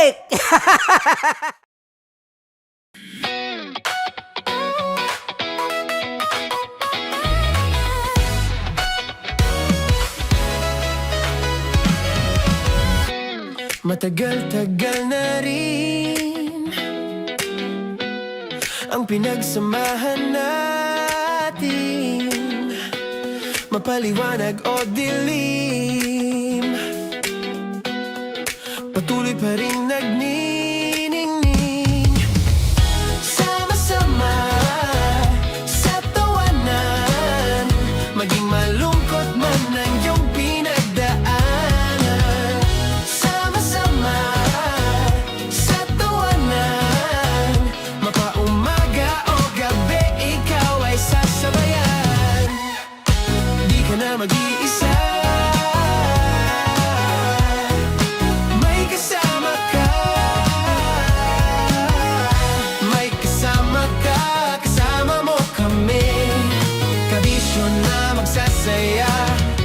Basic! Matagal-tagal na rin ang pinagsamahan natin, mapaliwanag o dilim, patuloy pa rin nagniningning. Sama-sama sa tawanan, maging malungkot man ang iyong pinagdaanan. Sama-sama sa tawanan, mapaumaga o gabi, ikaw ay sasabayan. Di ka na mag-iisa, may kasama ka. May kasama ka, kasama mo kami. Kabisyo na magsasaya,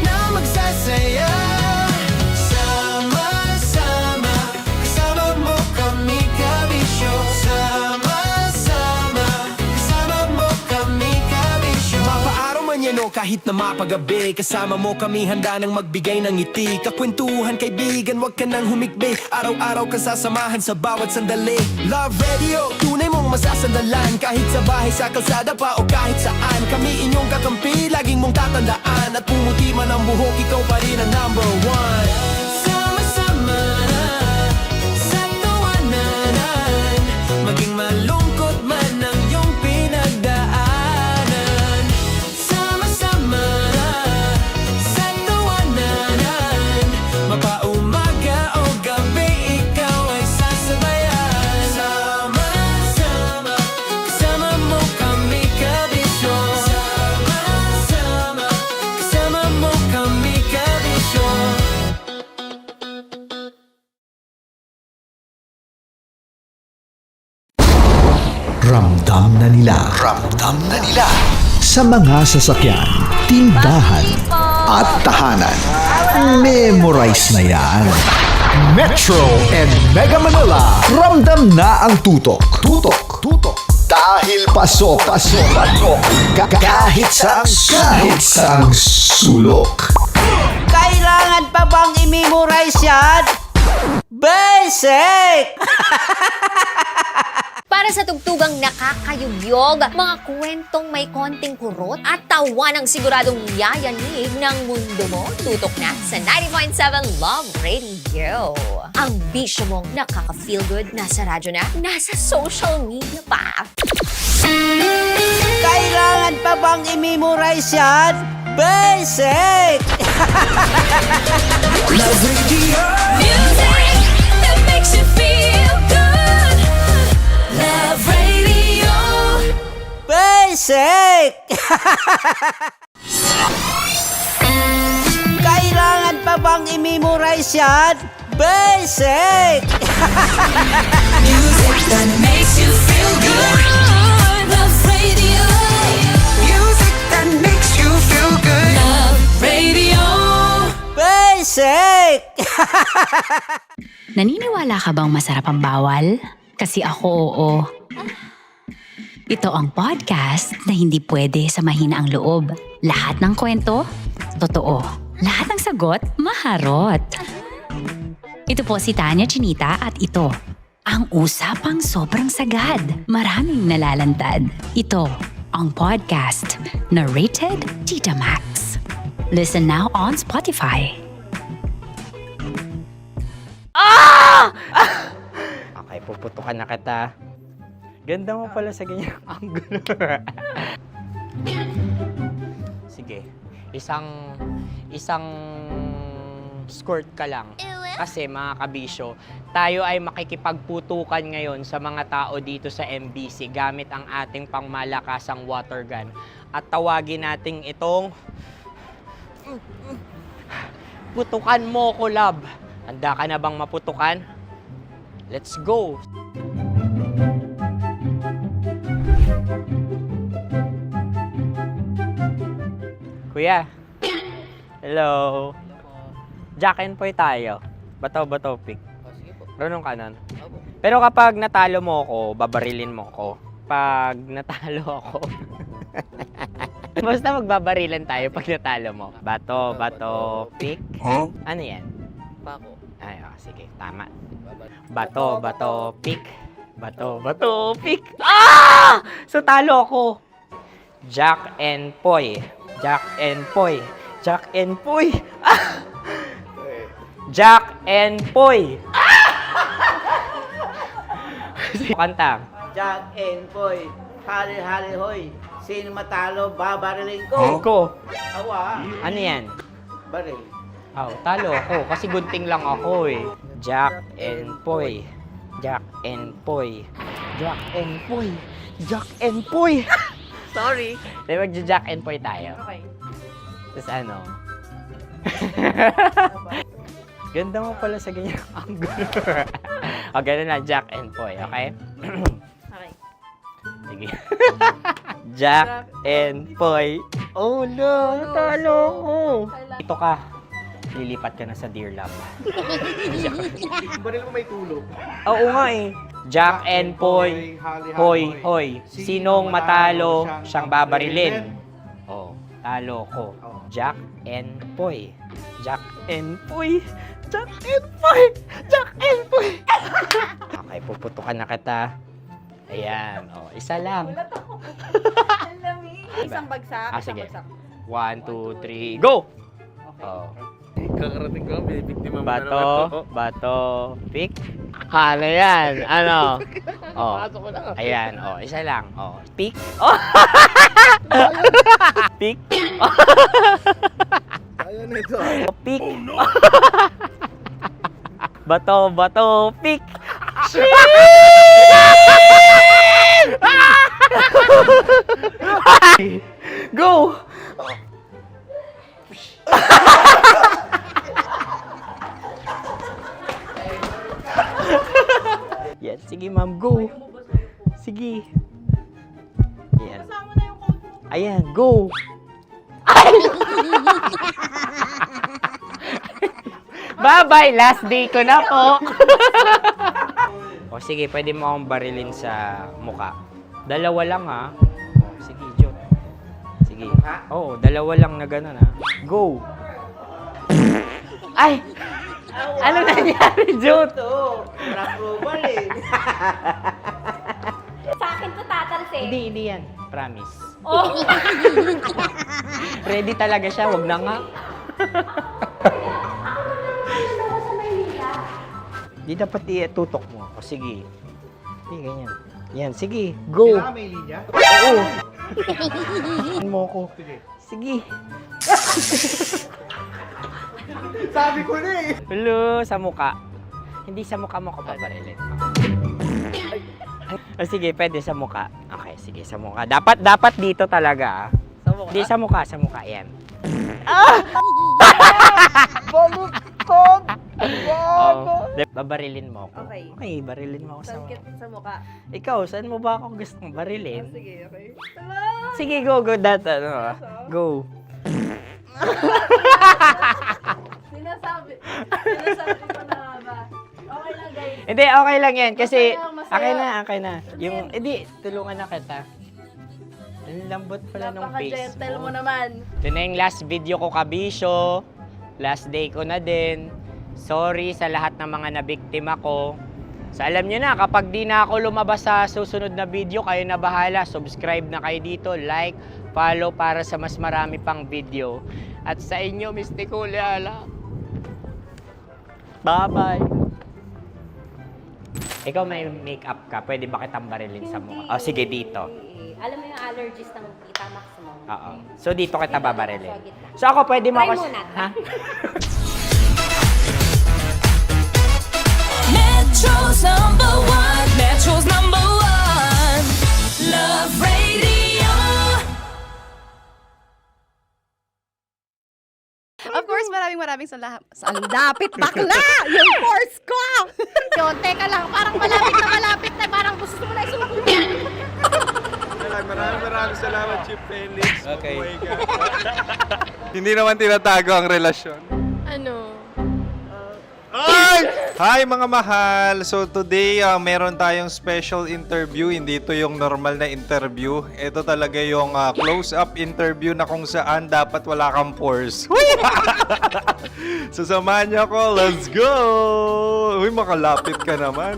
na magsasaya. Sama-sama, kasama mo kami, kabisyo. Sama-sama, kasama mo kami, kabisyo. Mapaaraw man yan o kahit na mapagabi, kasama mo kami, handa nang magbigay ng ngiti. Kakwentuhan, kaibigan, wag ka nang humikbi. Araw-araw ka sasamahan sa bawat sandali. Love Radio, tunay mong masasandalan. Kahit sa bahay, sa kalsada pa o kahit saan, kami inyong kakampi, laging mong tatandaan. At pumuti man ang buhok, ikaw pa rin ang number one. Sama-sama sa tawanan, maging malungkot man ang iyong pinagdaanan. Sama-sama sa tawanan, mapaumaga o gabi, ikaw ay sasabayan. Sama-sama, kasama mo kami, kabisyo. Sama-sama, kasama mo kami, kabisyo. Ramdam na nila sa mga sasakyan, tindahan at tahanan. Memorize na yan. Metro and Mega Manila, ramdam na ang tutok. Dahil pasok. Kahit saang sulok. Kailangan pa bang i-memorize yan? Basic! Para sa tugtugang nakakayugyog, mga kwentong may konting kurot at tawanang siguradong yayanig ng mundo mo, tutok na sa 90.7 Love Radio. Ang bisyo mong nakaka-feel good, nasa radyo na, nasa social media pa. Kailangan pa bang i-memorize yan? Basic! Love Radio. Music that makes you feel good. Love Radio. Basic! Kailangan pa bang i-memorize yan? Basic! Music that makes you feel good. Love Radio. Music that makes you feel good. Love Radio. Basic! Naniniwala ka bang masarap ang bawal? Kasi ako oo. Ito ang podcast na hindi pwede samahin ang loob. Lahat ng kwento, totoo. Lahat ng sagot, maharot. Ito po si Tanya Chinita at ito, ang usapang sobrang sagad. Maraming nalalantad. Ito, ang podcast na Rated Tita Max. Listen now on Spotify. Okay, puputukan na kita. Ganda mo pala sa ganyang angulo. Sige, isang skirt ka lang. Kasi mga kabisyo, tayo ay makikipagputukan ngayon sa mga tao dito sa MBC gamit ang ating pangmalakasang water gun. At tawagin natin itong putukan mo ko, love. Handa ka na bang maputukan? Let's go! Kuya. Hello. Jack and Poy tayo. Bato-bato pick. Sige po. Marunong ka nun? Pero kapag natalo mo ako, babarilin mo ako. Pag natalo ako, basta magbabarilan tayo pag natalo mo. Bato, pick. Ano yan? Pako. Ay, sige, tama. Bato, pick. Bato, pick. So talo ako. Jack and Poy. Jack and Poy. Jack and Poy. Jack and Poy. Kanta. Jack and Poy, hali-hali hoy. Sino matalo, babariling ko. Ko. Awa, Ano yan? baril. Talo ako kasi gunting lang ako eh. Jack and Poy. Jack and Poy. Jack and Poy. Jack and Poy. Sorry. Di magja-Jack and Poy tayo. Okay. Tapos ano? Ganda mo pala sa ganyan angle. O, ganun na, Jack and Poy, okay? Okay. Sige. Jack and Poy. Oh no, natalo ko. Ito ka. Lilipat ka na sa Deer Lab. Baril mo may tulog. Oo nga eh. Jack and Poy. Hoy, hoy. Sinong matalo, siyang babarilin. Oh, talo ko. Jack and Poy. Jack and Poy. Jack and Poy. Jack and Poy. Okay, puputukan na kita. Ayan. Oh, isa lang. Isang bagsak. Sige. Isang bagsak. 1, 2, 3, go! Oh. Kakarating ko, binibiktima mo Bato, pick. Ano yan? Ano? Oh. ko na. Ayan, oh, isa lang. Oh, pick. Oh. Pick. Ayan na ito. Oh, pick. Bato, pick. Go! Yan, sige ma'am, go. Sige. Ayan. Ayan, go. Bye-bye, last day ko na po. O sige, pwede mo akong barilin sa muka. Dalawa lang ha. O, sige, Jot. Sige. Oo, dalawa lang na gano'n ha. Go. Ay! Ano nangyari, Jot? Ito, approval eh. Sa akin to tatalse. Hindi yan. Promise. Oh. Ready talaga siya, wag na nga. Di dapat tutok mo. O sige. Sige, ganyan. Yan, sige. Go. May linya? Oo. mo ko. Sige. Sabi ko na eh. Hello, sa muka. Hindi sa muka mo ko paparilin. O sige, pwede sa muka. Okay, sige, sa muka. Dapat dito talaga. Hindi sa muka, yan. Babarilin mo ako. Okay. Okay, barilin mo ako sa Sakit sa mukha. Ikaw, saan mo ba ako gustong barilin? Sige, okay. Sige, go. Go. Sinasabi ko na ba? Okay lang, guys. Hindi, okay lang yan. Kasi, Masaya. okay na. Yung, hindi, tulungan na kita. Ang lambot pala nung face Napaka-gentle mo mo. naman. Ito na yung last video ko, kabisyo. Last day ko na din. Sorry sa lahat ng mga nabiktima ko. So alam nyo na, kapag di na ako lumabas sa susunod na video, kayo na bahala. Subscribe na kayo dito, like, follow para sa mas marami pang video. At sa inyo, Mistiko Leala. Bye-bye. Ikaw may makeup ka, pwede ba kitang barilin sa mukha? O sige, dito. Alam mo yung allergies ng Tita Max mo? Oo. So dito kita babarilin. So ako pwede mo Try ako... muna. Ha? Metro's #1. Metro's #1. Love Radio. Of course, maraming salamat. Ang lapit bakla! Yung force ko! Yun, teka lang, parang malapit na, parang gusto mo na isulat. Maraming salamat, Chief Felix. Okay. Oh my God. Hindi naman tinatago ang relasyon. Ano? Ay! Hi mga mahal! So today, meron tayong special interview. Hindi ito yung normal na interview. Ito talaga yung close-up interview na kung saan dapat wala kang pores. So samahan niyo ako. Let's go! Uy, makalapit ka naman.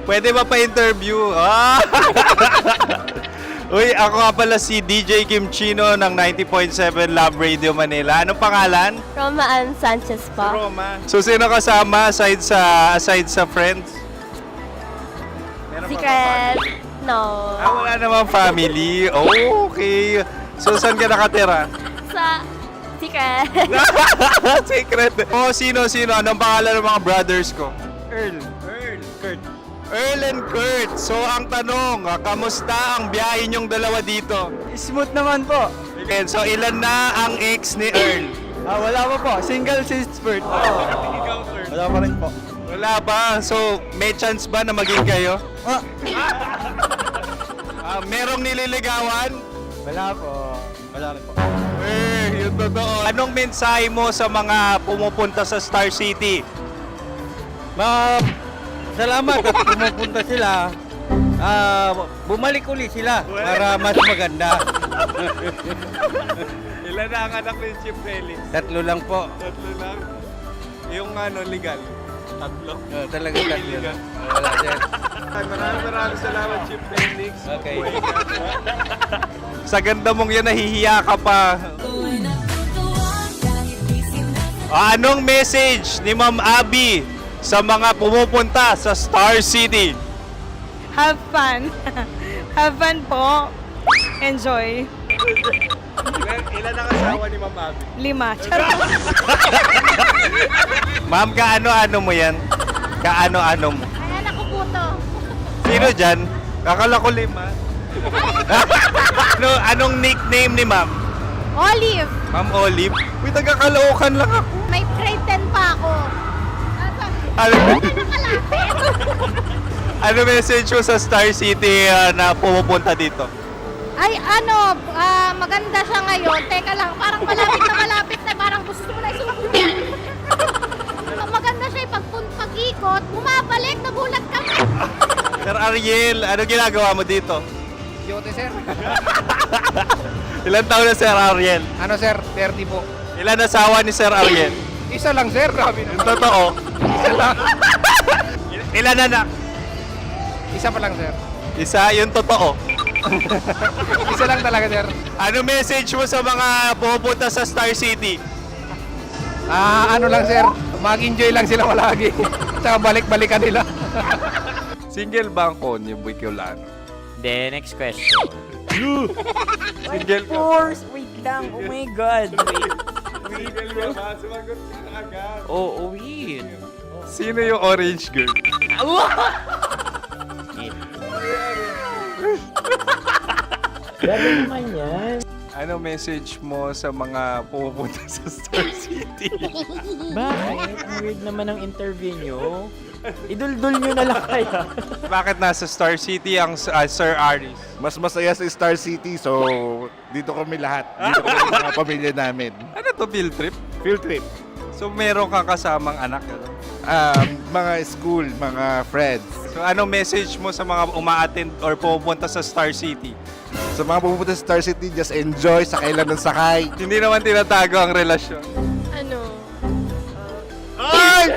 Pwede ba pa-interview? Ah! Uy, ako nga pala si DJ Kim Chino ng 90.7 Love Radio Manila. Anong pangalan? Roma Ann Sanchez po. Roma. So, sino kasama aside sa friends? Meron pa ba Secret. family? No. Wala namang family. Oh, okay. So, saan ka nakatira? Sa Secret. Secret. Oh, sino? Anong pangalan ng mga brothers ko? Kurt. Earl and Kurt. So, ang tanong, kamusta ang biyahe niyong dalawa dito? Smooth naman po. Okay, so ilan na ang ex ni Earl? Wala pa po. Single since birth. Wala pa rin po. Wala ba? So, may chance ba na maging kayo? Merong nililigawan? Wala po. Wala rin po. Yung totoo. Anong mensahe mo sa mga pumupunta sa Star City? Salamat at pumupunta sila. Bumalik ulit sila para mas maganda. Ilan na ang anak ni Chief Felix? 3 lang po. 3 lang. Yung legal? 3. Talaga 3 lang. Wala sir. Maraming salamat, Chief Felix. Okay. Sa ganda mong yan, nahihiya ka pa. Anong message ni Ma'am Abby sa mga pumupunta sa Star City? Have fun. Have fun po. Enjoy. Ilan ang asawa ni Ma'am Abby? 5. Charot. Ma'am, kaano-ano mo yan? Kaano-ano mo? Ayan ako po to. Sino dyan? Kakala ko 5. Anong nickname ni Ma'am? Olive. Ma'am Olive? Uy, taga-Caloocan lang ako. May grade 10 pa ako. Ano message mo sa Star City na pumupunta dito? Ay, maganda siya ngayon. Teka lang, parang malapit na. Parang gusto mo na isusunod. Maganda siya pag-ikot. Bumabalik, nagulat ka. Sir Ariel, ano ginagawa mo dito? Yote sir. Ilan taon na Sir Ariel? Ano sir? 30 po. Ilan asawa ni Sir Ariel? Isa lang sir. Grabe Yung totoo. Isa lang. Ilan anak? Isa pa lang sir. Isa, yung totoo. Isa lang talaga sir. Ano message mo sa mga pumupunta sa Star City? Ano lang sir. Mag-enjoy lang sila palagi. Tsaka balik-balikan nila. Single ba ang konyo, Boy Kiolano? Then, next question. Single ka? Wait lang. Oh my God. Single ka ba? Sumagot ka na agad. Oh, wait. Sino yung orange girl? Gano'n naman yan. Ano message mo sa mga pumupunta sa Star City? Bakit? Ang weird naman ang interview nyo. Iduldul nyo na lang kaya. Bakit nasa Star City ang Sir Aris? Mas masaya sa Star City, so dito kami lahat. Dito kami mga pamilya namin. Ano to, field trip? Field trip. So meron kang kasamang anak? Ano? Mga school, mga friends. So anong message mo sa mga uma-attend or pumupunta sa Star City? Sa mga pupunta sa Star City, just enjoy, sakay lang ng sakay. Hindi naman tinatago ang relasyon. Ano? Ay!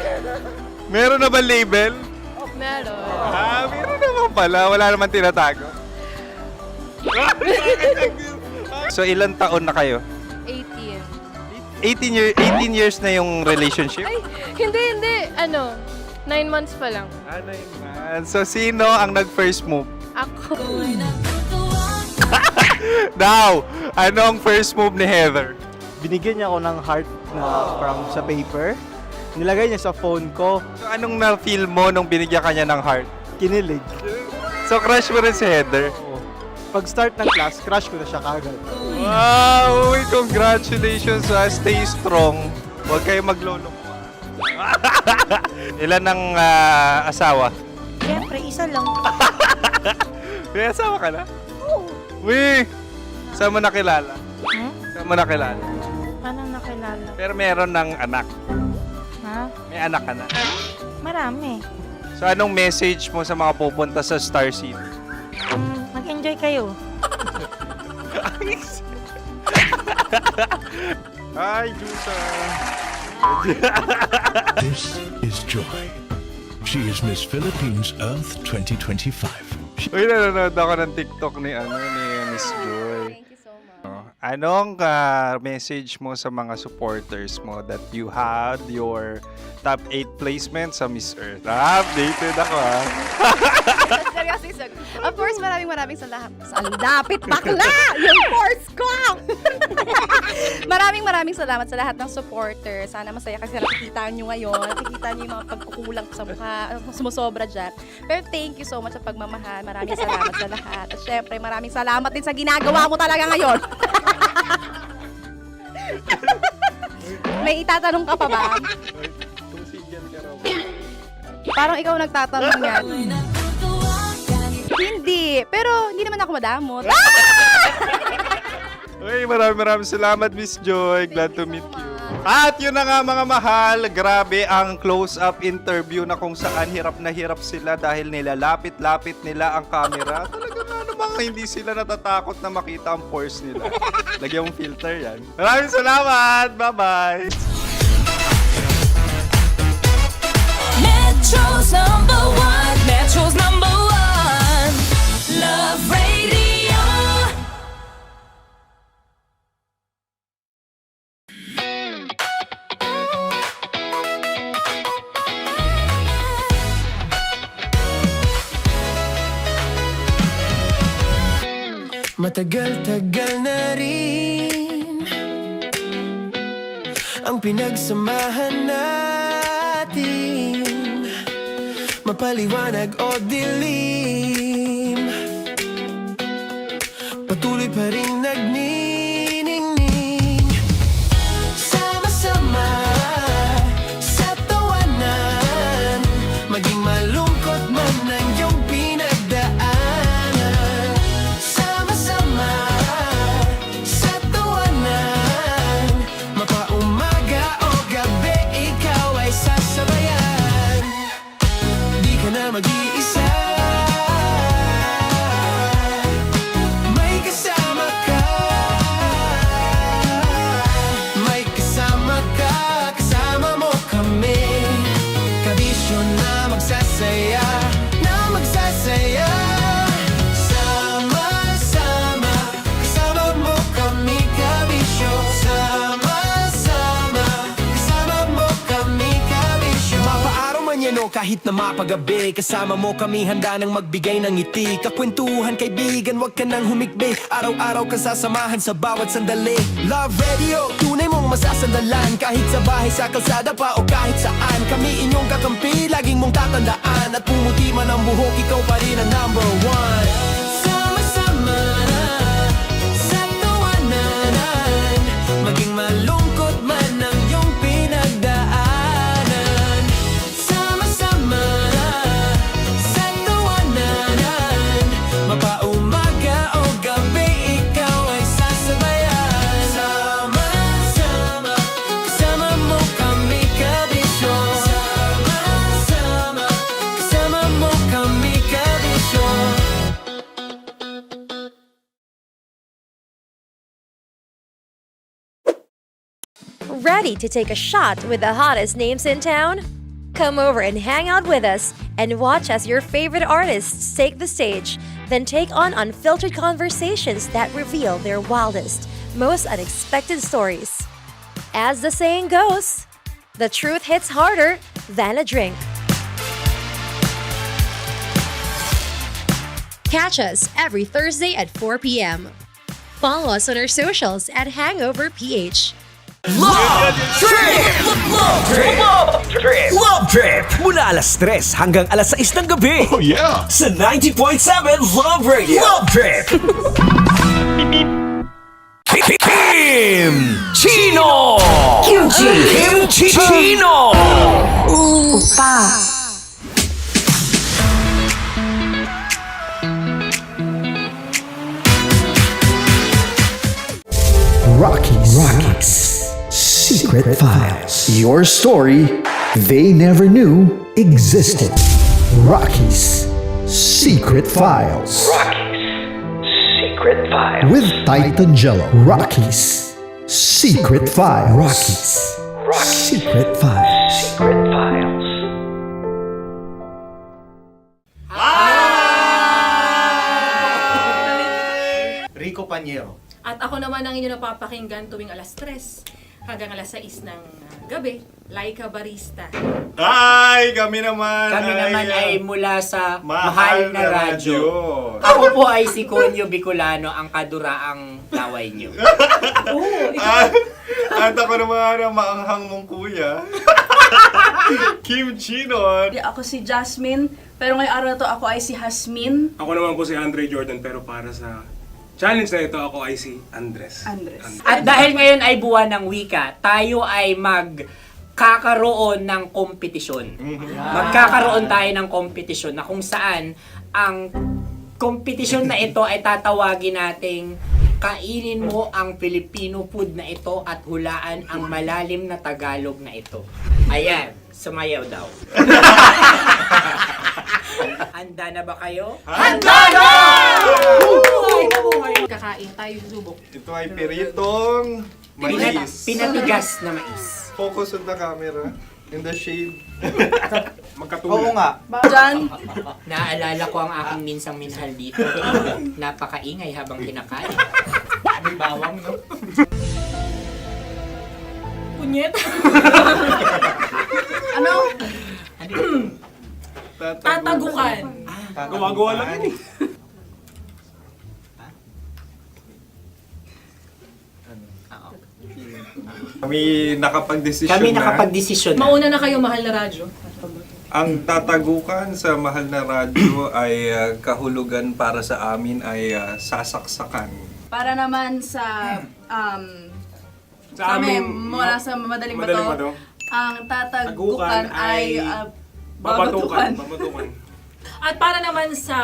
Meron na ba label? Meron. Meron naman pala. Wala naman tinatago. So ilan taon na kayo? 18. 18 years na yung relationship? Ay, hindi. 9 months pa lang. 9 months. So sino ang nag-first move? Ako. Now, ano ang first move ni Heather? Binigyan niya ako ng heart na from sa paper. Nilagay niya sa phone ko. So anong na-feel mo nung binigyan ka niya ng heart? Kinilig. So crush mo rin si Heather? Pag-start ng class, crush ko na siya kagad. Wow! Uy, congratulations! Stay strong. Huwag kayo maglolo. Ilan ang asawa? Siyempre, isa lang. May asawa ka na? Oo. Uy! Saan mo nakilala? Saan mo nakilala? Paano nakilala? Pero meron ng anak. Ha? May anak ka na. Marami. So anong message mo sa mga pupunta sa Star City? Mag-enjoy kayo. Hi, Jusa! This is Joy. She is Miss Philippines Earth 2025. Uy, nanonood ako ng TikTok ni Miss Joy. Thank you so much. Anong message mo sa mga supporters mo that you had your top 8 placement sa Miss Earth? Updated ako Seryoso. Of course, maraming salamat. Sa lapit bakla! Yung course ko! maraming salamat sa lahat ng supporters. Sana masaya kasi nakikita nyo ngayon. Nakikita nyo yung mga pagkukulang sa mukha. Sumusobra dyan. Pero thank you so much sa pagmamahal. Maraming salamat sa lahat. At syempre, maraming salamat din sa ginagawa mo talaga ngayon. May itatanong ka pa ba? Parang ikaw nagtatanong yan. Hindi. Pero hindi naman ako madamot. Uy, maraming salamat, Miss Joy. Glad to meet you. At yun na nga mga mahal, grabe ang close-up interview na kung saan hirap na hirap sila dahil nilalapit-lapit nila ang camera. Talaga na namang hindi sila natatakot na makita ang pores nila. Lagyan mong filter yan. Maraming salamat! Bye-bye! Metro's #1, Metro's #1, Love Radio. Matagal-tagal na rin ang pinagsamahan natin, mapaliwanag o dilim, patuloy pa rin nagniningning, sama-sama sa tawanan, maging malungkot man ang iyong pinagdaanan. Sama-sama sa tawanan, mapaumaga o gabi, ikaw ay sasabayan. Di ka na mag-iisa, may kasama ka. May kasama ka, kasama mo kami. Kabisyo na magsasaya, na magsasaya. Sama-sama, kasama mo kami, kabisyo. Sama-sama, kasama mo kami, kabisyo. Mapaaraw man yan o kahit na mapagabi, kasama mo kami, handa nang magbigay ng ngiti. Kakwentuhan, kaibigan, wag ka nang humikbi. Araw-araw ka sasamahan sa bawat sandali. Love Radio, tunay mong masasandalan. Kahit sa bahay, sa kalsada pa o kahit saan, kami inyong kakampi, laging mong tatandaan. At pumuti man ang buhok, ikaw pa rin ang #1. Sama-sama sa tawanan, maging malungkot man ang iyong pinagdaanan. Sama-sama sa tawanan, mapaumaga o gabi, ikaw ay sasabayan. Sama-sama, kasama mo kami, kabisyo. Sama-sama, kasama mo kami, kabisyo. Ready to take a shot with the hottest names in town? Come over and hang out with us and watch as your favorite artists take the stage, then take on unfiltered conversations that reveal their wildest, most unexpected stories. As the saying goes, the truth hits harder than a drink. Catch us every Thursday at 4 p.m. Follow us on our socials at Hangover PH. Love Trip! Love Trip! Love Trip! Love Trip! Mula alas 3 hanggang alas 6 ng gabi. Oh yeah! Sa 90.7 Love Radio. Love Trip! Kim Chino! Kim Chino! Rockies Secret Files. Your story they never knew existed. Rockies Secret Files. Secret Files. With Titan Jello. Rockies Secret Files. Rockies Secret Files. Secret Files. Rico Panyero. At ako naman ang inyo napapakinggan tuwing alas 3 hanggang alas 6 ng gabi, Laika Barista. Hi! Kami naman! Kami naman ay mula sa Mahal na Radyo. Ako po ay si Conyo Bicolano, ang kaduraang laway niyo. At ako naman ang maanghang mong kuya. Kim Chinon. Ako si Jasmine, pero ngayong araw na to ako ay si Hasmin. Ako naman po si Andre Jordan, pero para sa challenge na ito, ako ay si Andres. At dahil ngayon ay buwan ng wika, tayo ay magkakaroon ng kompetisyon. Magkakaroon tayo ng kompetisyon na kung saan ang kompetisyon na ito ay tatawagin nating kainin mo ang Filipino food na ito at hulaan ang malalim na Tagalog na ito. Ayan, sumayaw daw. Handa na ba kayo? Handa na! Kakain tayo subok. Ito ay piritong mais. Pinatigas na mais. Focus on the camera. In the shade. Magkatulad. Oo nga. Diyan, Naaalala ko ang aking minsang minahal dito. Napakaingay habang kinakain. May bawang, no? punyet. Ano? Tatagukan. Gawa-gawa lang yun eh. Kami nakapag-desisyon Kami na. nakapag-desisyon na. Mauna na kayo, mahal na radyo. Ang tatagukan sa Mahal na Radyo ay kahulugan para sa amin ay sasaksakan. Para naman sa Sa amin, mula sa madaling madaling bato, bato. ang tatagukan Tagukan ay ay babatukan. Babatukan. At para naman sa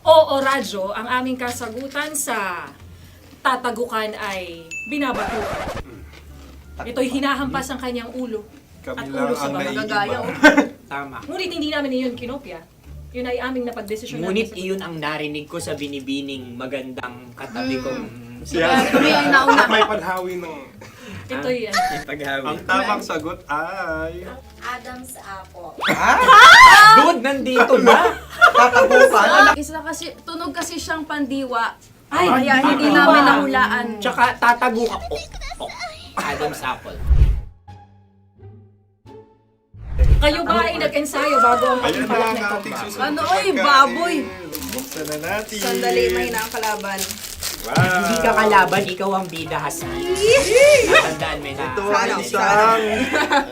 Oo Radyo, ang aming kasagutan sa tatagukan ay binabatukan. Ito'y hinahampas ang kanyang ulo. Kami At lang ulo sa ang magagaya. Tama. Ngunit hindi namin iyon kinopya. Yun ay aming napagdesisyon. Ngunit iyon ang narinig ko sa binibining magandang katabi kong Kami ang nauna. May panhawi ng... Ito'y Ang tamang sagot ay... Adam's apple. Dude, nandito ba? Tatagukan. Isa kasi, tunog kasi siyang pandiwa. Ay, Kaya hindi namin nahulaan. Tsaka tatago ka. Adam's apple. Kayo ba ay nag-ensayo bago ang Ayun na pagpalat ang nito? ating susunod Ano, na oy, pagkain. baboy! Buksan na natin. na ang kalaban. Wow. Hindi ka kalaban, ikaw ang bida, Hasmin. Tandaan mo na. Ito ay isang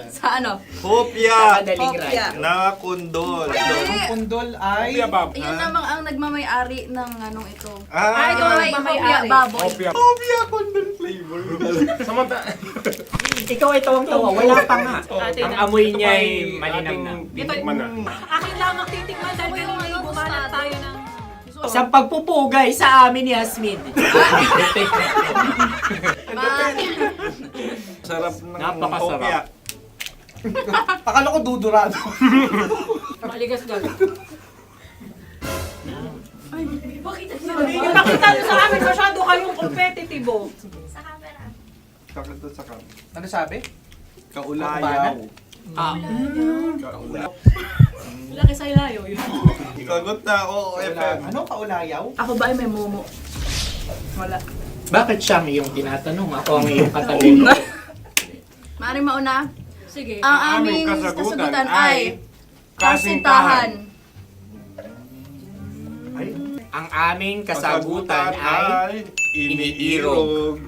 Sa ano? hopya Madaling Hopya. radyo. na kundol. Ang pundol ay... Yun namang ang nagmamayari ng anong ito. Ah, ito ay hopya, baboy. hopya kundol flavor. Ikaw ay tawang-tawa, wala pa nga. Atin Ang na. amoy niya ay malinang na. Titikman na. Akin lamang titikman dahil kayo ngayon bumanat tayo ng... Sa pagpupugay sa amin ni Hasmin. Sarap ng Napakasarap. hopya. Akala ko dudurado. Maligas gal. Ay, bakit yung nakita nyo sa amin masyado kayong competitive. Sakit to sa kam. Ano sabi? Kaulayaw. Laki sa ilayo yun. Sagot na, oo, FM. Ano kaulayaw? Ako ba ay may momo? Wala. Bakit siya ang iyong tinatanong? Ako ang iyong katabi. Maaaring mauna? Sige. Ang Ang aming aming kasagutan kasagutan ay kasintahan. Ang aming kasagutan ay iniirog.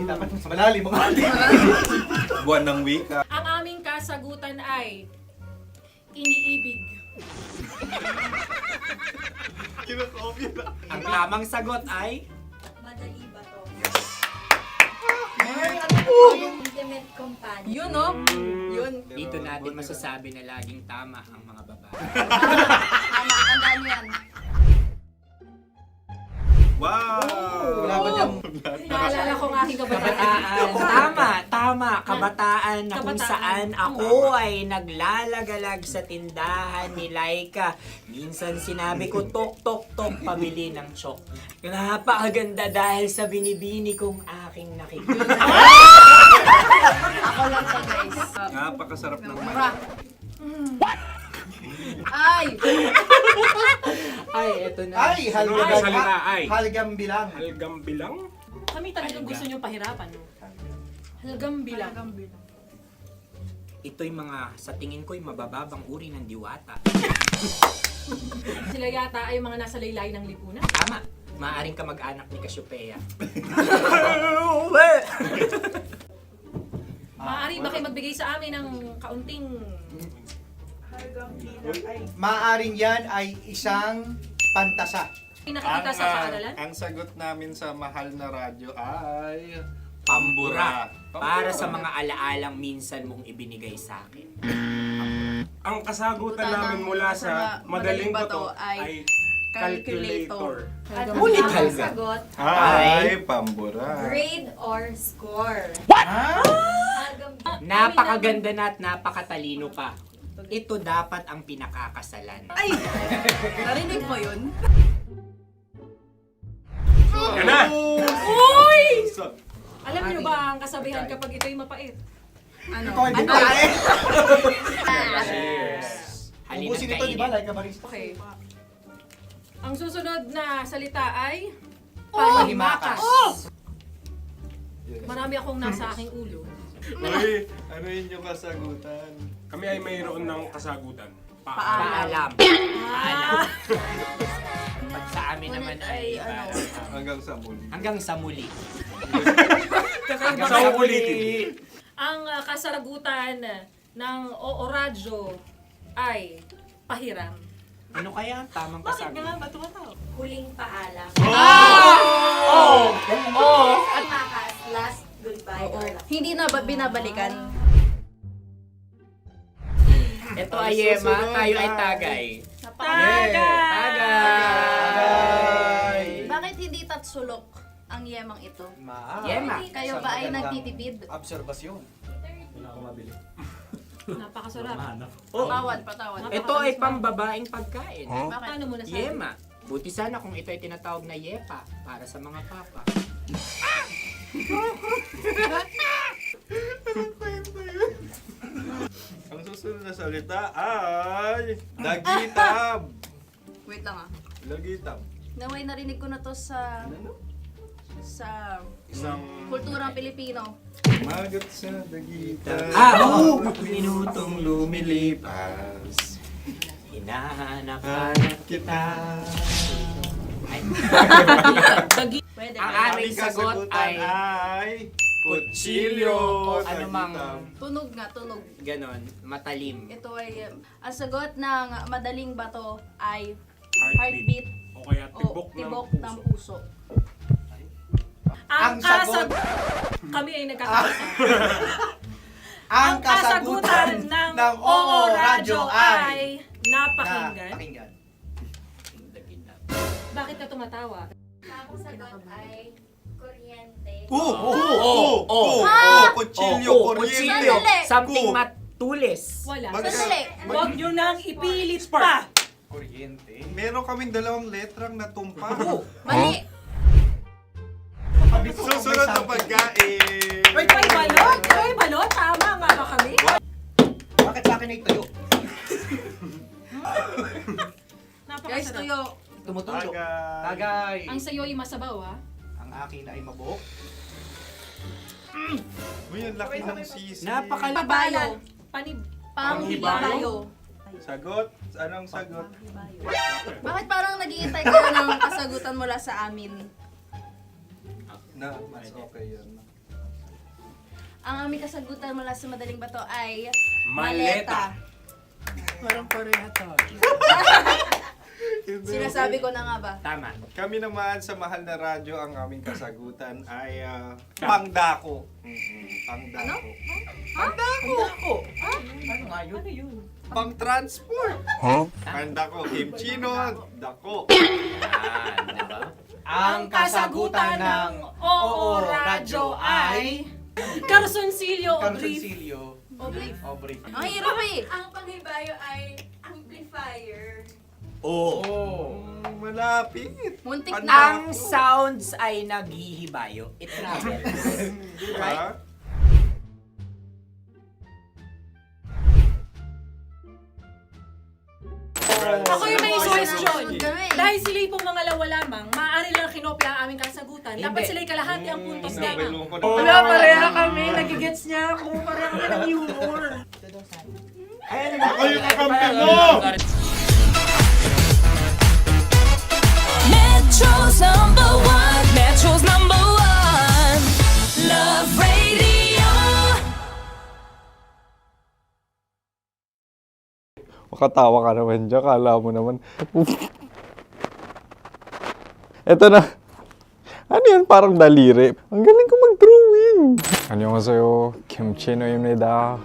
Dapat mas malalim mga Buwan ng wika. Ang aming kasagutan ay iniibig. Kinakopya na. ang tamang sagot ay Intimate companion. Yun, no? Yun. dito natin masasabi na laging tama ang mga babae. Tama, tandaan nyo yan. Wow! Wala ba diyang Naalala ko ang aking Kabataan. Tama. Kabataan na kung saan ako ay naglalagalag sa tindahan ni Laika. Minsan sinabi ko, tok, pabili ng chok. Napakaganda dahil sa binibini kong aking nakikita. Ako lang to, guys. Napakasarap ng Ay! Ay, eto na. Ay, Halgam bilang. Halgam bilang? Kami talagang gusto niyong pahirapan. No? Halgam bilang. Ito'y mga, sa tingin ko'y mabababang uri ng diwata. Sila yata ay mga nasa laylay ng lipunan. Tama. Maaring ka mag-anak ni Cassiopeia. Maaari ba kayo magbigay sa amin ng kaunting... Maaring yan ay isang pantasa. Nakikita sa paaralan? Ang sagot namin sa mahal na radyo ay... Pambura. Para sa mga alaalang minsan mong ibinigay sa akin. Ang kasagutan namin mula sa Madaling Bato ay calculator. Ulit Ang halga. sagot, Ay, pambura. grade or score. Napakaganda na at napakatalino pa. Ito dapat ang pinakakasalan. Ay! Narinig mo yun? Yan na! Uy! Alam niyo ba ang kasabihan kapag ito'y mapait? Ano? Halina't Ubusin ito, di ba? kainin. Like a barista. Okay. Ang susunod na salita ay panghimakas. Marami akong nasa aking ulo. Uy, ano yun yung kasagutan? Kami ay mayroon ng kasagutan. Paalam. Pag sa amin naman ay Hanggang sa muli. hanggang sa muli. Sa uulitin. Ang kasagutan ng Oo Radyo ay pahiram. Ano kaya ang tamang kasagutan? Huling paalam. At makas, last goodbye. Hindi na ba binabalikan? Ito ay Yema, tayo ay Tagay. Tagay! Bakit hindi tatsulok ang yemang ito? Yema. Kayo ba ay nagtitipid? Obserbasyon. Napakasarap. Patawad. Ito ay pambabaeng pagkain. Paano mo nasabi? Yema. Buti sana kung ito ay tinatawag na yepa para sa mga papa. Ang susunod na salita ay... Dagitab! Wait lang ah. Dagitab. Naway narinig ko na to sa Isang kulturang Pilipino. magat sa dagitab. Oo! Minutong lumilipas. Hinahanap-hanap kita. Ay. Pwede. Ang ba? aming sagot ay kutsilyo o anumang Tunog nga, tunog. ganon, matalim. Ito ay, ang sagot ng Madaling Bato ay Heartbeat. heartbeat O kaya o tibok ng puso. Ang sagot- Kami ay nagkakaisa. Ang Ang kasagutan ng Oo Radyo ay napakinggan. Bakit ka tumatawa? Ang sagot ay kuryente. Kutsilyo, Kutsilyo, Sandali. something matulis. Wala. Sandali. Huwag nyo nang ipilit pa. Kuryente. Meron kaming dalawang letrang natumpa. Mali. Susunod na pagkain. May balot? May balot? Tama nga ba kami? Bakit sa akin ay tuyo? Guys, Napakasarap. tuyo. Tumutulo. Tagay. Tagay. Ang sayo ay masabaw ha. Ang akin ay mabuhok. Uy, ang laki ng sisi. Napakalabayo. Panghibayo. Sagot? Anong sagot? Bakit parang naghihintay kayo ng kasagutan mula sa amin? Na, mas okay yan. Ang aming kasagutan mula sa Madaling Bato ay Maleta. Parang pareha tayo. Sinasabi ko na nga ba? Tama. Kami naman sa mahal na radyo, ang aming kasagutan ay pangdako. Pangdako. Pangdako! Ano nga yun? Pang-transport. Pangdako, kimchino, dako. Diba? Ang kasagutan ng Oo Radyo ay... Carsoncillo Obrief. Ang hirap eh. Ang panghibayo ay amplifier. Malapit. Muntik Pangdako. na. Ang sounds ay naghihibayo. It travels. Diba? Ako yung may suggestion. Dahil sila yung mga lawa lamang, maaari lang kinopya ang aming kasagutan. Dapat sila kalahati ang puntos lamang. Wala, pareha kami. Nagigets niya ako. Pareha kami ng humor. Ako yung kakampi mo! Metro's number one. Metro's number one. Love Radio. Makatawa ka naman dyan. Kala mo naman. Eto na. Ano yan? Parang daliri. Ang galing ko mag-drawing. 안녕하세요. 김치노입니다.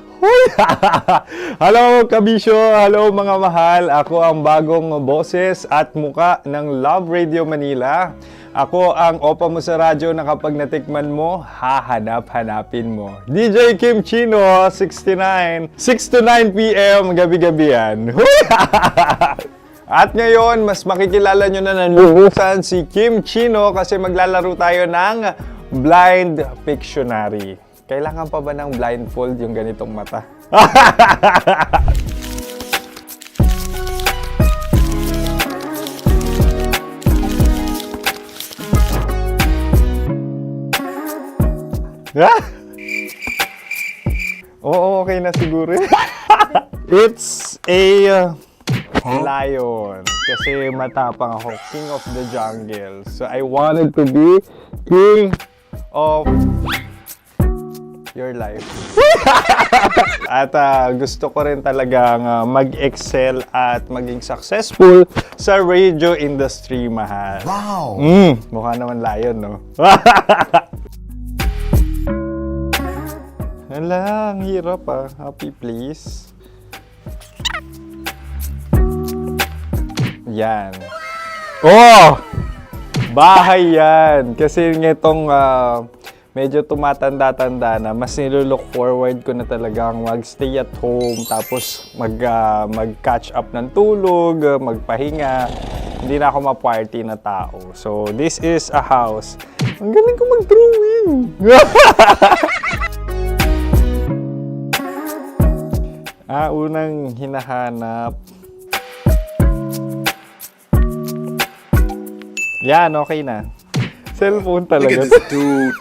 Hello, kabisyo! Hello, mga mahal! Ako ang bagong boses at muka ng Love Radio Manila. Ako ang opa mo sa radyo na kapag natikman mo, hahanap-hanapin mo. DJ Kim Chino, 69. 6 to 9 p.m. gabi-gabi yan. At ngayon, mas makikilala nyo na ng lubusan si Kim Chino kasi maglalaro tayo ng Blind Pictionary. Kailangan pa ba ng blindfold yung ganitong mata? Oo, okay na siguro. It's a lion. Kasi matapang ako. King of the jungle. So I wanted to be king of your life. At gusto ko rin talagang mag-excel at maging successful sa radio industry, mahal. Wow! Mukha naman lion, no? Hala, ang hirap Happy, please. Yan. Oh! Bahay yan. Kasi nitong medyo tumatanda-tanda na, mas nilook forward ko na talagang mag-stay at home, tapos mag-catch up ng tulog, magpahinga. Hindi na ako ma-party na tao. So, this is a house. Ang galing ko mag-drawing! Unang hinahanap. Yan, okay na. Cellphone talaga. Dude.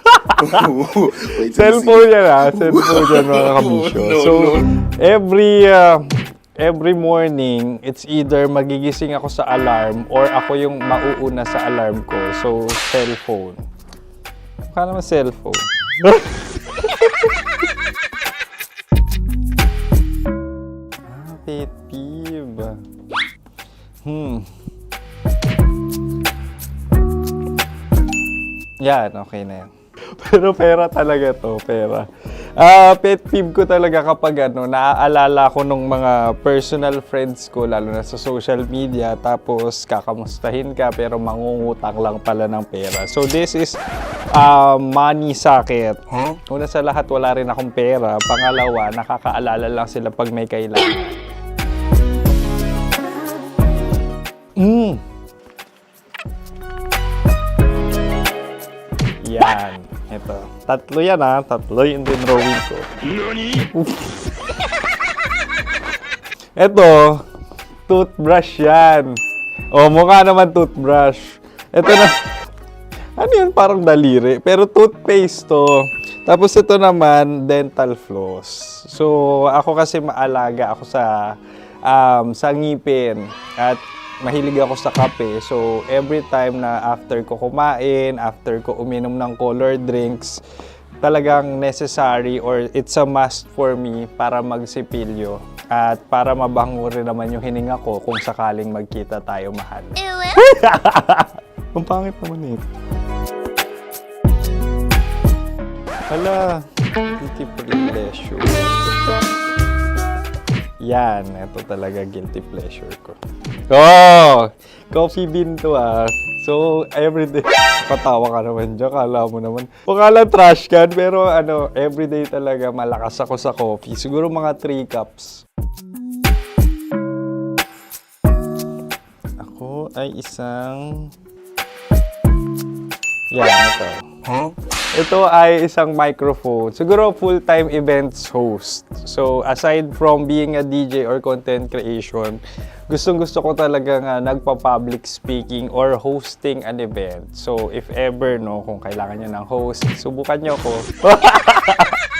Cellphone yan Cellphone yan, mga kabisyo. So, every morning, it's either magigising ako sa alarm or ako yung mauuna sa alarm ko. So, cellphone. Mukha naman cellphone. Pet peeve. Yan, okay na yan. Pero pera talaga to, pera. Pet peeve ko talaga kapag naaalala ko nung mga personal friends ko, lalo na sa social media, tapos kakamustahin ka pero mangungutang lang pala ng pera. So this is money sakit. Una sa lahat, wala rin akong pera. Pangalawa, nakakaalala lang sila pag may kailangan. Yan. Ito. Tatlo yan Tatlo yung drawing ko. Ito. Toothbrush yan. Mukha naman toothbrush. Ito na. Ano yun? Parang daliri. Pero toothpaste to. Tapos ito naman, dental floss. So, ako kasi maalaga ako sa ngipin. At mahilig ako sa kape. So, every time na after ko kumain, after ko uminom ng colored drinks, talagang necessary or it's a must for me para magsipilyo. At para mabango rin naman yung hininga ko kung sakaling magkita tayo, mahal. Ang pangit naman ito. Hala, guilty pleasure. Yan, ito talaga guilty pleasure ko. Oh! Coffee bean to ah. So, everyday. Patawa ka naman dyan. Kala mo naman. Pakala trash can, pero everyday talaga malakas ako sa coffee. Siguro mga 3 cups. Ako ay isang... Yan, ito. Ito ay isang microphone. Siguro full-time events host. So, aside from being a DJ or content creation, gustong-gusto ko talagang nagpa-public speaking or hosting an event. So, if ever, kung kailangan nyo ng host, subukan nyo ko.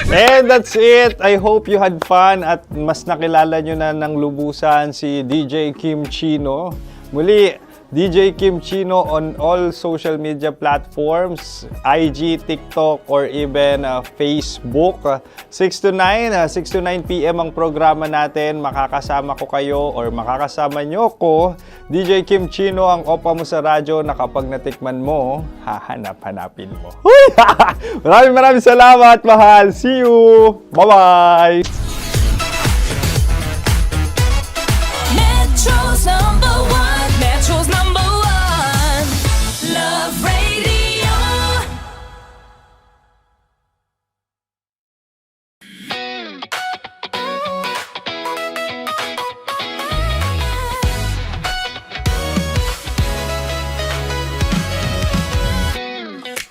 And that's it. I hope you had fun at mas nakilala nyo na ng lubusan si DJ Kim Chino. Muli, DJ Kim Chino on all social media platforms, IG, TikTok, or even Facebook. 6 to 9 p.m. ang programa natin. Makakasama ko kayo or makakasama nyo ko. DJ Kim Chino, ang opa mo sa radyo na kapag natikman mo, hahanap-hanapin mo. Maraming salamat, mahal. See you! Bye-bye! Metro's number one. Metro's number one. Love Radio.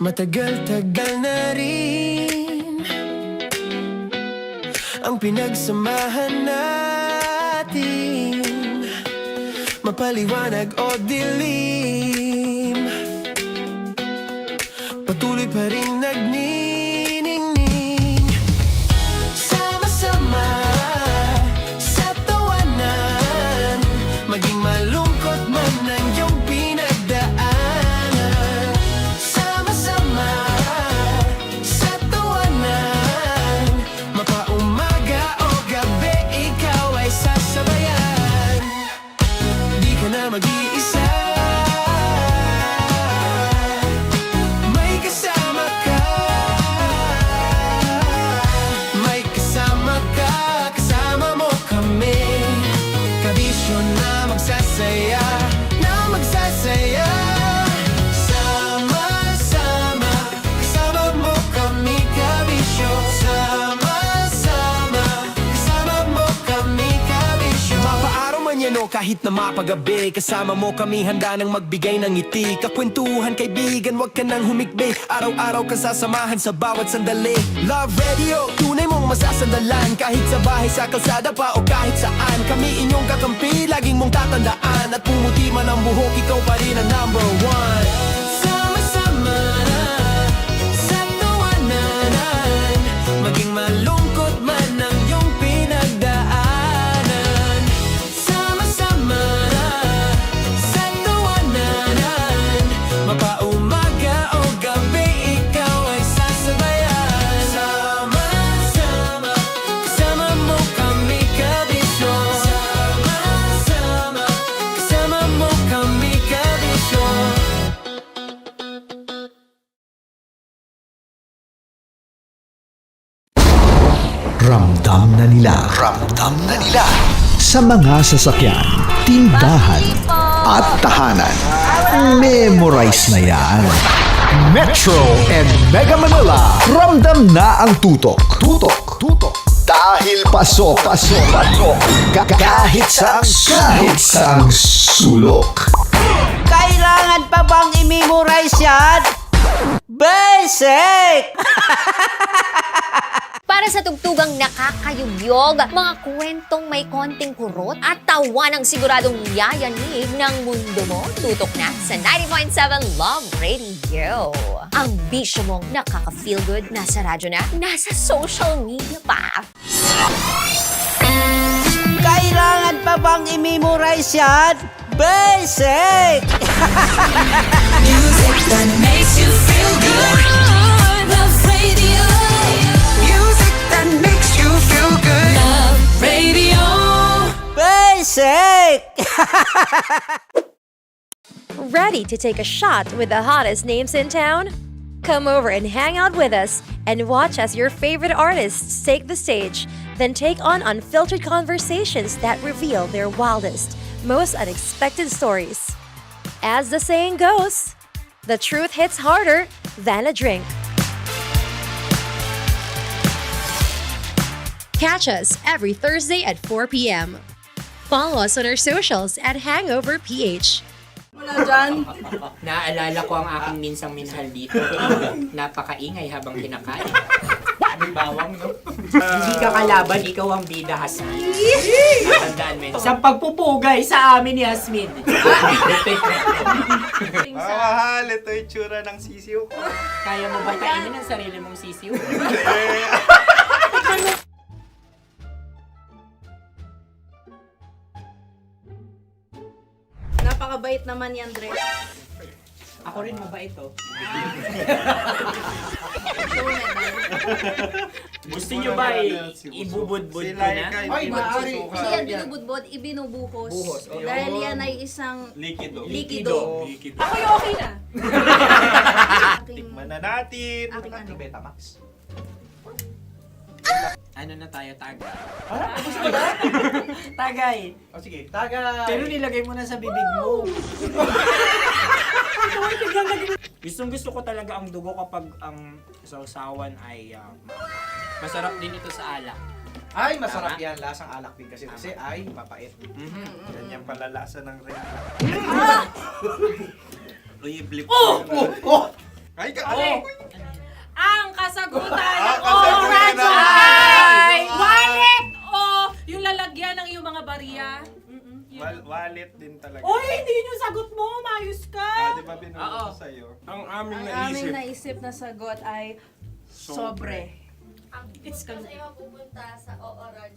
Matagal-tagal na rin ang pinagsamahan natin, mapaliwanag o dilim, patuloy pa rin nagniningning. Sama-sama sa tawanan, maging malungkot man ang iyong pinagdaanan. Sama-sama sa tawanan, mapaumaga o gabi, ikaw ay sasabayan. Di ka na mag-iisa, may kasama ka. May kasama ka, kasama mo kami. Kabisyo na magsasaya, na magsasaya. Sama-sama, kasama mo kami, kabisyo. Sama-sama, kasama mo kami, kabisyo. Mapaaraw man yan o kahit na mapagabi, kasama mo kami, handa nang magbigay ng ngiti. Kakwentuhan, kaibigan, wag ka nang humikbi. Araw-araw ka sasamahan sa bawat sandali. Love Radio, tunay mong masasandalan. Kahit sa bahay, sa kalsada pa o kahit saan, kami inyong kakampi, laging mong tatandaan. At pumuti man ang buhok, ikaw pa rin ang number one. Sama-sama sa tawanan, maging malungkot man ang iyong pinagdaanan. Sama-sama sa tawanan, mapaumaga o gabi, ikaw ay sasabayan. Sama-sama, kasama mo kami, kabisyo. Sama-sama, kasama mo kami, kabisyo. Ramdam na nila sa mga sasakyan, tindahan at tahanan. Memorize na yan. Metro and Mega Manila, ramdam na ang tutok. Dahil pasok. Kahit saang sulok. Kailangan pa bang i-memorize yan? Basic! Para sa tugtugang nakakayugyog, mga kwentong may konting kurot at tawa ng siguradong yayanig ng mundo mo, tutok na sa 90.7 Love Radio. Ang bisyo mong nakaka-feel good, nasa radyo na, nasa social media pa. Kailangan pa bang i-memorize yan? Basic! Music that makes you feel good. Love Radio. Music that makes you feel good. Love Radio. Ready to take a shot with the hottest names in town? Come over and hang out with us and watch as your favorite artists take the stage, then take on unfiltered conversations that reveal their wildest, most unexpected stories. As the saying goes, the truth hits harder than a drink. Catch us every Thursday at 4 p.m. Follow us on our socials at Hangover PH. Wala dyan. Naaalala ko ang aking minsang minahal dito. Napakaingay habang kinakain. May bawang, no? Hindi ka kalaban, ikaw ang bida, Hasmin. Natandaan mo yun. Sa pagpupugay sa amin ni Hasmin. Mahal, ito yung tsura ng sisiw ko. Kaya mo ba kainin ang sarili mong sisiw? Napakabait naman yan, Dre. Ako rin mabait, oh. Gusto nyo ba ibubudbud ko na? Ay, maaari. Hindi yan binubudbod, ibinubuhos. Buhos, oh. Dahil yan ay isang Likido. likido. Ako yung okay na. Tikman na natin. Aking ano. Betamax. Ano na tayo, tagay? Gusto ba? Tagay. O sige, tagay. Pero nilagay mo na sa bibig mo. Gusto ko talaga ang dugo kapag ang sausawan ay masarap din ito sa alak. Ay, masarap yan. Lasang alak din kasi ay papait. Yan yung palalasa ng rin. Uy, blip. Ay, Ang kasagutan Ang ng kasagutan oras ay wallet o yung lalagyan ng iyong mga bariya. Wallet din talaga. Oy, hindi yun yung sagot mo. Mayos ka. Di ba binulong ko sa'yo? Ang aming Ang aming naisip na sagot ay sobre. It's ka. pupunta sa OORAD.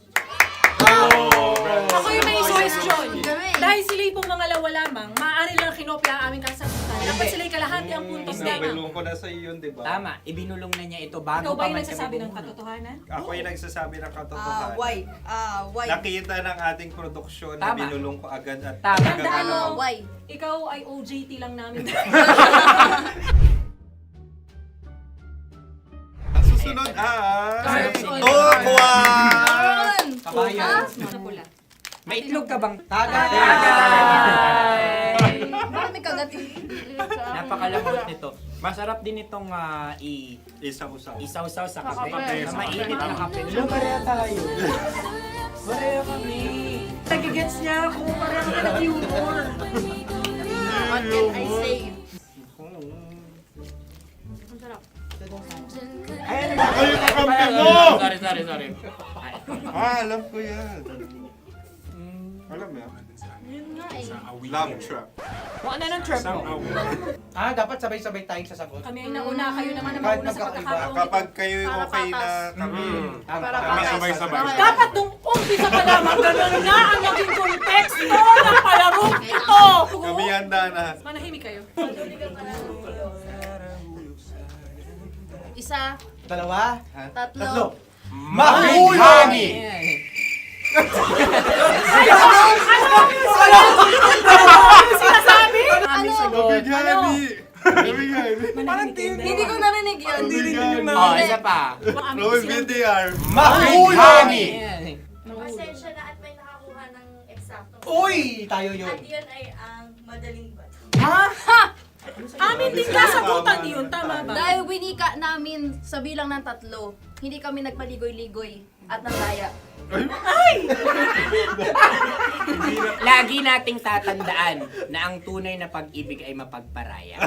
Ako yung may question. Dahil sila yung mangalawa lamang, maaari lang kinopya ang aming kasagutan. Dapat sila yung kalahati ang puntos Hindi, lamang. binulong ko na sa iyo, di ba? Tama, ibinulong na niya ito bago Ikaw ba pa yung man nagsasabi kami ng katotohanan? Ako yung nagsasabi ng katotohanan. Why? Nakita ng ating produksyon na Tama. binulong ko agad at Tama. Tandaan mo, Why? ikaw ay OJT lang namin. Ang susunod ay... Cards. Tokwa! Kabayan. Sa pula. May itlog ka bang? Tagay! Marami kagat. Napakalambot nito. Masarap din itong Isa-usaw. isaw-saw sa kape. Kape. Na mainit na kape. Wala, pareha tayo. Pareha kami. Nagigets niya ako. Pareho ka ng humor. What can I say? Ang sarap. Ay, kakampi mo! Sorry. Alam ko yan. Alam mo yan? Yun nga eh. Love trap. Kung ano ng trap mo? Dapat sabay-sabay tayong sasagot. Kami ay nauna, kayo naman ang Kahit mauna sa magkakaiba. pagkakataon. Kapag kayo okay na kami, kami sabay-sabay. Dapat nung umpisa pa lamang, ganun na ang naging konteksto ng palarong ito. Kami handa na. Manahimik kayo. Isa, Dalawa. tatlo. Mahulog! Sinasabi? Hindi ko narinig yun. Oh, isa pa. Roll VTR. Mahulog! Pasensya na at may nakakuha ng eksakto. Uy! Tayo yun. At yun ay ang madaling bato. Amin din kasagutan yun, tama ba? Dahil winika namin sa bilang ng 3, hindi kami nagpaligoy-ligoy at nandaya. Lagi nating tatandaan na ang tunay na pag-ibig ay mapagparaya.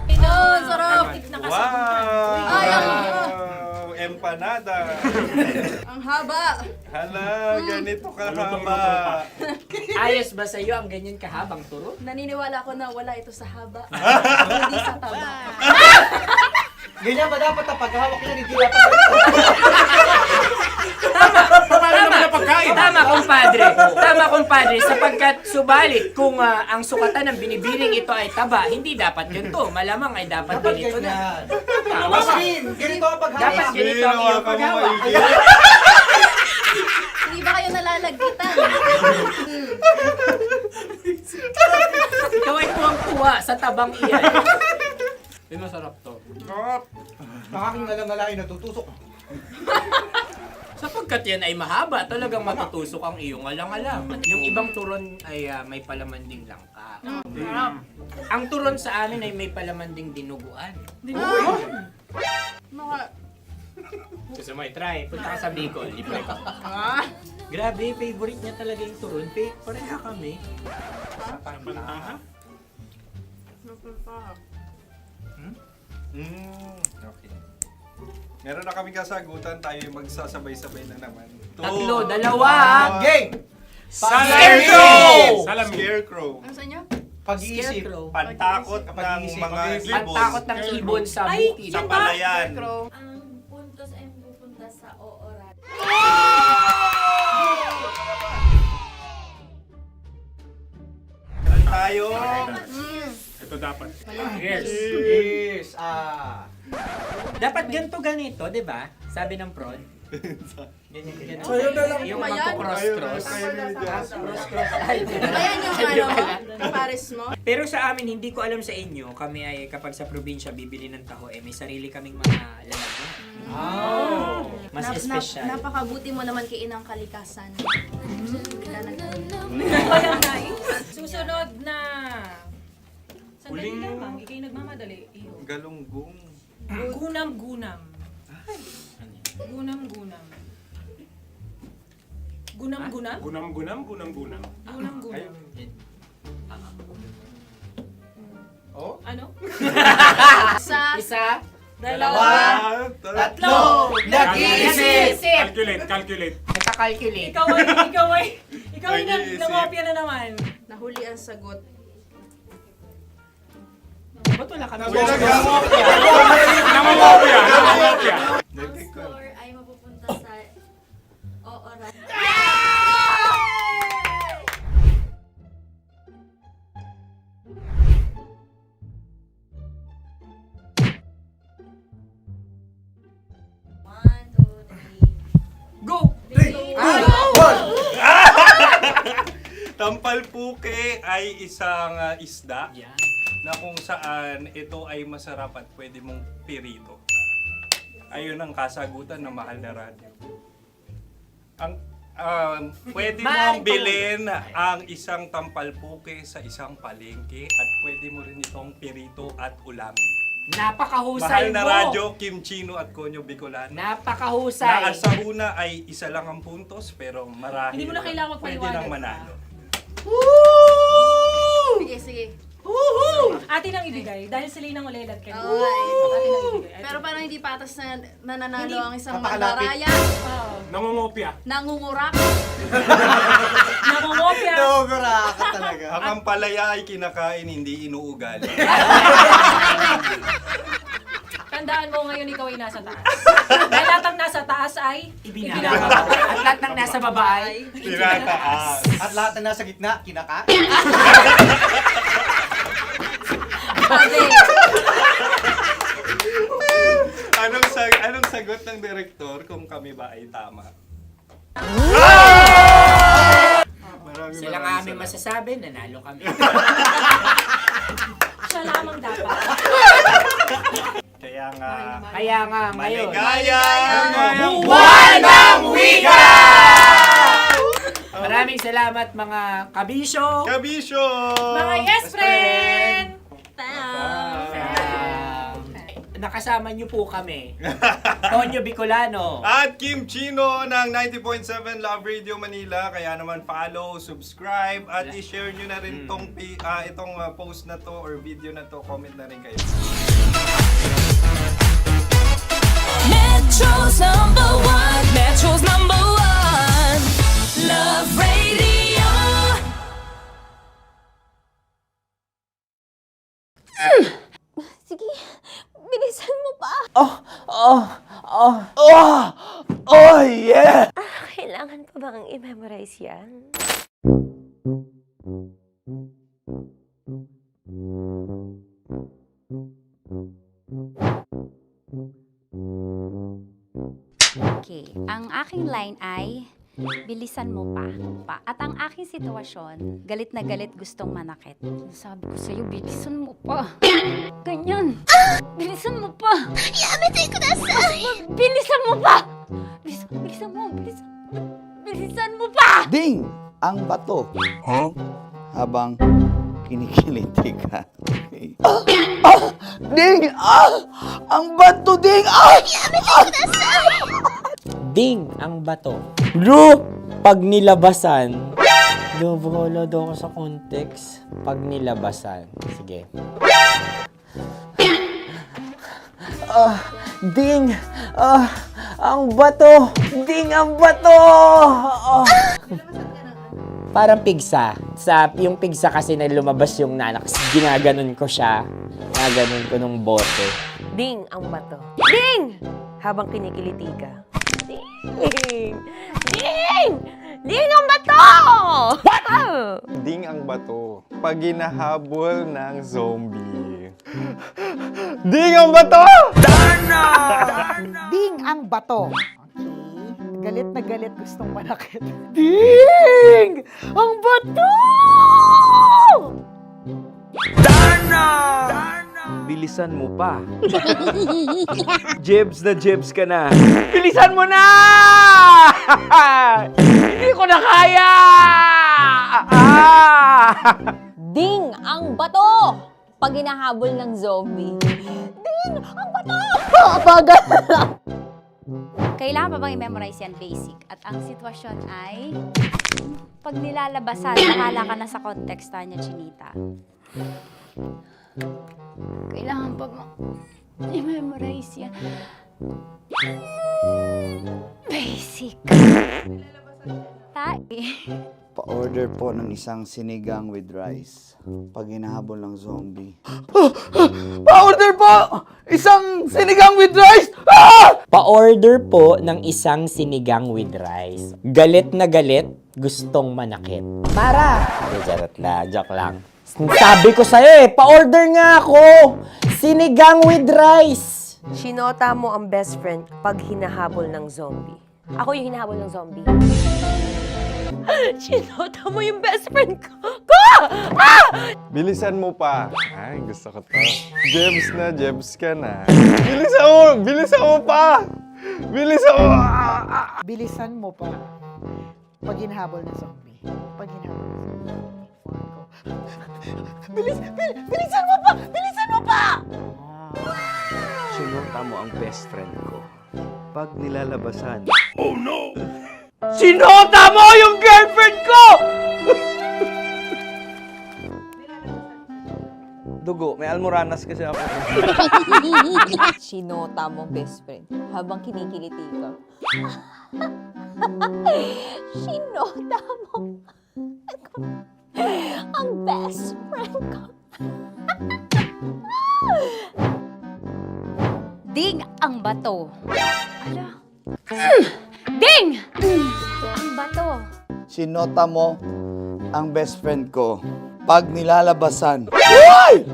Ayun, sarap! Wow! Ay, Empanada. Ang haba! Hala, ganito kahaba. Ayos ba sa'yo ang ganyan kahabang turo? Naniniwala ko na wala ito sa haba. Hindi sa taba. Ganyan ba dapat ang paghahawak na hindi dapat Tama, kumpadre. Sapagkat subalit kung ang sukatan ng binibining ito ay taba, hindi dapat ganito. Malamang ay dapat ganito na. Maskin! Ganito ang paghahawak. Dapat ganito ang iyong paghawak. Hindi Hindi ba kayo nalalagkitan? Ikaw ay tuwang-tuwa sa tabang iyan. Masarap to. Nakaking alang-alay natutusok. Sapagkat yan ay mahaba, talagang matutusok ang iyong alang-alang. Yung ibang turon ay may palaman ding langka. Ang turon sa amin ay may palaman ding dinuguan. Gusto mo i-try? Punta ka sa Bicol, libre ka. Grabe, favorite niya talaga yung turon. Pareha kami. Okay. Meron na kaming kasagutan, tayo yung magsasabay-sabay na naman. Tatlo, dalawa. Game! Scarecrow! Scarecrow. Ano sa inyo? Pag-iisip. Pantakot ng mga ibon. Pantakot ng ibon sa bukid. Sa palayan. Ang puntos ay pupunta sa oorat. Meron tayo. Ito dapat. Yes. Yes. Dapat ganito, di ba? Sabi ng prod. Ganyan. Yung Ayan. magpo-cross-cross. Cross-cross. Ay, Ayan yung pares mo. Pero sa amin, hindi ko alam sa inyo, kami ay kapag sa probinsya bibili ng taho, may sarili kaming mga lalagyan. Mas espesyal. Napakabuti mo naman kay Inang Kalikasan. Susunod na. Sandali lamang, ikay nagmamadali. Galunggong. Gunam-gunam. Gunam-gunam. Gunam-gunam? Gunam-gunam, gunam-gunam. Gunam-gunam. Oh? Ano? Isa, Dalawa. Tatlo. nag-iisip! Calculate. Nagka-calculate. Ikaw ay nangopya na naman. Nahuli ang sagot. Ba't wala kami? Nangongopya. Ang score ay mapupunta sa oorat. Go! Tampalpuke ay isang isda Yan. na kung saan ito ay masarap at pwede mong pirito. Ayun ang kasagutan ng Mahal na Radyo. Ang pwede mong bilhin ang isang tampalpuke sa isang palengke at pwede mo rin itong pirito at ulamin. Napakahusay Mahal na mo! Radyo, Kim Chino at Konyo Bicolano. Napakahusay! Na sa una ay isa lang ang puntos pero marahil Hindi mo na kailangan pwede magpaliwanag nang manalo. Sige. Atin ang ibigay. Dahil sila yung ulelat kayo. Oo nga eh. Atin ang ibigay. Pero parang hindi patas na nananalo ang isang Napakalapit. mandaraya. Nangongopya. Nangungurak. Nangungopya. Ka talaga. Ang ampalaya ay kinakain, hindi inuugali. Tandaan mo ngayon ikaw ay nasa taas. Dahil lahat ng nasa taas ay Ibinababa. At lahat ng nasa baba ay Tinataas. At lahat na nasa gitna, kinaka. Anong sagot ng direktor kung kami ba ay tama? sila nga aming masasabi, nanalo kami. siya lamang dapat. Kaya nga, ngayon. maligayang Buwan ng Wika! Maraming salamat mga kabisyo. Kabisyo! Mga yes friend! Nakasama niyo po kami. Konyo Bicolano. At Kim Chino ng 90.7 Love Radio Manila. Kaya naman follow, subscribe, at i-share nyo na rin itong post na to or video na to. Comment na rin kayo. Metro's number one, Love Radio. Sige, bilisan mo pa. Oh yeah! Kailangan pa bang i-memorize yan? Okay, ang aking line ay, Bilisan mo pa. At ang aking sitwasyon, galit na galit gustong manakit. Sabi ko sa'yo, bilisan mo pa. Ganyan. Bilisan mo pa. Yamitay ko na bilisan mo pa. Bilisan mo pa. Ding! Ang bato. Habang kinikiliti ka. Okay. Ding! Ang bato, Ding! Ding ang bato. Bro, pag nilabasan. Wala daw ako sa context. Pag nilabasan. Sige. Ding! Ang bato! Ding ang bato! Parang pigsa. Yung pigsa kasi na lumabas yung nanak. Ginaganon ko siya. Ginaganon ko nung bote. Ding ang bato. Ding! Habang kinikiliti ka. Ding! Ding! Ding ang bato! What? Ding ang bato. Pag hinahabol ng zombie. Ding ang bato! Ding ang bato. Okay. Galit na galit gustong manakit. Ding! Ang bato! Bilisan mo pa. Jebs na jebs ka na. Bilisan mo na! Hindi ko na kaya! Ding ang bato! Pag hinahabol ng zombie. Ding ang bato! Kailangan pa bang i-memorize yan basic? At ang sitwasyon ay, pag nilalabasan, bahala ka na sa context niya, Chinita. Kailangan pa bang i-memorize yan? Basic. Pa-order po ng isang sinigang with rice. Pag hinahabol ng zombie. Pa-order po! Isang sinigang with rice! Pa-order po ng isang sinigang with rice. Galit na galit, gustong manakit. Para! Joke lang. Sabi ko sa'yo pa-order nga ako! Sinigang with rice! Sinota mo ang best friend pag hinahabol ng zombie. Ako yung hinahabol ng zombie. Sinota mo yung best friend ko! Bilisan mo pa. Ay, gusto ko to. Jebs na jebs ka na. Bilisan mo pa! Bilisan mo! Bilisan mo pa. Pag hinahabol ng zombie. Pag hinahabol ng zombie. Bilisan mo pa! Bilisan mo pa! Sinota mo ang best friend ko. Pag nilalabasan. Oh no! Sinota mo yung girlfriend ko! Dugo, may almoranas kasi ako. Sinota mo best friend habang kinikiliti ka. Sinota mo ang best friend ko. Ding ang bato. Ala. Ding! Ang bato. Sinota mo ang best friend ko. Pag nilalabasan. Uy!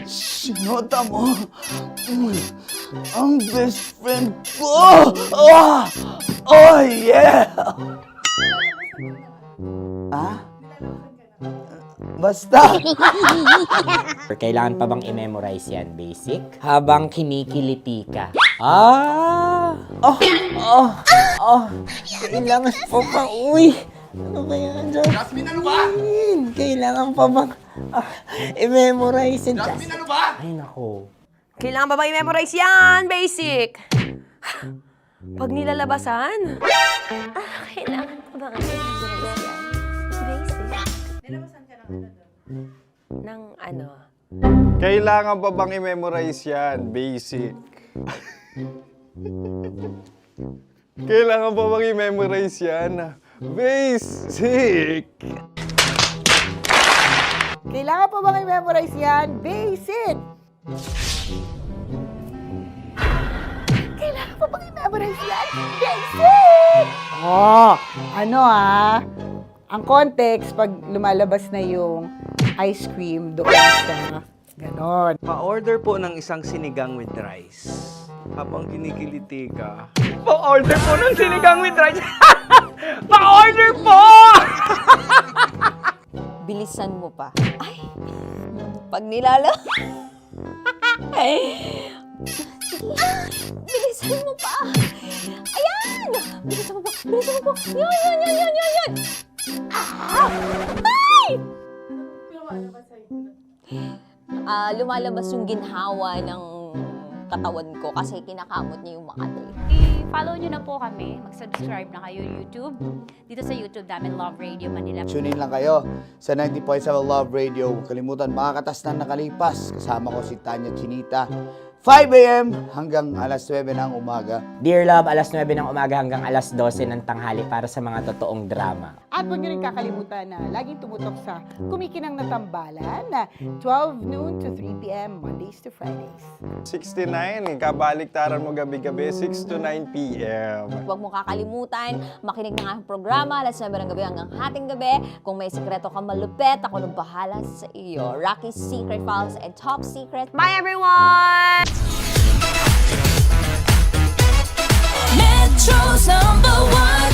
Sinota mo ang best friend ko. Oh yeah! Basta. Kailangan pa bang i-memorize yan, basic? Habang kinikiliti ka. Kailangan pa ba? Uy! Ano ba yan, Jasmine, ano ba? Kailangan pa bang i-memorize yan? Jasmine, ano ba? Ay, nako. Kailangan ba bang i-memorize yan? Basic. Pag nilalabasan? Kailangan pa bang i-memorize yan? Basic. Nilabasan ka ng ano? Kailangan pa bang i-memorize yan? Basic. Kailangan pa bang i-memorize yan? Basic. Kailangan pa bang i-memorize yan? Basic! Kailangan pa bang i-memorize yan? Basic! Ang context, pag lumalabas na yung ice cream doon sa ganon. Pa-order po ng isang sinigang with rice. Habang kinikiliti ka. Pa-order po ng sinigang with rice. Pa-order po! Bilisan mo pa. Ay! Pag nilala... Bilisan mo pa! Ayan! Bilisan mo pa! Bilisan mo pa! Yan! Ah! Ay! Lumalabas yung ginhawa ng katawan ko kasi kinakamot niya yung Makati. I-follow nyo na po kami. Mag-subscribe na kayo YouTube. Dito sa YouTube namin, Love Radio Manila. Tune in lang kayo sa 90.7 Love Radio. Huwag kalimutan, makakatas na nakalipas. Kasama ko si Tanya Chinita. 5 a.m. hanggang alas 9 ng umaga. Dear Love, alas 9 ng umaga hanggang alas 12 ng tanghali para sa mga totoong drama. At huwag nyo rin kakalimutan na laging tumutok sa Kumikinang na Tambalan na 12 noon to 3 p.m. Mondays to Fridays. 69, kabaliktaran mo gabi-gabi, 6 to 9 p.m. Huwag mo kakalimutan, makinig ng aking programa, alas 9 ng gabi hanggang hating gabi. Kung may sikreto ka malupet, ako nang bahala sa iyo. Rocky's Secret Files and Top Secret. Bye everyone! Metro's #1,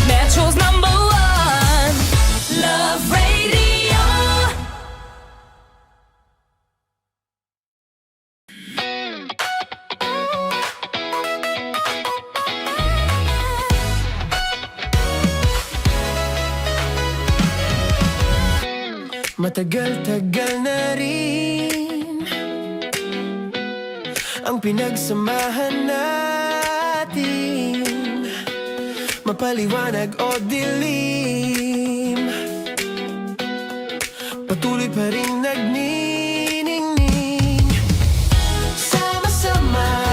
Metro's #1, Love Radio. Matagal-tagal na rin ang pinagsamahan natin, mapaliwanag o dilim, patuloy pa rin nagniningning. Sama-sama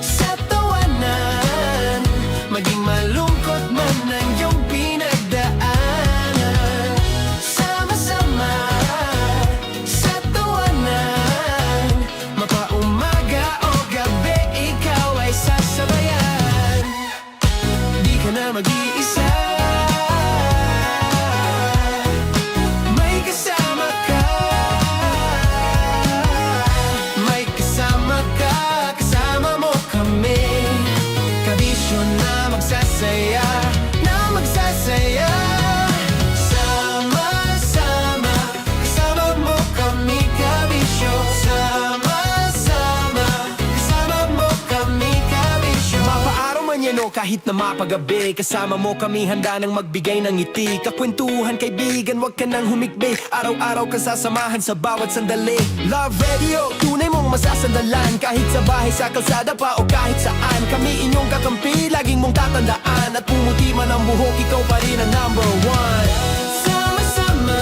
sa tawanan, maging malungkot man ang iyong pinagdaanan. Sama-sama sa tawanan, mapaumaga o gabi, ikaw ay sasabayan. Di ka na mag-iisa, may kasama ka. May kasama ka, kasama mo kami. Kabisyo na magsasaya, na magsasaya. Sama-sama, kasama mo kami, kabisyo. Sama-sama, kasama mo kami, kabisyo. Mapaaraw man yan o kahit na mapagabi, kasama mo kami, handa nang magbigay ng ngiti. Kakwentuhan, kaibigan, wag ka nang humikbi. Araw-araw ka sasamahan sa bawat sandali. Love Radio, tunay mong masasandalan. Kahit sa bahay, sa kalsada pa o kahit saan, kami inyong kakampi, laging mong tatandaan. At pumuti man ang buhok, ikaw pa rin ang #1. Sama-sama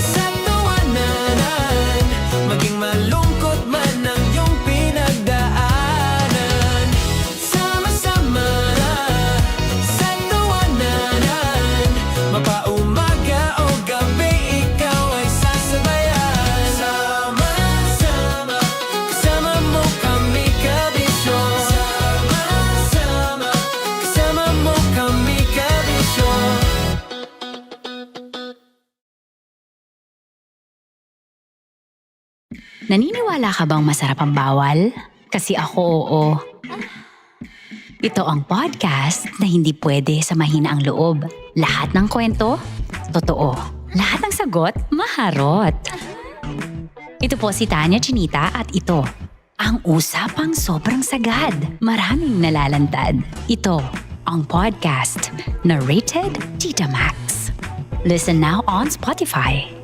sa tawanan, maging malungkot man ang iyong pinagdaanan. Sama-sama sa tawanan, mapaumaga o gabi, ikaw ay sasabayan. Sama-sama, kasama mo kami, kabisyo. Sama-sama, kasama mo kami, kabisyo. Naniniwala ka bang masarap ang bawal? Kasi ako oo. Ito ang podcast na hindi pwede sa mahina ang loob. Lahat ng kwento, totoo. Lahat ng sagot, maharot. Ito po si Tanya Chinita at ito, ang usapang sobrang sagad. Maraming nalalantad. Ito, ang podcast na rated Tita Max. Listen now on Spotify.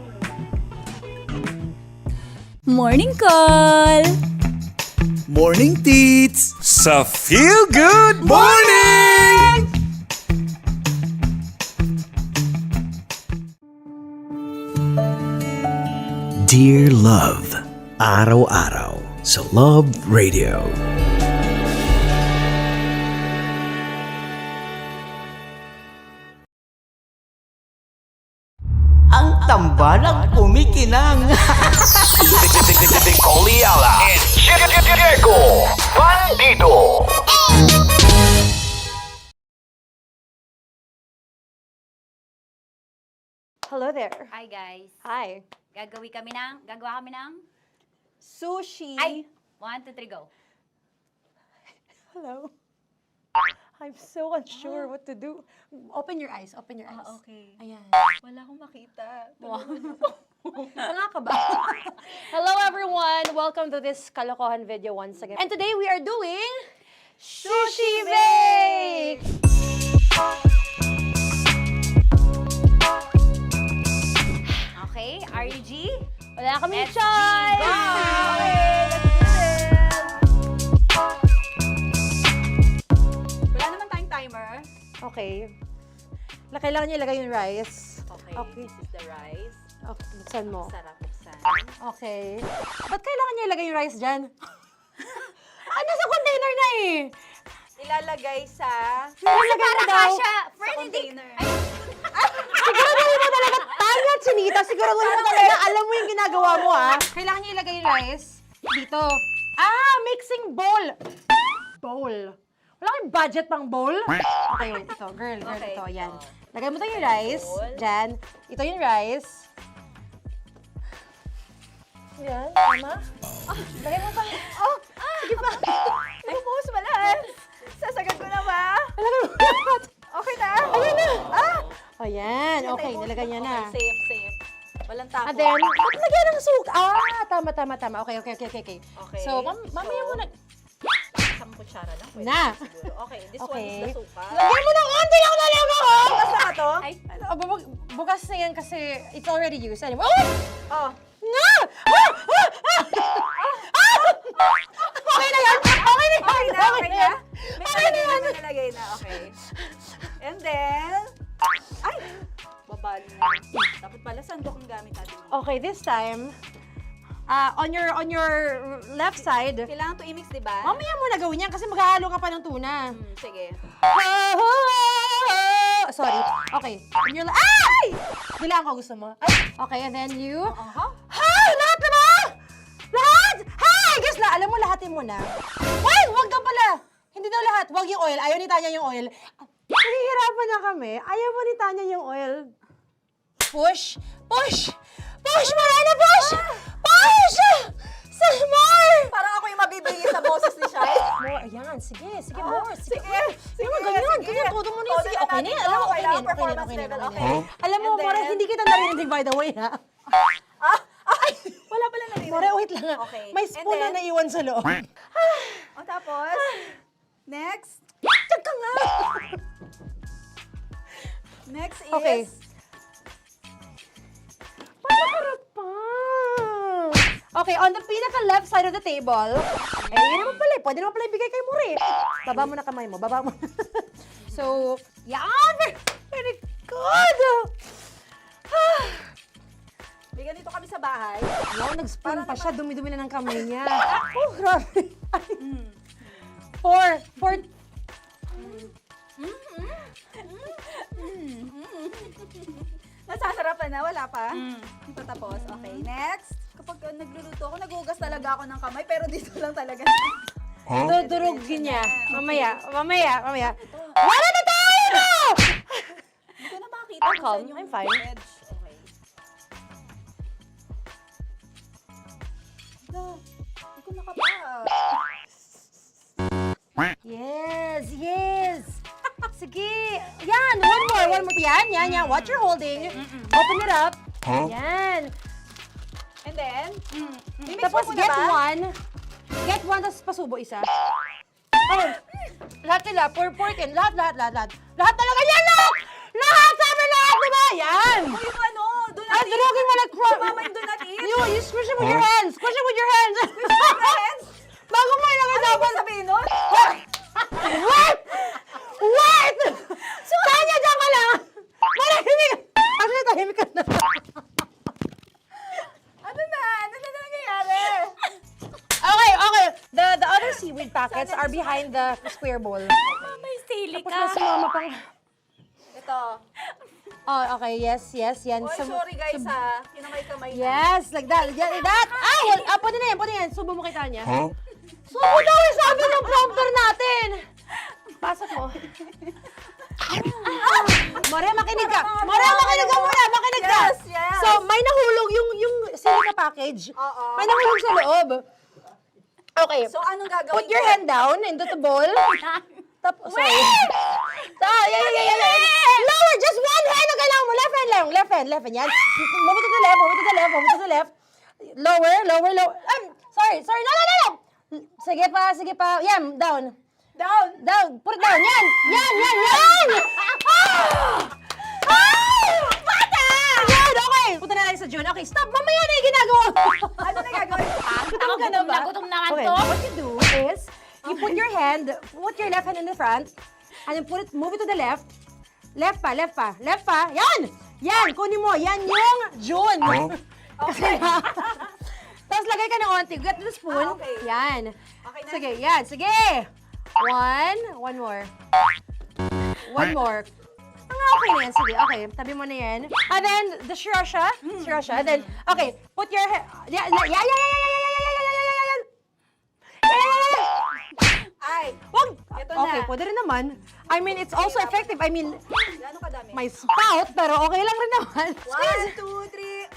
Morning Call! Morning, Tits! Sa Feel Good Morning! Dear Love, araw-araw sa Love Radio. Ang tambalang kumikinang. Coliala and Diego Bandido. Hello there. Hi guys. Hi. Gagawa kami ng Sushi. Ay! 1, 2, 3, go. Hello. I'm so unsure what to do. Open your eyes. Open your eyes. Okay. Ayan. Wala akong makita. Tanga ka ba? Hello everyone! Welcome to this kalokohan video once again. And today we are doing Sushi Bake! Okay, RG? Wala kaming SG, choice! go! Okay, let's do this! Wala naman tayong timer. Okay. Kailangan niya ilagay yung rice. Okay, this is the rice. Okay, buksan mo. Sarap buksan. Okay. Ba't kailangan niya ilagay yung rice dyan? Nasa container na eh! Ilalagay sa... Ilalagay na daw. container. Siguraduhin mo talaga, Tanya at Chinita, siguraduhin mo talaga, alam mo yung ginagawa mo ah. Kailangan niya ilagay yung rice dito. Mixing bowl. Bowl. Wala kayong budget pang bowl? Okay, wait, ito, girl, Okay. ito, yan. Lagay mo tayo yung rice, dyan. Ito yung rice. Yan, tama? Lagay mo pang, sige pa. Ay, buhos malas. Sasagad ko na ba? Lagay mo lahat. Okay na? Ayan na. Ayan, okay, nilagay niya na. Okay, safe. Walang tapon. And then, ba't lagyan ng suka? Tama. Okay. Okay. So, mamaya mo na. Isang kutsara lang. Pwede Na. siguro. Okay, this one Okay. is the suka. Lagyan mo ng onti lang talaga ko! Bukas na to? Ay, bukas na yan kasi it's already used. Anyway, Oh. Na! Okay na yan! Okay na yan! Okay na? May Okay na yan! nalagay na. Okay. And then... Ay! Babali na. Dapat pala sandok ang gamit natin. Okay, this time, on your left side, Kailangan to i-mix, di ba? mamaya mo na gawin yan kasi maghahalo ka pa ng tuna. Sige. Sorry. Okay. On your ay! Bilang ko gusto mo. Ay! Okay, and then you... Hay! Lahat na ba? Lahat! Hay! Guess na, alam mo, lahatin mo na. Wait! Wag daw pala! Hindi daw lahat. Wag yung oil. Ayaw ni Tanya yung oil. Nahihirapan na kami. Ayaw mo ni Tanya yung oil. Push! Push! Push! Marana! Push! Push! Some more! Parang ako yung mabibigay sa boses ni Shai. More, ayan. Sige, more. Sige. Ganyan. Todo mo na yun. Sige, okay na yan. Alam mo, okay na yan. Performance level, okay. Alam mo, And then- More, hindi kita narinig by the way, ha? Wala pala na rin. More, wait lang. Okay. May spoon na And then- naiwan sa loob. O tapos, next. Tiyag ka nga! Next is... Okay. Panakarap pa! Okay, on the pinaka-left side of the table, yun naman pala, pwede naman pala ibigay kay More. Baba mo na kamay mo, baba mo. So, yan! Very good! Bigyan dito kami sa bahay. Wow, nag-spoon pa siya, dumi-dumi na ng kamay niya. Oh, grabe. Four. Nasasarapan na, wala pa? Ito tapos. Okay, next. Kapag nagluluto ako, naghugas talaga ako ng kamay, pero dito lang talaga. Dudurugin niya. Mamaya. Wala na tayo! Hindi ko na makita I'm kung calm. saan yung I'm fine. edge. Okay. Hindi ko nakapa. Yes. Sige. Yan, one more. Yan. What you're holding. Open it up. Yan. And then, Tapos get one. Get one, tapos pasubo isa. Oh, lahat nila, pork in. Lahat. Lahat talaga yan, lahat! Lahat! Sabi lahat, diba? Yan! yung ano, do not Ay, durugin mo like Mama, yung do not eat. You squish it with your hands. Squish it with your hands. Bago mo ilagay Ano dapat. yung sabihin nun? Wait! Tanya, dyan ka lang! Marahimik! Actually, tahimik ka na. Ano na nangyayari? Okay. The other seaweed packets are behind the square bowl. May sili Tapos na si Mama pang... Ito. Oh, okay. Yes. Yan. Oy, sorry guys ha. Kinamay-kamay na. Yes, like that. Pwede na yan. Subo mo kay Tanya. Subo daw yung sabi ng prompter natin. Pasok mo. Maria, makinig ka. Makinig ka muna. Makinig ka. Yes. So, may nahulog yung silica package. Oo. May nahulog sa loob. Okay. So, anong gagawin Put your ko? hand down into the bowl. Tapos, sorry. Yeah. Lower, just one hand ang kailangan mo. Left hand lang. Left hand. Yan. Move to the left. Lower. Sorry. No. Sige pa. Yan, down. Down. Put it down. Yan. Bata! Yan, okay. Punta na lang sa June. Okay, stop. Mamaya na yung ginagawa. Ano na gagawin? Gutom naman to. What you do is, you put your left hand in the front, and then move it to the left. Left pa. Yan, kunin mo. Yan yung June. Okay. Tapos lagay ka ng onti. Get the spoon. Okay. Yan. Okay na? Sige. One more. Okay na yan. Sige, okay. Tabi mo na yan. And then, the sriracha. And then, okay. Put your hand. Yeah. Ay, Wag! Ito Okay, na. pwede rin naman. I mean, it's also effective. I mean, Gano'ng kadami? my spout, pero okay lang rin naman. 1, 2, 3.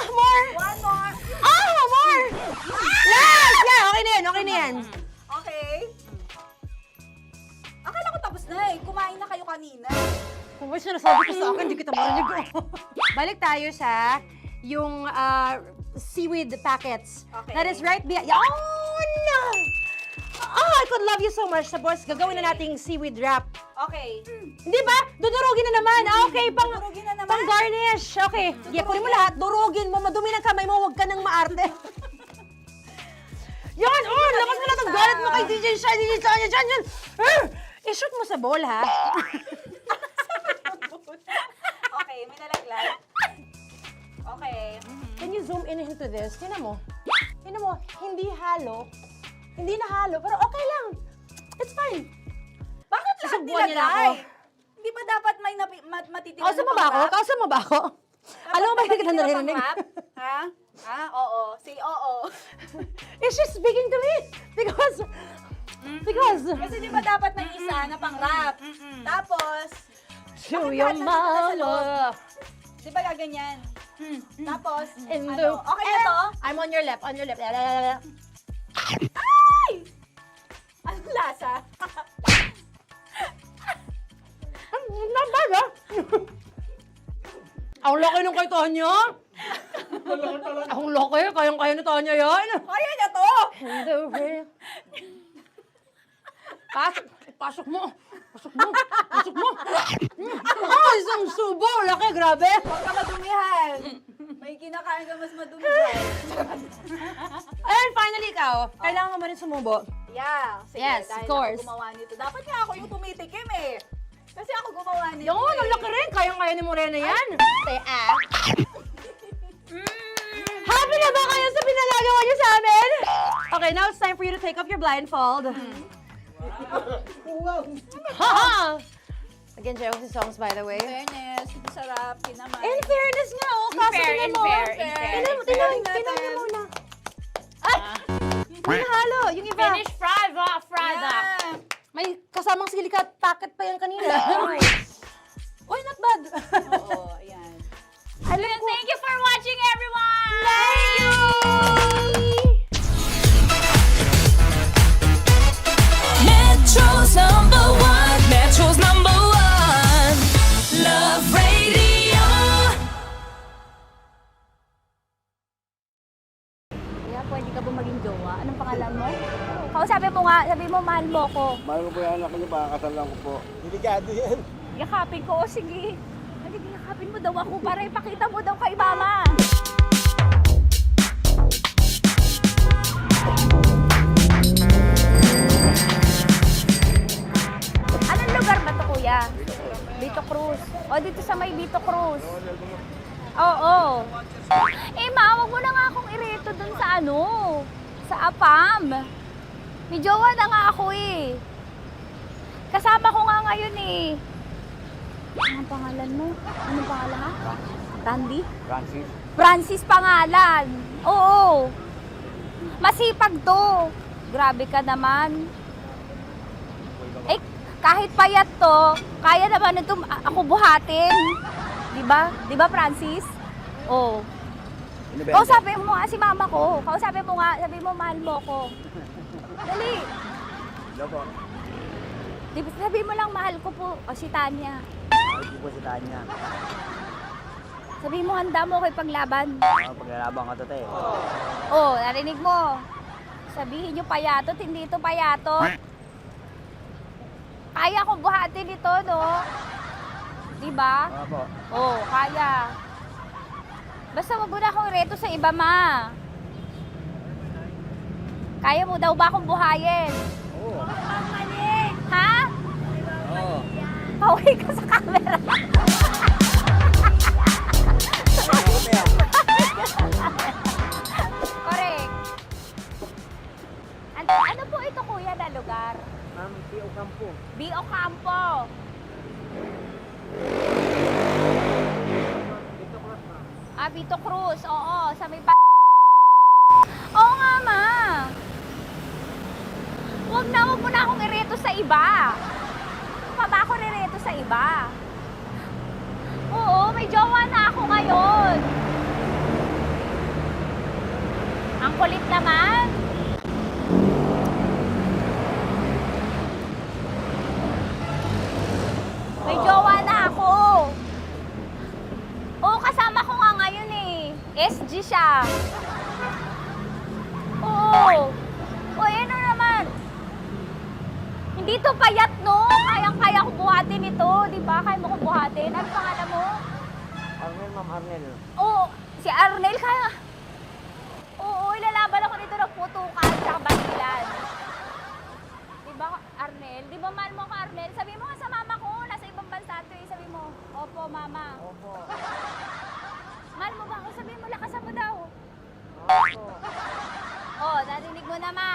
More! One more. More! Last! Yeah, okay na yan. Okay. Akala ko tapos na eh. Kumain na kayo kanina. Kung may sinasabi ko sa akin, hindi kita marinig. Balik tayo sa yung seaweed packets. Okay. That is right behind. Oh, no! Oh, I could love you so much. Tapos, gagawin na nating seaweed wrap. Okay. Di ba? Dudurugin na naman. Okay, Dudurugin na naman? pang garnish. Okay. Yeah, kunin mo lahat. Durugin mo. Madumi ng kamay mo. Huwag ka nang maarte. Yan! Oh, labas mo na itong galit mo kay DJ Shine. Yan. I-shoot mo sa bowl, ha? Okay, may nalaglag. Okay. Can you zoom in into this? Tingnan mo. Hindi halo. Hindi na halo, pero okay lang. It's fine. Bakit lahat Susubuan niya na ako. nilagay? Hindi ba dapat may matitira Kausa mo ba ako? Alam mo ba hindi kita naririnig? Ha? Oo. Say oo. Is she speaking to me? Because... Kasi di ba dapat may isa na pang-rap? Tapos, Show bakit your lahat nandito sa loob? mama. Di ba gaganyan? Tapos, In the... okay na to? I'm on your left. Ay! Anong lasa? Not bad, ha? Ang laki nung kay Tonya. Ang laki. Kayang-kaya ni Tonya yan. Kaya niya to! Pasok mo. Isang subo. Laki, grabe. Huwag ka madumihan. May kinakain ka mas madumi dyan. And finally, ikaw. Kailangan mo rin sumubo. Yeah. Sige, Yes, dahil of course. ako gumawa nito. Dapat nga ako yung tumitikim eh. Kasi ako gumawa nito Yung ang laki rin. Kayang-kaya ni Morena yan. Happy na ba kayo sa pinagagawa niyo sa amin? Okay, now it's time for you to take off your blindfold. Ha! Again, Josie songs, by the way. Fairness, sarap, kinamay. In fairness nga, oh. Kaso tingnan mo. Tingnan mo muna. May nahalo, yung iba. Finish fried up. May kasamang silikat packet pa yan kanina. Uy, not bad. Oo, ayan. Thank you for watching, everyone! Thank you! Metro's number one, Love Radio. Kaya pwede ka ba maging jowa? Anong pangalan mo? Kausapin mo nga, sabi mo mahal mo ko. Mahal ko po yung anak niyo, pakakasalan ko po. Delikado yan. Yakapin ko, o sige. Halika, yakapin mo daw ako para ipakita mo daw kay mama. Anong lugar ba to, kuya? Vito Cruz. O, dito sa may Vito Cruz. Oo. Eh, ma, wag mo na nga akong ireto dun sa sa APAM. May jowa na nga ako eh. Kasama ko nga ngayon eh. Anong pangalan mo? Anong pangalan ha? Randy? Francis pangalan. Oo. Masipag to. Grabe ka naman. Eh, kahit payat to, kaya naman ito ako buhatin. Diba? Diba, Francis? Oo. Kausapin mo nga si mama ko. Kausapin mo nga. Sabi mo, mahal mo ko. Dali. Hello po. Sabi mo lang, mahal ko po. O, si Tanya. Mahal ko po si Tanya. Sabi mo, handa mo ko ipaglaban. Paglalaban ka to, te. Oh, narinig mo. Sabihin nyo payatot, hindi ito payatot. Kaya ko buhatin ito, no? Diba? Opo. Oh, kaya. Basta wag mo na akong reto sa iba, ma. Kaya mo daw ba akong buhayin? Oo. Ha? Oo. Paway ka sa camera. Correct. Ano po ito, kuya, na lugar? Ma'am, P.O. Campo. B.O. Campo. Vito Cruz. Oo, sa may Oo nga, ma. Wag mo na akong ireto sa iba. Pa ba ako rireto sa iba? Oo, may jowa na ako ngayon. Ang kulit naman. May jowa na ako. Oo, kasama ko nga ngayon eh. SG siya. Oo. O, ano naman. Hindi to payat, no? Kayang-kaya ko buhatin ito. Di ba? Kaya mo ko buhatin. Ano pangalan mo? Arnel, ma'am, Arnel. Oo, si Arnel kaya. Oo, ilalaban ako nito ng putukan sa basilan. Di ba, Arnel? Di ba mahal mo ako, Arnel? Sabi mo nga sa mama ko, nasa ibang bansa ito eh. Sabi mo, opo, mama. Opo. Mahal mo ba ako? Sabi mo, lakasan mo daw. Opo. Oh, narinig mo na, ma.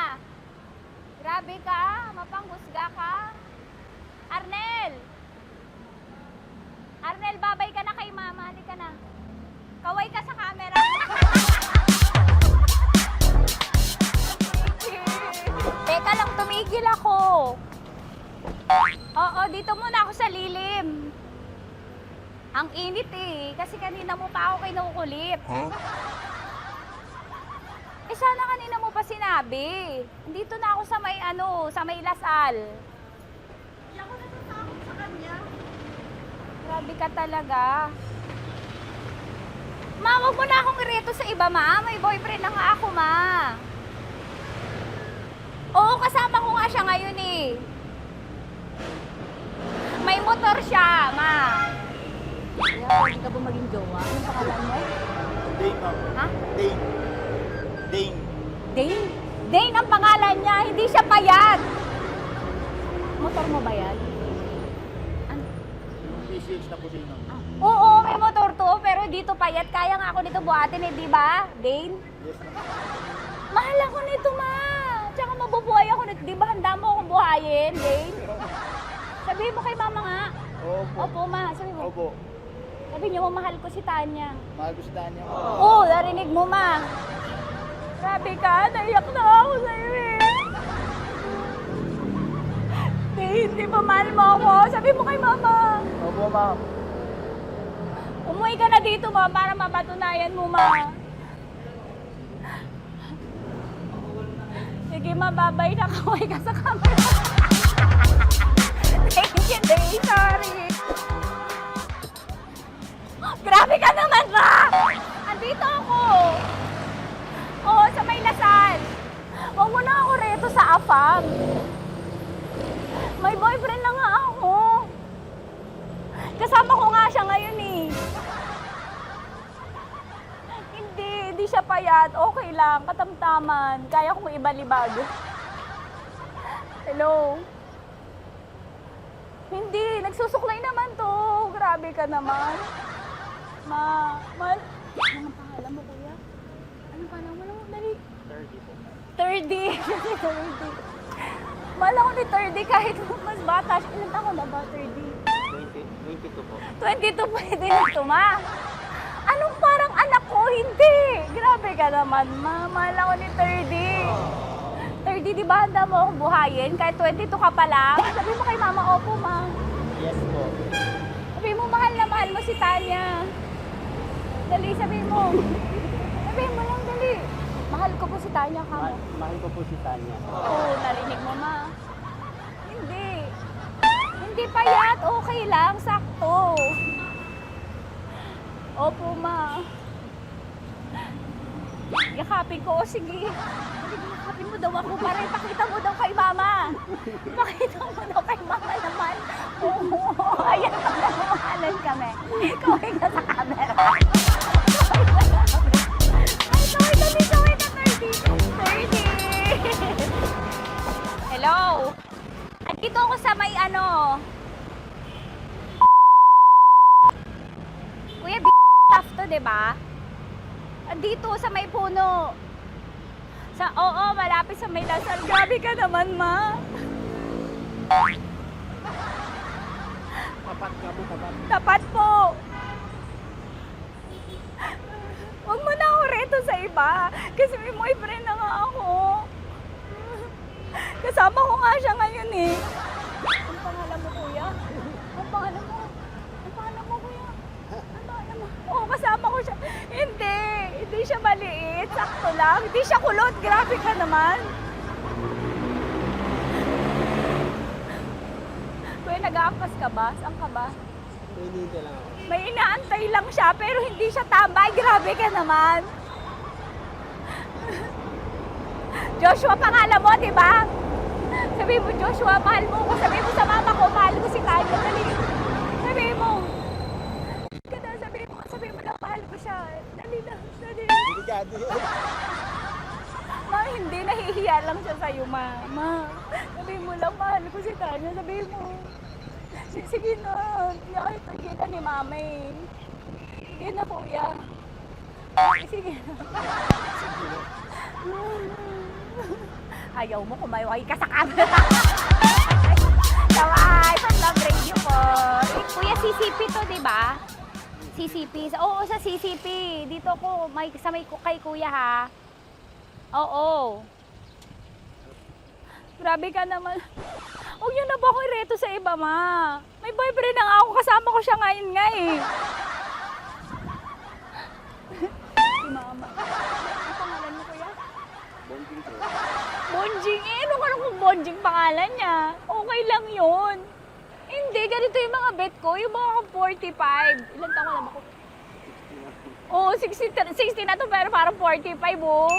Grabe ka, mapanghusga ka. Arnel! Arnel, babay ka na kay mama. Halika na. Kaway ka sa camera. Teka lang, tumigil ako. Oo, dito muna ako sa lilim. Ang init eh, kasi kanina mo pa ako kinukulit. Eh sana kanina mo pa sinabi. Dito na ako sa may sa may Lasal. Hindi ako natatakot sa kanya. Grabe ka talaga. Ma, wag mo na akong ireto sa iba, ma. May boyfriend na nga ako, ma. Oo, kasama ko nga siya ngayon eh. May motor siya, ma. Kaya, pwede ka ba maging jowa? Anong pangalan mo? Dane, ma'am. Ha? Dane. Dane. Dane? Dane ang pangalan niya, hindi siya payat. Motor mo ba yan? PCH na po din, ma'am. Oo, may motor to, pero dito payat. Kaya nga ako nito buhatin eh, di ba? Dane? Yes, ma'am. Mahal ako nito, ma. Tsaka mabubuhay ako nito. Di ba handa mo akong buhayin, Dane? Sabihin mo kay mama nga. Opo. Opo, ma. Sabi mo. Opo. Sabi niyo mo, mahal ko si Tanya. Mahal ko si Tanya. Oo, narinig mo, ma. Grabe ka, naiyak na ako sa'yo eh. Hindi ba mahal mo ako? Sabi mo kay mama. Opo, ma'am. Umuwi ka na dito, ma, para mapatunayan mo, ma. Sige, ma, babay na. Kaway ka sa camera. Thank you, Day. Sorry. Grabe ka naman, ma! Andito ako. Oo, sa may Lasal. Huwag mo na ako reto sa AFAM. May boyfriend na nga ako. Kasama ko nga siya ngayon eh. Hindi siya payat. Okay lang, katamtaman. Kaya kong ibalibag. Hello? Hindi, nagsusuklay naman to. Grabe ka naman. Anong pangalan mo, kuya? Anong pangalan mo? Dali. 30 po. 30. 30. Mahal ako ni 30 kahit mas bata siya. Ilan taon na ba, 30? 22 po. 22 pwede na ito, ma. Anong parang anak ko? Hindi. Grabe ka naman, ma. Mahal ako ni 30. 30, di ba handa mo akong buhayin? Kahit 22 ka pa lang. Sabi mo kay mama, opo, ma. Yes po. Sabi mo, mahal na mahal mo si Tanya. Dali, sabi mo. Sabi si Tanya ka mo? Mahal ko po si Tanya. Oo, narinig mo, ma. Hindi. Hindi payat. Okay lang. Sakto. Opo, ma. Yakapin ko. O, sige. Yakapin mo daw ako para ipakita mo daw kay mama. Ipakita mo daw kay mama naman. Oo. Ayan, nagmamahalan kami. Kawin ka sa camera. Ay, kawin ka 30. Hello? Andito ako sa may ano. Kuya, tough to, diba? Andito sa may puno. Oo, malapit sa may Lasal. Grabe ka naman, ma. Tapat ka mo, tapat. Tapat po. Huwag mo na ako reto sa iba. Kasi may boyfriend na nga ako. Kasama ko nga siya ngayon eh. Ang pangalan mo, kuya? Ang pangalan mo? Ang pangalan mo, kuya? Ang pangalan mo? Oo, kasama ko siya. Hindi. Hindi siya maliit. Sakto lang. Hindi siya kulot. Grabe ka naman. Kuya, nag-aampas ka ba? Saan ka ba? Hindi lang ako. May inaantay lang siya, pero hindi siya tambay. Grabe ka naman. Joshua, pangalan mo, di ba? Sabi mo, Joshua, mahal mo ko. Sabi mo sa mama ko, mahal ko si Tanya. Sabi mo. Sabi mo na, mahal ko siya. Dali na. Delikado yun. Ma, hindi. Nahihiya lang siya sa'yo, ma. Sabi mo lang, mahal ko si Tanya. Sabi mo. Sige na. Nakita ni mama eh. Sige na, kuya. Sige na. Ayaw mo, kumayaway ka sa camera. Kawai, from Love Radio po. Kuya, CCP to, di ba? CCP. Oo, sa CCP. Dito ko, kay kuya ha. Oo. Grabe ka naman. Huwag niyo na ba ako ireto sa iba, ma? May boyfriend na nga ako. Kasama ko siya ngayon nga eh. Si mama. Ano pangalan mo, kuya? Bonjing ko. Bonjing eh. Ano ka kung Bonjing pangalan niya? Okay lang yun. Hindi, ganito yung mga bet ko. Yung mga 45. Ilan taon alam ako? Oo, 60 na to pero parang 45 oh.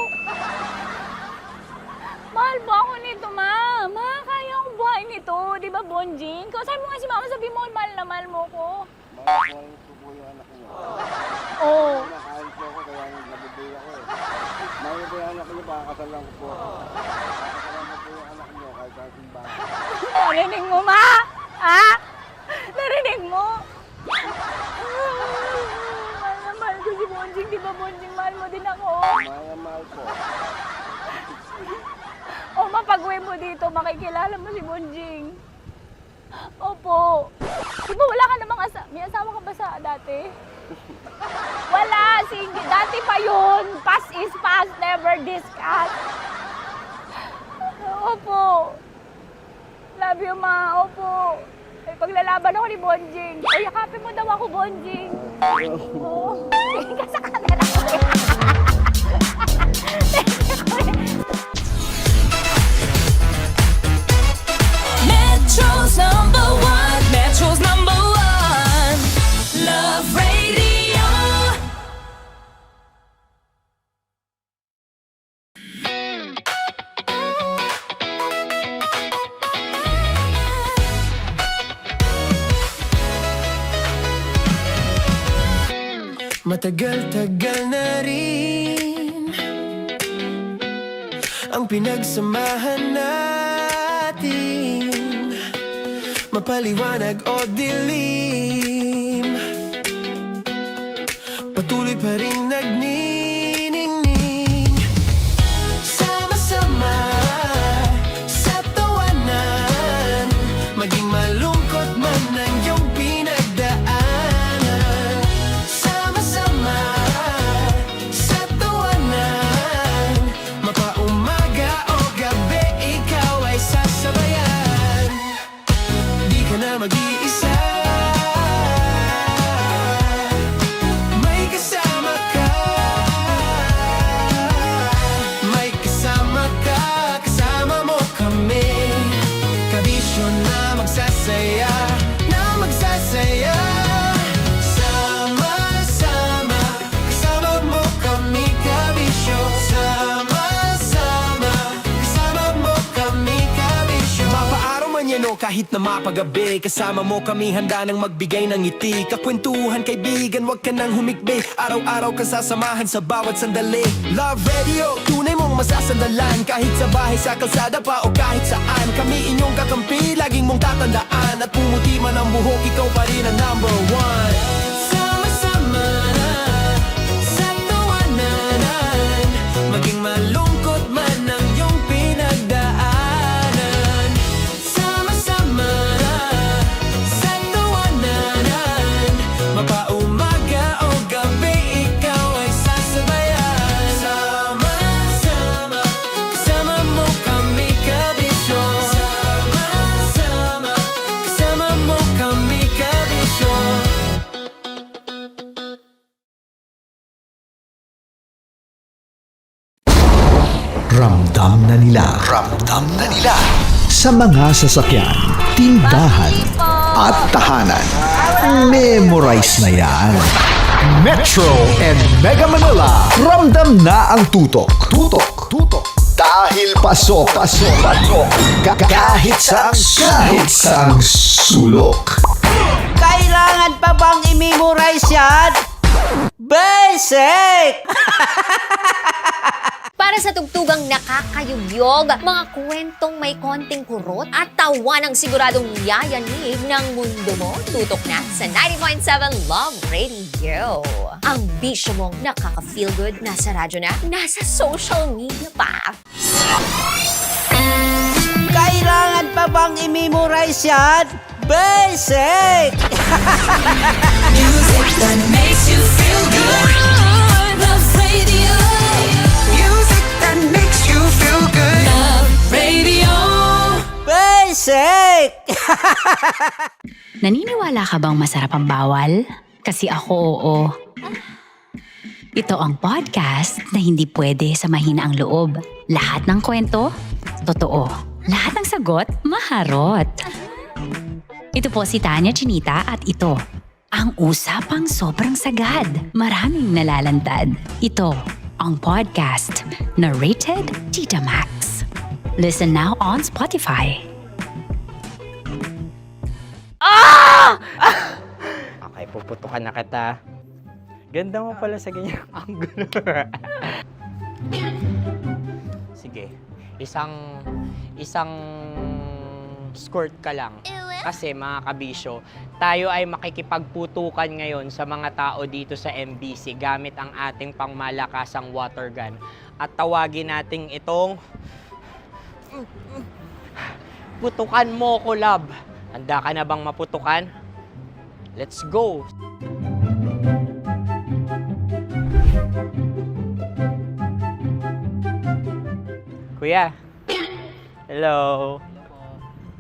Mahal ba ako nito, ma? Ma, kaya akong buhay nito. Di ba, Bonjing? Sabi mo nga si mama, sabi mo, mahal na mahal mo ko. Mahal ko po yung anak niyo. Oo. Nakahal po ako, kaya nabubuhay ako eh. Mahal ko yung anak niyo, pakakasalan ko po. Pakakasalan ko po yung anak niyo, kahit sa simbahan. Narinig mo, ma? Ha? Narinig mo? Mahal na mahal ko si Bonjing. Di ba, Bonjing, mahal mo din ako? Mahal na mahal po. O, mapag-uwi mo dito, makikilala mo si Bonjing. Opo. Di ba wala ka namang may asawa ka ba sa dati? Wala, sige. Dati pa yun. Past is past, never discuss. Opo. Love you, ma. Opo. Ay, paglalaban ako ni Bonjing. O, yakapin mo daw ako, Bonjing. Oo. Tingin ka sa camera ko. Metro's number one. Metro's number one. Love Radio. Matagal-tagal na rin ang pinagsamahan natin, mapaliwanag o dilim, patuloy pa rin nagniningning. Sama-sama sa tawanan, maging malungkot man ang iyong pinagdaanan. Sama-sama sa tawanan, mapaumaga o gabi, ikaw ay sasabayan. Di ka na mag-iisa, may kasama ka. kahit na mapagabi. Kasama mo kami handa nang magbigay ng ngiti. Kakwentuhan kaibigan, wag ka nang humikbi. Araw-araw ka sasamahan sa bawat sandali. Love Radio, tunay mong masasandalan. Kahit sa bahay, sa kalsada pa o kahit saan. Kami inyong kakampi, laging mong tatandaan. At pumuti man ang buhok, ikaw pa rin ang number one. Sama-sama na sa tawanan, maging malungkot man ang iyong pinagdaanan. Sama-sama na sa tawanan, mapaumaga o gabi, ikaw ay sasabayan. Sama-sama, kasama mo kami kabisyo. Sama-sama, kasama mo kami kabisyo. Ramdam na nila sa mga sasakyan, tindahan at tahanan. Memorize na yan. Metro and Mega Manila, ramdam na ang tutok. Dahil pasok. Kahit saang sulok. Kailangan pa bang i-memorize yan? Basic! Para sa tugtugang nakakayugyog, mga kwentong may konting kurot at tawa ng siguradong yayanig ng mundo mo, tutok na sa 90.7 Love Radio. Ang bisyo mong nakaka-feel good, nasa radyo na, nasa social media pa. Kailangan pa bang i-memorize yan? Basic! Music that makes you feel good. Love Radio. Music that makes you feel good. Love Radio. Basic! Naniniwala ka bang masarap ang bawal? Kasi ako oo. Ito ang podcast na hindi pwede sa mahina ang loob. Lahat ng kwento, totoo. Lahat ng sagot, maharot. Ito po si Tanya Chinita at ito, ang usapang sobrang sagad. Maraming nalalantad. Ito, ang podcast na Rated Tita Max. Listen now on Spotify. Okay, puputukan na kita. Ganda mo pala sa ganyang angulo. Sige, isang skirt ka lang. Kasi mga kabisyo, tayo ay makikipagputukan ngayon sa mga tao dito sa MBC gamit ang ating pangmalakasang water gun. At tawagin natin itong putukan mo ko, love. Handa ka na bang maputukan? Let's go! Kuya. Hello.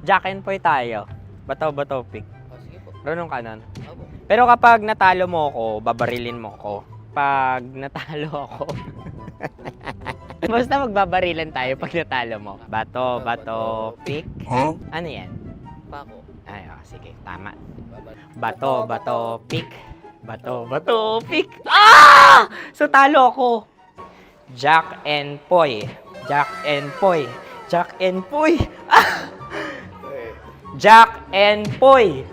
Jack and Poy tayo. Bato-bato pick. Runong kanan. Pero kapag natalo mo ako, babarilin mo ako. Pag natalo ako, basta magbabarilan tayo pag natalo mo. Bato, pick. Ano yan? Pako. Ay, sige, tama. Bato, pick. Bato, pick. Ah! So talo ako. Jack and Poy. Jack and Poy. Jack and Poy. Ah! Jack and Poy.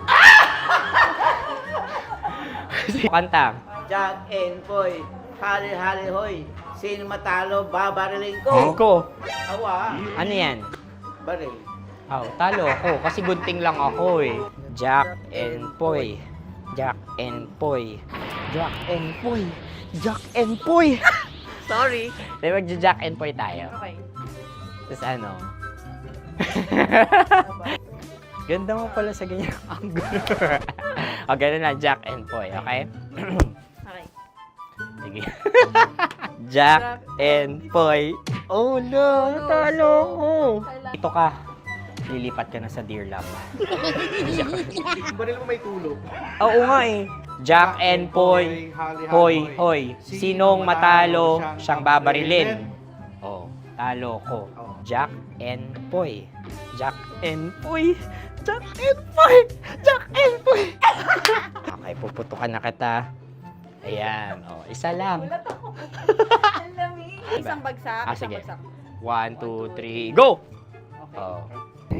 Kanta. Jack and Poy, hali-hali hoy. Sino matalo, babariling ko. Ko. Awa. Ano yan? Baril. Oh, talo ako kasi gunting lang ako eh. Jack and Poy. Jack and Poy. Jack and Poy. Jack and Poy. Sorry. Di magja-Jack and Poy tayo. Okay. Tapos ano? Ganda mo pala sa ganyang angulo. O, ganun lang, Jack and Poy, okay? Okay. Sige. Jack and Poy. Oh no, natalo ko. Ito ka. Lilipat ka na sa Deer Lab. Baril mo may tulog. Oo nga eh. Jack and Poy. Hoy. Sinong matalo, siyang babarilin. Oh, talo ko. Jack and Poy. Jack and Poy. Jack and Poy. Jack and Poy. Okay, puputukan na kita. Ayan. Oh, isa lang. Isang bagsak. Sige. 1, 2, 3, go! Oh.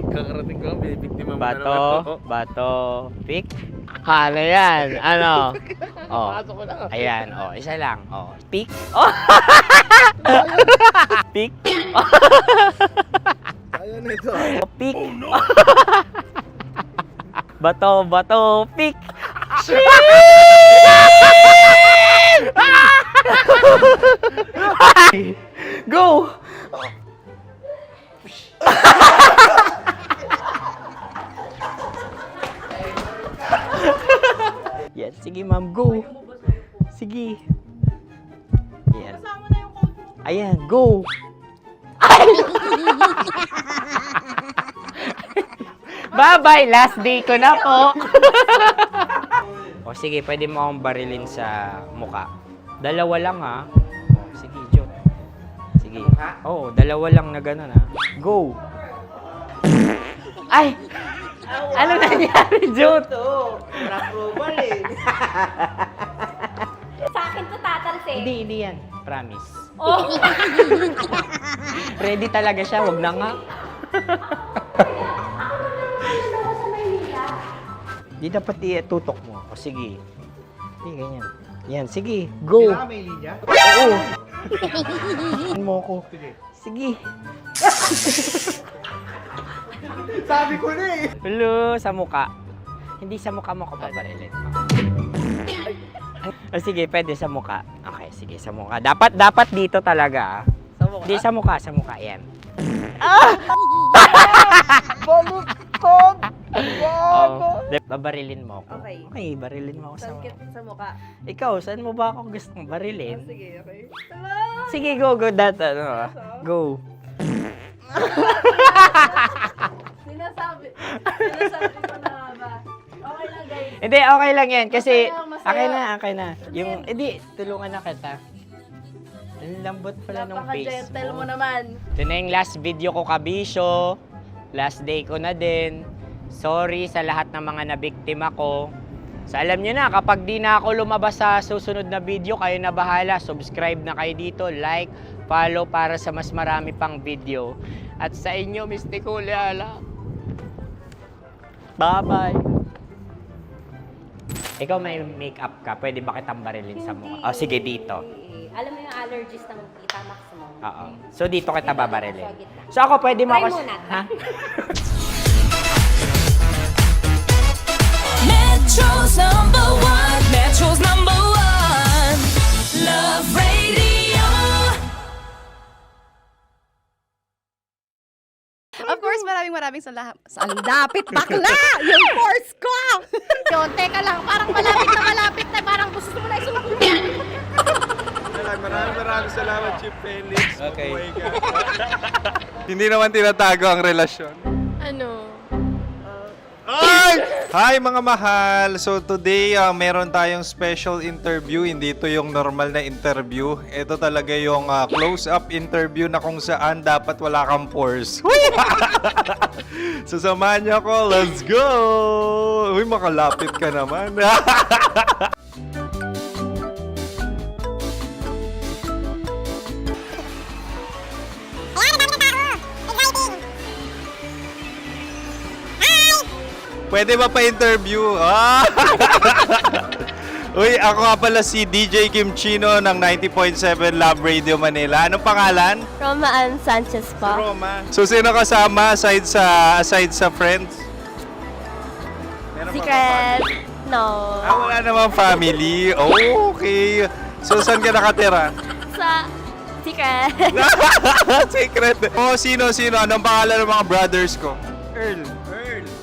Kakarating ko, binibiktima mo na naman. Bato, pick. Ano yan? Ano? Oh. Pasok ko na. Ayan, oh, isa lang. Oh, pick. Oh. Pick. Ayun ito. Oh, pick. Bato, pick. Go! Yan, sige ma'am, go. Sige. Yan. Ayan, go. Bye-bye, last day ko na po. O sige, pwede mo akong barilin sa muka. Dalawa lang ha. O, sige, Jot. Sige. Oo, dalawa lang na gano'n ha. Go. Ay! Ano nangyari, Jot? Approval eh. Sa akin to tatalse. Hindi yan. Promise. Oh. Ready talaga siya, wag na nga. Di dapat i-tutok mo. O sige. Hindi, ganyan. Yan, sige. Go. Kailangan may linya? Oo. Mo ko. Sige. Sabi ko na eh. Hello, sa muka. Hindi sa muka mo ko babarilin. O sige, pwede sa muka. Okay, sige, sa muka. Dapat dito talaga. Sa muka? Hindi, sa muka. Yan. Baluktot! Oh, babarilin mo ako. Okay. Okay, barilin mo ako sa Sa mukha. Ikaw, saan mo ba ako gustong barilin? Sige, okay. Sige, go. Go. Sinasabi ko na ba? Okay lang, guys. Hindi, okay lang yan. Kasi, Masaya, masaya. okay na. Yung, hindi, tulungan na kita. Ang lambot pala ng face Napaka-gentle mo. mo naman. Ito na yung last video ko, kabisyo. Last day ko na din. Sorry sa lahat ng mga nabiktima ko. So alam nyo na, kapag di na ako lumabas sa susunod na video, kayo na bahala. Subscribe na kayo dito, like, follow para sa mas marami pang video. At sa inyo, Mistiko Leala. Bye-bye. Ikaw may makeup ka, pwede ba kitang barilin sa mukha? Oh, sige, dito. Alam mo yung allergies ng tita Max mo? Oo. So dito kita babarilin. So ako pwede mo Try ako... muna. Ha? Metro's #1, Metro's #1, Love Radio. Of course, maraming salamat. Ang lapit bakla! Yung force ko! Yun, teka lang, parang malapit na, parang gusto mo na isumbong. Maraming salamat, Chief Felix. Okay. Oh my God. Hindi naman tinatago ang relasyon. Ano? Hi mga mahal! So today, meron tayong special interview. Hindi ito yung normal na interview. Ito talaga yung close-up interview na kung saan dapat wala kang pores. So samahan niyo ako. Let's go! Uy, makalapit ka naman. Pwede ba pa-interview? Uy, ako nga pala si DJ Kim Chino ng 90.7 Love Radio Manila. Anong pangalan? Roma Ann Sanchez po. Roma. So, sino kasama aside sa friends? Meron pa ba Secret. family? No. Wala namang family. Oh, okay. So, saan ka nakatira? Sa Secret. Secret. Oh, sino? Anong pangalan ng mga brothers ko? Earl,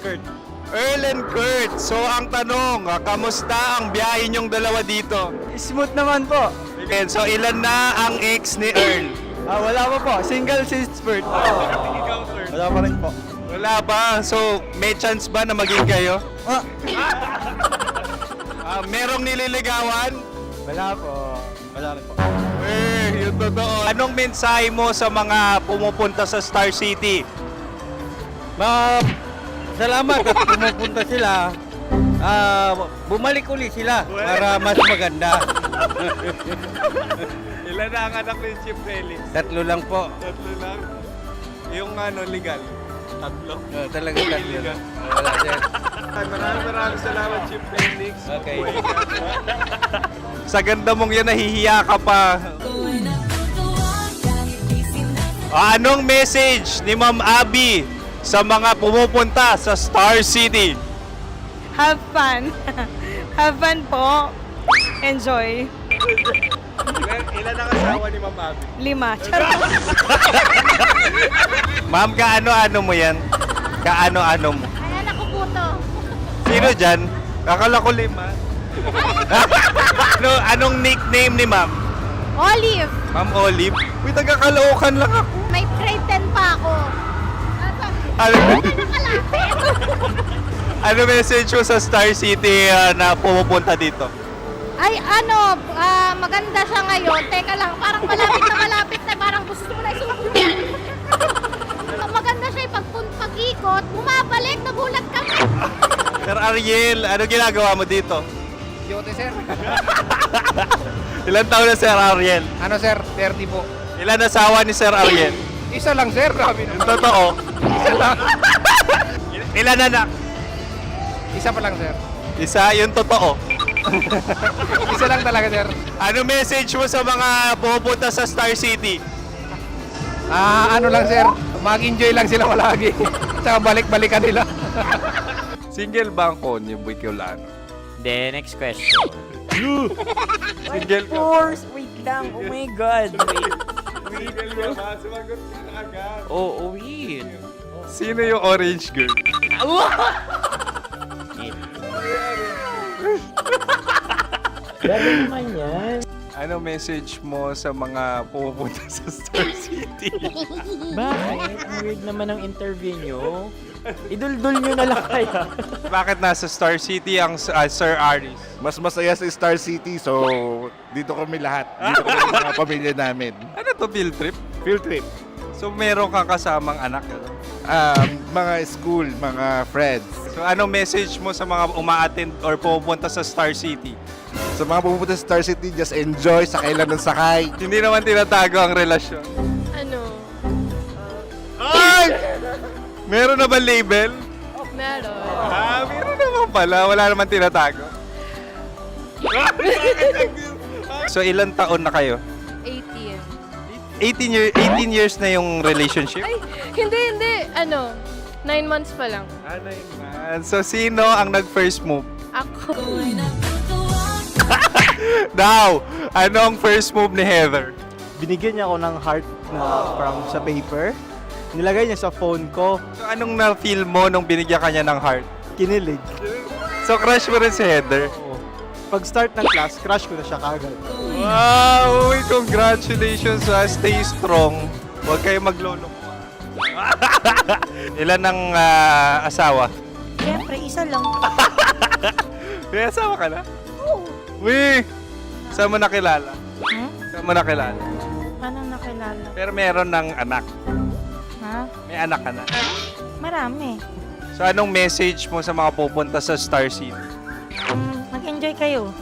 Kurt. Earl and Kurt. So, ang tanong, kamusta ang biyahe niyong dalawa dito? Smooth naman po. Okay, so, ilan na ang ex ni Earl? Wala pa po. Single since birth. Wala pa rin po. Wala pa. So, may chance ba na maging kayo? Merong nililigawan? Wala po. Wala rin po. Yung totoo. Anong mensahe mo sa mga pumupunta sa Star City? Salamat at pumupunta sila. Bumalik uli sila para mas maganda. Ilan na ang anak ni Chief Felix? 3 lang po. 3 lang? Yung legal? Tatlo. Talaga tatlo. Wala sir. Maraming salamat, Chief Felix. Okay. Sa ganda mong yan, nahihiya ka pa. Anong message ni Ma'am Abby sa mga pumupunta sa Star City? Have fun. Have fun po. Enjoy. Ilan ang asawa ni Ma'am Abby? 5. Charot. Ma'am, kaano-ano mo yan? Kaano-ano mo? Ayan ako po to. Sino dyan? Akala ko 5. Anong nickname ni Ma'am? Olive. Ma'am Olive? Uy, taga-Caloocan lang ako. May grade 10 pa ako. Ano, Nakalapit. ano message mo sa Star City na pumupunta dito? Ay, maganda siya ngayon. Teka lang, parang malapit na, parang gusto mo na isuot. Maganda siya pag-ikot, bumabalik, nagulat ka. Sir Ariel, ano ginagawa mo dito? Yote, sir. Ilan taon na Sir Ariel? Ano, sir? 30 po. Ilan asawa ni Sir Ariel? Isa lang, sir. Grabe Yung totoo? Isa lang. Ilan anak? Isa pa lang, sir. Isa, yung totoo. Isa lang talaga, sir. Ano message mo sa mga pumupunta sa Star City? Ano lang, sir. Mag-enjoy lang sila palagi. Tsaka balik-balikan nila. Single ba ang Connie Bicolano? Then, next question. Single ka? course! Wait lang. Oh my God. Wait. Single ka ba? Sumagot ka na agad. Oo, wait. Sino yung orange girl? Grabe naman yan. Ano message mo sa mga pumupunta sa Star City? Bakit? Ang weird naman ang interview nyo. Iduldul nyo na lang kaya. Bakit nasa Star City ang Sir Aris? Mas masaya sa Star City, so dito kami lahat. Dito kami mga pamilya namin. Ano to, field trip? Field trip. So meron kang kasamang anak? Ano? Mga school, mga friends. So ano message mo sa mga uma-attend or pumupunta sa Star City? Sa mga pumunta sa Star City, just enjoy, sakay lang ng sakay. Hindi naman tinatago ang relasyon. Ano? Ay! Meron na ba label? Meron. Meron naman pala. Wala naman tinatago. So ilan taon na kayo? 18. 18 years na yung relationship? Ay, hindi. 9 months pa lang. Ano yun? So sino ang nag-first move? Ako. Now, anong first move ni Heather? Binigyan niya ako ng heart na from sa paper. Nilagay niya sa phone ko. So anong na-feel mo nung binigyan ka niya ng heart? Kinilig. So crush mo rin si Heather? Pag start ng class, crush ko na siya kagad. Wow! Uy, congratulations! Stay strong. Huwag kayo maglolo. Ilan ang asawa? Siyempre, isa lang. May asawa ka na? Uy! Saan mo nakilala? Saan mo nakilala? Paano nakilala? Pero meron ng anak. Ha? May anak ka na. Marami. So anong message mo sa mga pupunta sa Star City? Mag-enjoy kayo.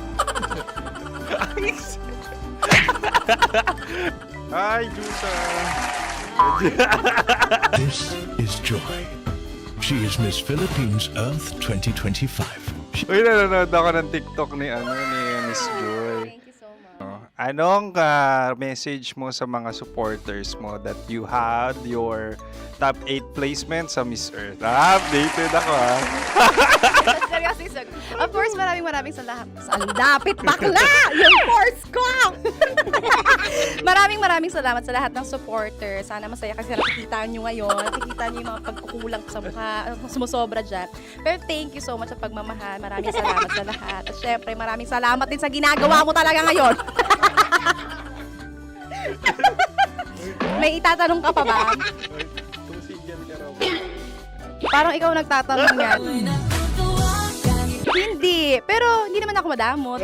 Hi, Jusa! This is Joy. She is Miss Philippines Earth 2025. Uy, nanonood ako ng TikTok ni Miss Joy. Thank you so much. Anong message mo sa mga supporters mo that you had your top 8 placement sa Miss Earth? Updated ako Seryoso, of course, maraming salamat. Lapit bakla! Yung course ko! maraming salamat sa lahat ng supporter. Sana masaya kasi nakikita nyo ngayon. Nakikita nyo yung mga pagkukulang ko sa mukha, sumusobra dyan. Pero thank you so much sa pagmamahal. Maraming salamat sa lahat. At syempre, maraming salamat din sa ginagawa mo talaga ngayon. May itatanong ka pa ba? Parang ikaw nagtatanong yan. Hindi. Pero hindi naman ako madamot.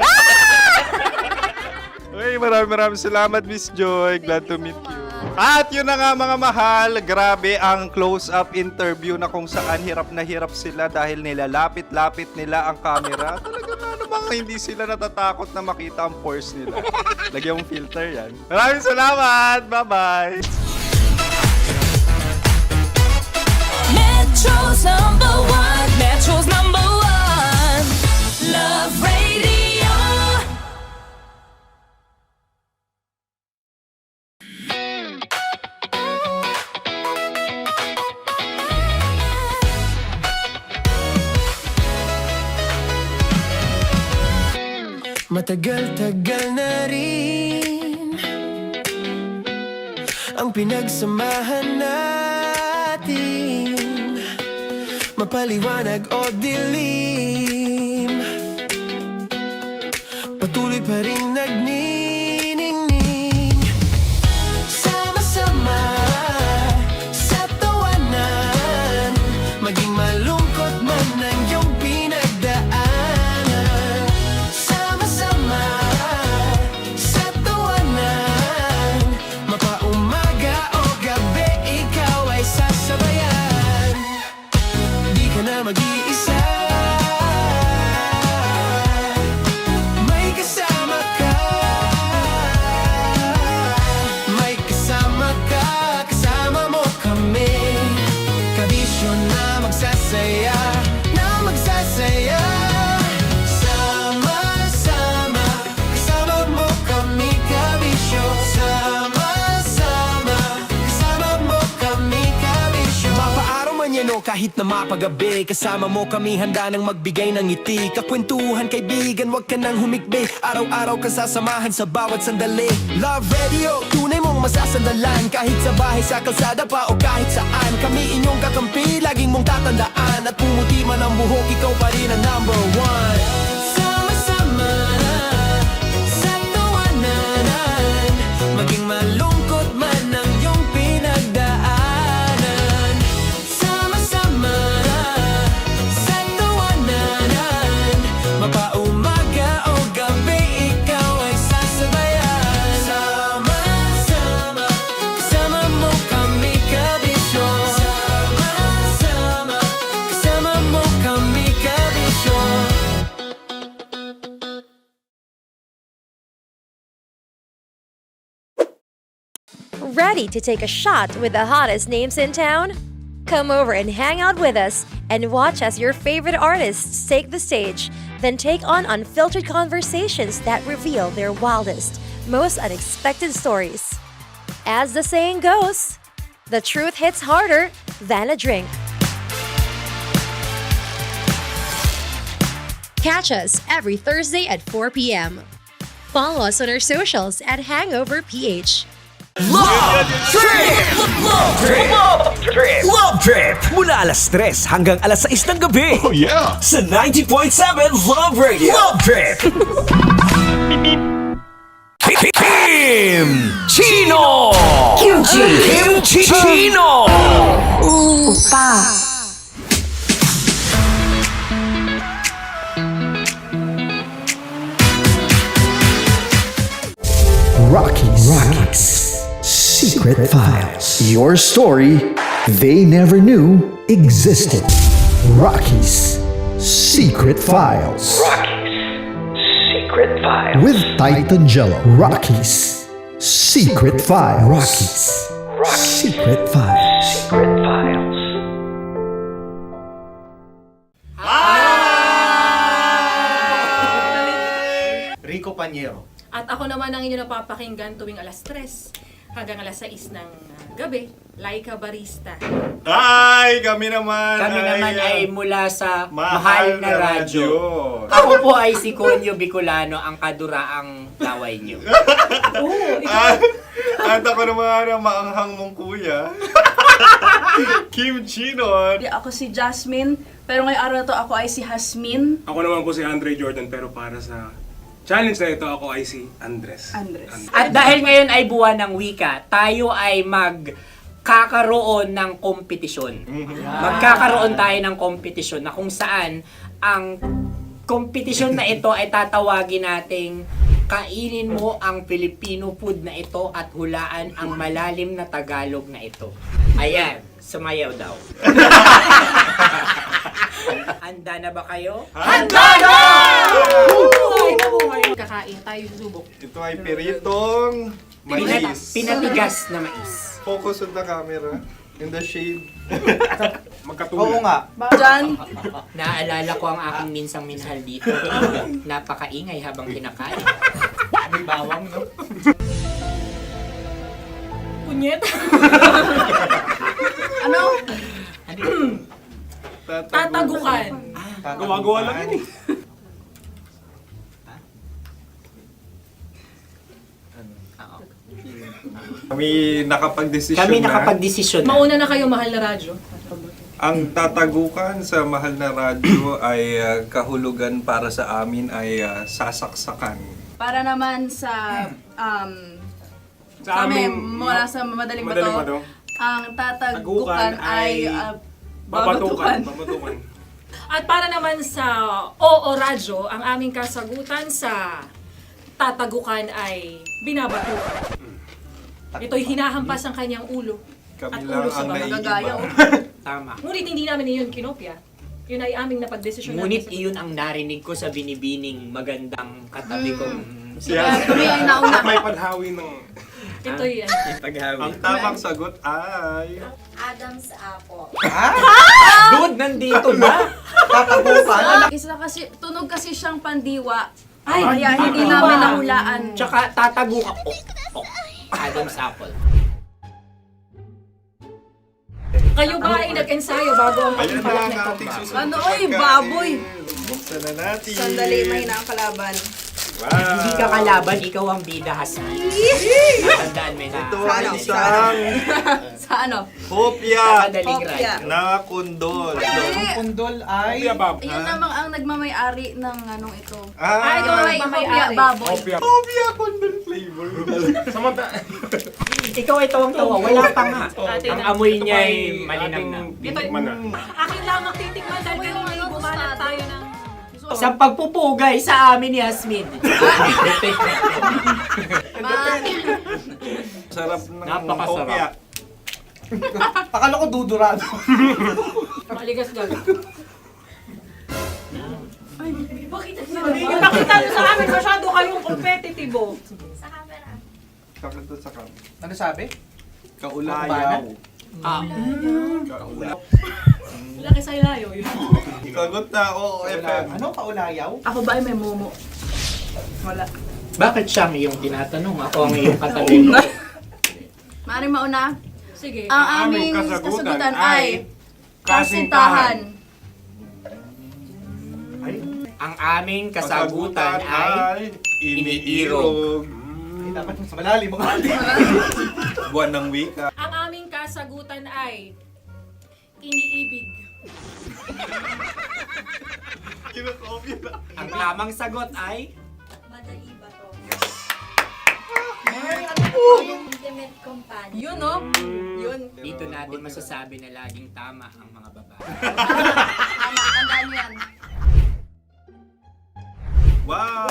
Uy, maraming salamat, Miss Joy. Glad to meet you. At yun na nga mga mahal, grabe ang close-up interview na kung saan hirap na hirap sila dahil nilalapit-lapit nila ang camera. Talaga na namang hindi sila natatakot na makita ang pores nila. Lagyan mong filter yan. Maraming salamat! Bye-bye! Metro's number one. Metro's number one. Love Radio. Matagal-tagal na rin ang pinagsamahan natin, mapaliwanag o dilim, patuloy pa rin nagniningning. Sama-sama sa tawanan, maging malungkot man ang iyong pinagdaanan. Sama-sama sa tawanan, mapaumaga o gabi, ikaw ay sasabayan. Di ka na mag-iisa, may kasama ka. May kasama ka, kasama mo kami. Kabisyo na magsasaya, na magsasaya. Sama-sama, kasama mo kami, kabisyo. Sama-sama, kasama mo kami, kabisyo. Mapaaraw man yan o kahit na mapagabi, kasama mo kami, handa nang magbigay ng ngiti. Kakwentuhan, kaibigan, wag ka nang humikbi. Araw-araw ka sasamahan sa bawat sandali. Love Radio, tunay mong masasandalan. Kahit sa bahay, sa kalsada pa o kahit saan, kami inyong kakampi, laging mong tatandaan. At pumuti man ang buhok, ikaw pa rin ang number one. Sama-sama sa tawanan, maging malungkot man ang iyong pinagdaanan. Sama-sama sa tawanan, mapaumaga o gabi, ikaw ay sasabayan. Sama-sama, kasama mo kami, kabisyo. Sama-sama, kasama mo kami, kabisyo. Ready to take a shot with the hottest names in town? Come over and hang out with us and watch as your favorite artists take the stage, then take on unfiltered conversations that reveal their wildest, most unexpected stories. As the saying goes, the truth hits harder than a drink. Catch us every Thursday at 4 p.m. Follow us on our socials at Hangover PH. Love Trip! Love Trip! Love Trip! Love Trip! Mula alas 3 hanggang alas 6 ng gabi. Oh yeah! Sa 90.7 Love Radio. Love Trip! Kim Chino! Kim Chino! Opa! Rockies. Secret Files. Your story they never knew existed. Rockies. Secret Files. Secret Files. With Titan Jello. Rockies. Secret Files. Rockies. Secret Files. Secret Files. Rico Panyero. At ako naman ang inyo napapakinggan tuwing alas 3 hanggang alas 6 ng gabi, Laika Barista. Hi! Kami naman! Kami naman ay mula sa Mahal na Radyo. Ako po ay si Conyo Bicolano, ang kaduraang laway nyo. At ako naman ang maanghang mong kuya. Kim Chino. Ako si Jasmine, pero ngayong araw na to ako ay si Hasmin. Ako naman po si Andre Jordan, pero para sa challenge na ito, ako ay si Andres. At dahil ngayon ay buwan ng wika, tayo ay magkakaroon ng kompetisyon. Magkakaroon tayo ng kompetisyon na kung saan ang kompetisyon na ito ay tatawagin nating kainin mo ang Filipino food na ito at hulaan ang malalim na Tagalog na ito. Ayan, sumayaw daw. Handa na ba kayo? Handa na! Kakain tayo subok. Ito ay piritong mais. Pinatigas na mais. Focus on the camera. In the shade. magkatulad. Oo nga. Diyan. Naalala ko ang aking minsang minahal dito. Napakaingay habang kinakain. May bawang, no? Punyet. Ano? Tatagukan. Gawa-gawa lang yun eh. Kami nakapag-desisyon Kami na. nakapag-desisyon na. Mauna na kayo, mahal na radyo. Ang tatagukan sa mahal na radyo ay kahulugan para sa amin ay sasaksakan. Para naman sa Sa kami, amin, mula sa madaling Madaling bato, Bato. ang tatagukan Tagukan ay babatukan. babatukan. At para naman sa Oo Radyo, ang aming kasagutan sa tatagukan ay binabatukan. Ito'y hinahampas ang kanyang ulo. Kami At lang ulo sa ang baba. naiiba. Tama. Ngunit hindi namin iyon kinopya. Yun ay aming napagdesisyon Ngunit iyon ang narinig ko sa binibining magandang katabi kong Kami ay nauna. May panhawi ng... Ito'y Ang tamang sagot ay... Adam's apple. Dude, nandito ba? Tatagukan. Isa kasi, tunog kasi siyang pandiwa. Ay, Kaya hindi pandiwa. namin nahulaan. Tsaka tatagukan. Adam's apple. Kayo ba ay nag-ensayo bago ang Ayan na pagpapalat ang nito? ating susunod Ano, na oy, pagkain. baboy. Buksan na natin. Sandali, may na ang kalaban. Wow. Hindi ka kalaban, ikaw ang bida, Hasmi. Natandaan mo na. Ito ay isang Sa ano? kopya Madaling Kopya. ride. na kundol. Ang pundol ay... Kuya Bob. Yun namang ang nagmamayari ng anong ito. Ah, Ito ay kopya baboy. Kopya. kopya kundol flavor. Samanta. Ikaw ay tawang-tawa, wala pa nga. Atin Ang na. amoy Ito niya pa ay ay malinang na. ating tinikman na. Akin lamang titikman dahil kayo ngayon bumanat tayo ng... Sa pagpupugay sa amin ni Hasmin. Sarap ng Napakasarap. kopya. Akala ko dudurado. Maligas gal. Bakit ipakita nyo sa amin masyado kayong competitive. Sakit to sa kam. Ano sabi? Kaulayaw. Laki sa ilayo yun. Sagot na, oo, FM. Ano? Kaulayaw? Ako ba ay may momo? Wala. Bakit siyang iyong tinatanong? Ako ang iyong katabi. Maaaring mauna. Sige. Ang aming aming kasagutan ay kasintahan. Ang aming kasagutan ay iniirog. Ay, dapat mas malalim mo. Buwan ng wika. Ang aming kasagutan ay iniibig. Kinakopya na. Ang tamang sagot ay Madali ba to? Ano Intimate companion. Yun, no? Yun. dito natin masasabi na laging tama ang mga babae. Tama, tandaan nyo yan. Wow!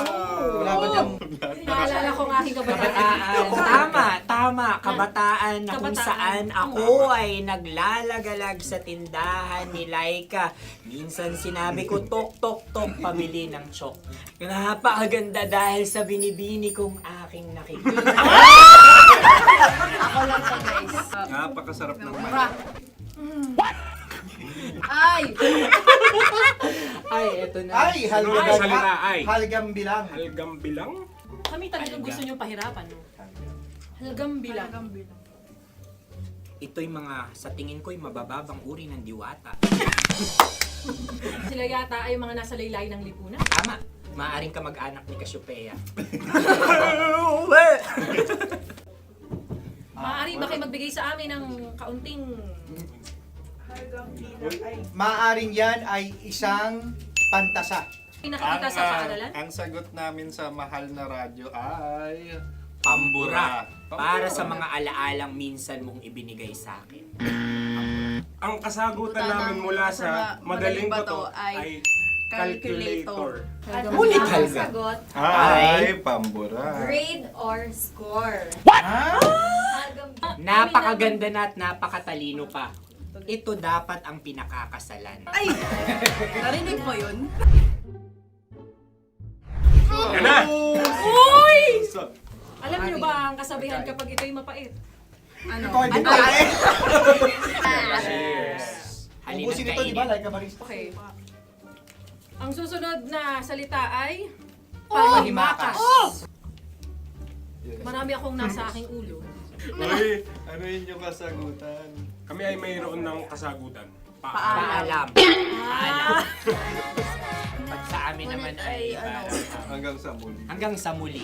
Wala ba niyang... Naalala ko ang aking kabataan. Kabataan. Tama. Kabataan na kung Kabataan. saan ako ay naglalagalag sa tindahan ni Laika. Minsan sinabi ko, tok, tok, tok, pamili ng chok. Napakaganda dahil sa binibini kong aking nakikita. Ako lang siya, guys. Napakasarap ng Mura. Ay! Ay, eto na. Ay, halgam. Ay, salita, ay. Halgam bilang. Halgam bilang? Kami talagang gusto nyo pahirapan. No? Halagang bilang. Ito'y mga, sa tingin ko'y mabababang uri ng diwata. Sila yata ay mga nasa laylay ng lipunan. Tama. Maaring ka mag-anak ni Cassiopeia. Maaari ba kayo magbigay sa amin ng kaunting... Maaring yan ay isang pantasa. Nakikita sa paaralan? Ang sagot namin sa mahal na radyo ay... Pambura. Para sa mga alaalang minsan mong ibinigay sa akin. Ang kasagutan namin mula sa madaling bato ay calculator. Ulit halga. Sagot, Ay, pambura. grade or score. Napakaganda na at napakatalino pa. Ito dapat ang pinakakasalan. Ay! Narinig mo yun? Yan na! Uy! Alam niyo ba ang kasabihan kapag ito'y mapait? Ano? Ito ay bitae. Alin Ubusin ang ito, di ba? kainin? Like a barista. Okay. Ang susunod na salita ay Panghimakas. Marami akong nasa aking ulo. Uy, ano yun yung kasagutan? Kami ay mayroon ng kasagutan. Paalam. Pag sa amin naman ay Hanggang sa muli. hanggang sa muli.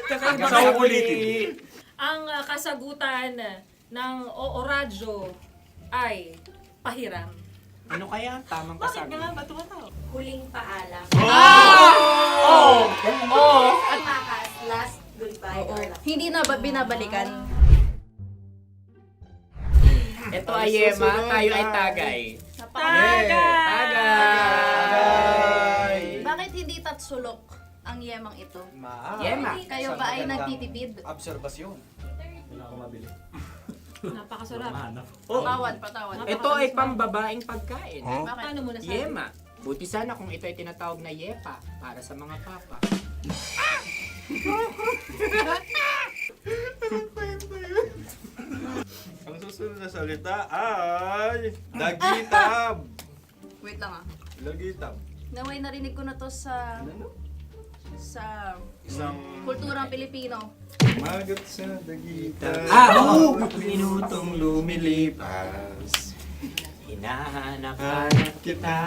Kakaiba Sa kasi. ulitin. Ang kasagutan ng Oo Radyo ay pahiram. Ano kaya ang tamang kasagutan? Ba't tumatawa? Huling paalam. Oh! Oh! Panghimakas, last goodbye or last. Hindi na ba binabalikan? Ito ay Yema, tayo ay Tagay. Tagay! Bakit hindi tatsulok ang yemang ito? Yema. Kayo ba ay nagtitipid? Obserbasyon. Hindi na ako mabili. Napakasarap. Patawad. Ito ay pambabaeng pagkain. Paano mo nasabi? Yema. Buti sana kung ito ay tinatawag na Yepa para sa mga papa. Ang susunod na salita ay Lagitab. Wait lang ah. Lagitab. Naway narinig ko na to sa Isang kulturang Pilipino. magat sa dagitan. Oo! Minutong lumilipas. Hinahanap-hanap kita.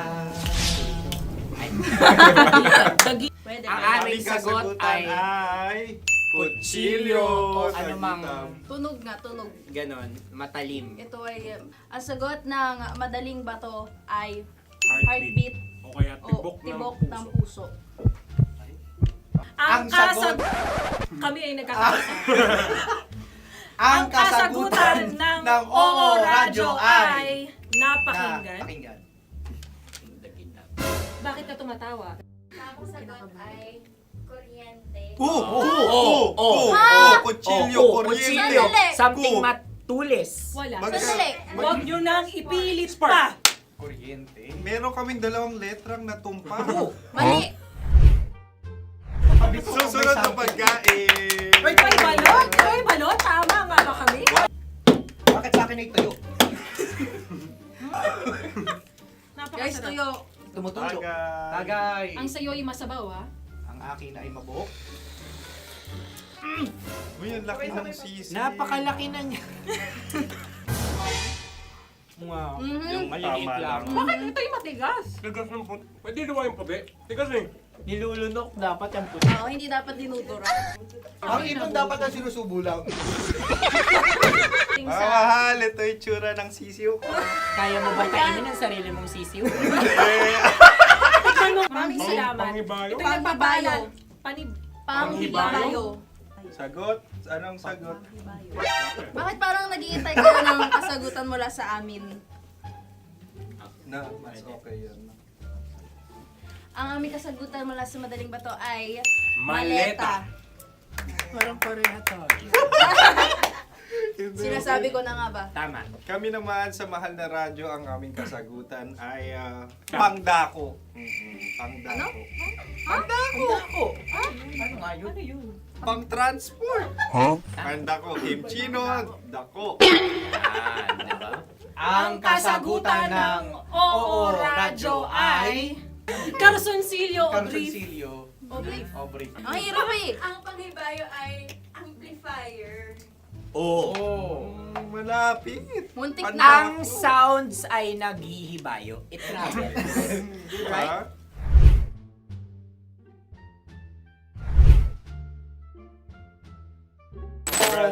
Pwede. Ang aming sagot ay kutsilyo o anumang Tunog nga, tunog. ganon, matalim. Ito ay, ang sagot ng madaling bato ay Heartbeat. heartbeat O kaya o tibok tibok ng ng puso. puso. Ang sagot. Kami ay nagkakaisa. Ang kasagutan ng Oo Radyo ay napakinggan. Pakinggan. Bakit ka tumatawa? Ang sagot ay kuryente. Kutsilyo, kuryente. Sandali. Something matulis. Wala. Sandali. Huwag nyo nang ipilit pa. Kuryente. Meron kaming dalawang letrang natumpa. Mali. Susunod na pagkain. Wait, may balot? May balot? Tama nga ba kami? Bakit sa akin ay tuyo? Guys, Napakasarap. tuyo. Tumutulo. Tagay. Tagay. Ang sayo ay masabaw, ha? Ang akin ay mabuhok. Uy, ang laki ng sisi. Napakalaki na niya. Wow. Yung maliliit Tama lang. lang. Bakit ito yung matigas? Tigas ng puti. Pwede nawa yung puti. Tigas eh. Nilulunok dapat ang puti. Oo, hindi dapat dinudura. Ang ibon dapat na sinusubo lang. Mahal, ito yung tsura ng sisiw ko. Kaya mo ba kainin ang sarili mong sisiw? Maraming salamat. Panghibayo. Ito yung pabayan. Panghibayo. Sagot? Anong sagot? Bakit parang nag-iintay ka ng kasagutan mula sa amin? Na, mas okay yan. Ang aming kasagutan mula sa madaling bato ay Maleta. Parang pareha tayo. Sinasabi ko na nga ba? Tama. Kami naman sa mahal na radyo, ang aming kasagutan ay pangdako. Pangdako. Pangdako! Ano nga yun? Ano yun? Pang-transport. Pangdako, kimchino, dako. Diba? Ang kasagutan ng Oo Radyo ay Carsoncillo o Brief. Carsoncillo. O Brief. O brief. Ang hirap eh. Ang panghibayo ay amplifier. Oo. Malapit. Muntik Pangdako. na. Ang sounds ay naghihibayo. It travels. Diba?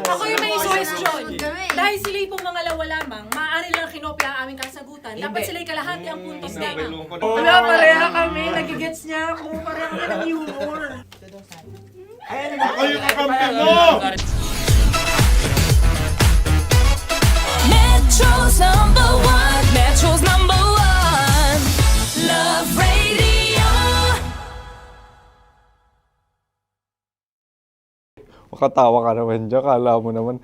Ako yung may suggestion. Kami. Dahil sila yung mga lawa lamang, maaari lang kinopya ang aming kasagutan. Dapat Hindi. sila yung kalahati ang puntos lamang. Nabelong ko na. Wala, pareha kami. Nagigets niya ako. Pareha kami ng humor. Ayan na. Ako yung kakampi mo! Metro's number one. Metro's number one. Love Radio. Makatawa ka naman dyan. Kala mo naman.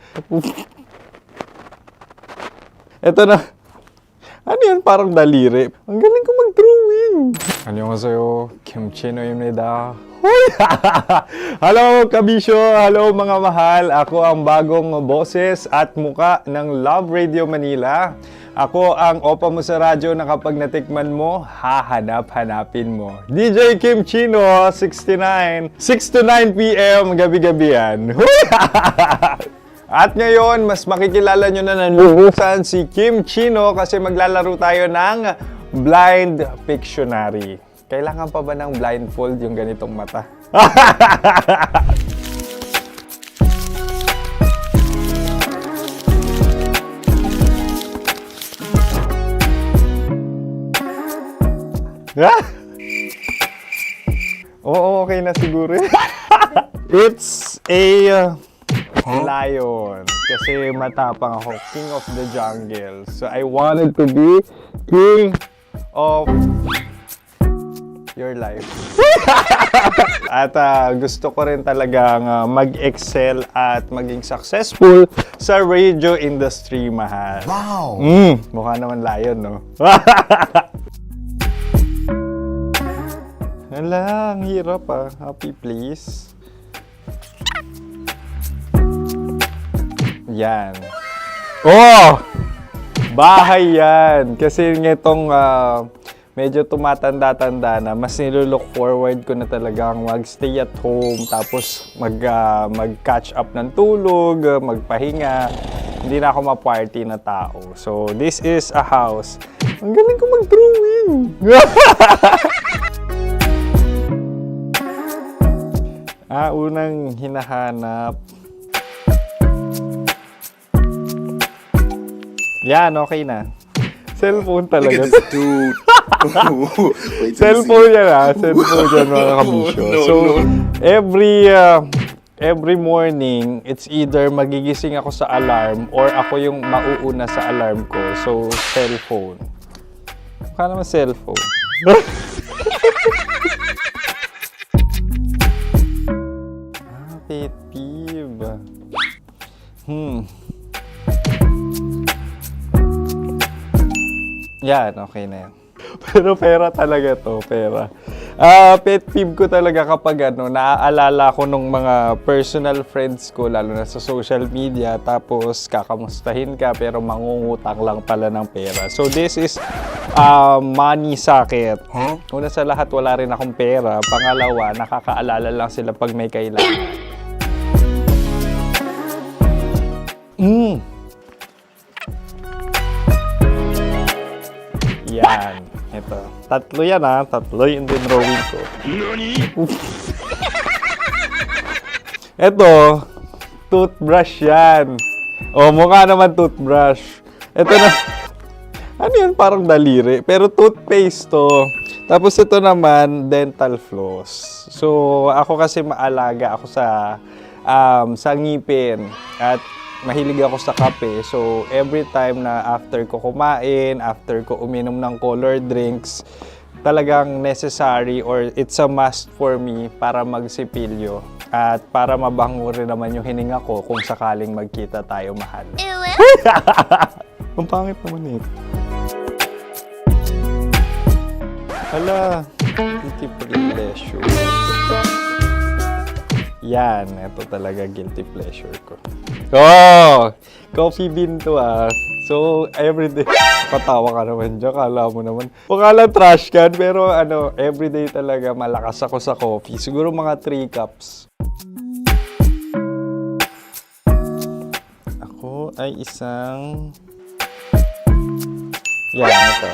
Eto na. Ano yan? Parang daliri. Ang galing ko mag-drawing. 안녕하세요. 김치노입니다. Hello kabisyo, hello mga mahal. Ako ang bagong boses at muka ng Love Radio Manila. Ako ang opa mo sa radyo na kapag natikman mo, hahanap-hanapin mo. DJ Kim Chino, 69, 6 to 9 p.m. gabi-gabi yan. At ngayon, mas makikilala nyo na ng lubusan si Kim Chino kasi maglalaro tayo ng Blind Pictionary. Kailangan pa ba ng blindfold yung ganitong mata? Oo, okay na siguro. It's a lion. Kasi matapang ako. King of the jungle. So I wanted to be king of your life. At gusto ko rin talagang mag-excel at maging successful sa radio industry, mahal. Wow! Mukha naman lion, no? Hala, ang hirap Happy please. Yan. Oh! Bahay yan. Kasi nitong medyo tumatanda-tanda na, mas nilulook forward ko na talagang mag-stay at home, tapos mag-catch up ng tulog, magpahinga. Hindi na ako ma-party na tao. So, this is a house. Ang galing ko mag-drawing! Unang hinahanap. Yan, okay na. Cellphone talaga. Look at this dude. Wait till you Cellphone see. yan Cellphone yan mga kabisyo. So, every morning, it's either magigising ako sa alarm or ako yung mauuna sa alarm ko. So, cellphone. Mukha naman cellphone. Pet peeve. Yan, okay na yan. Pero pera talaga to, pera. Pet peeve ko talaga kapag naaalala ko nung mga personal friends ko, lalo na sa social media, tapos kakamustahin ka pero mangungutang lang pala ng pera. So this is money sakit. Una sa lahat, wala rin akong pera. Pangalawa, nakakaalala lang sila pag may kailangan. Yan. Ito. Tatlo yan Tatlo yung dinrawing ko. Ito. Toothbrush yan. Mukha naman toothbrush. Ito na. Ano yan? Parang daliri. Pero toothpaste to. Tapos ito naman, dental floss. So, ako kasi maalaga ako sa ngipin. At mahilig ako sa kape. So, every time na after ko kumain, after ko uminom ng colored drinks, talagang necessary or it's a must for me para magsipilyo. At para mabango rin naman yung hininga ko kung sakaling magkita tayo, mahal. Ang pangit naman ito. Hala, guilty pleasure. Yan, ito talaga guilty pleasure ko. Coffee bean to So, everyday, patawa ka naman dyan, kala mo naman. Pakala trash can, pero everyday talaga malakas ako sa coffee. Siguro mga 3 cups. Ako ay isang... Yan, ito.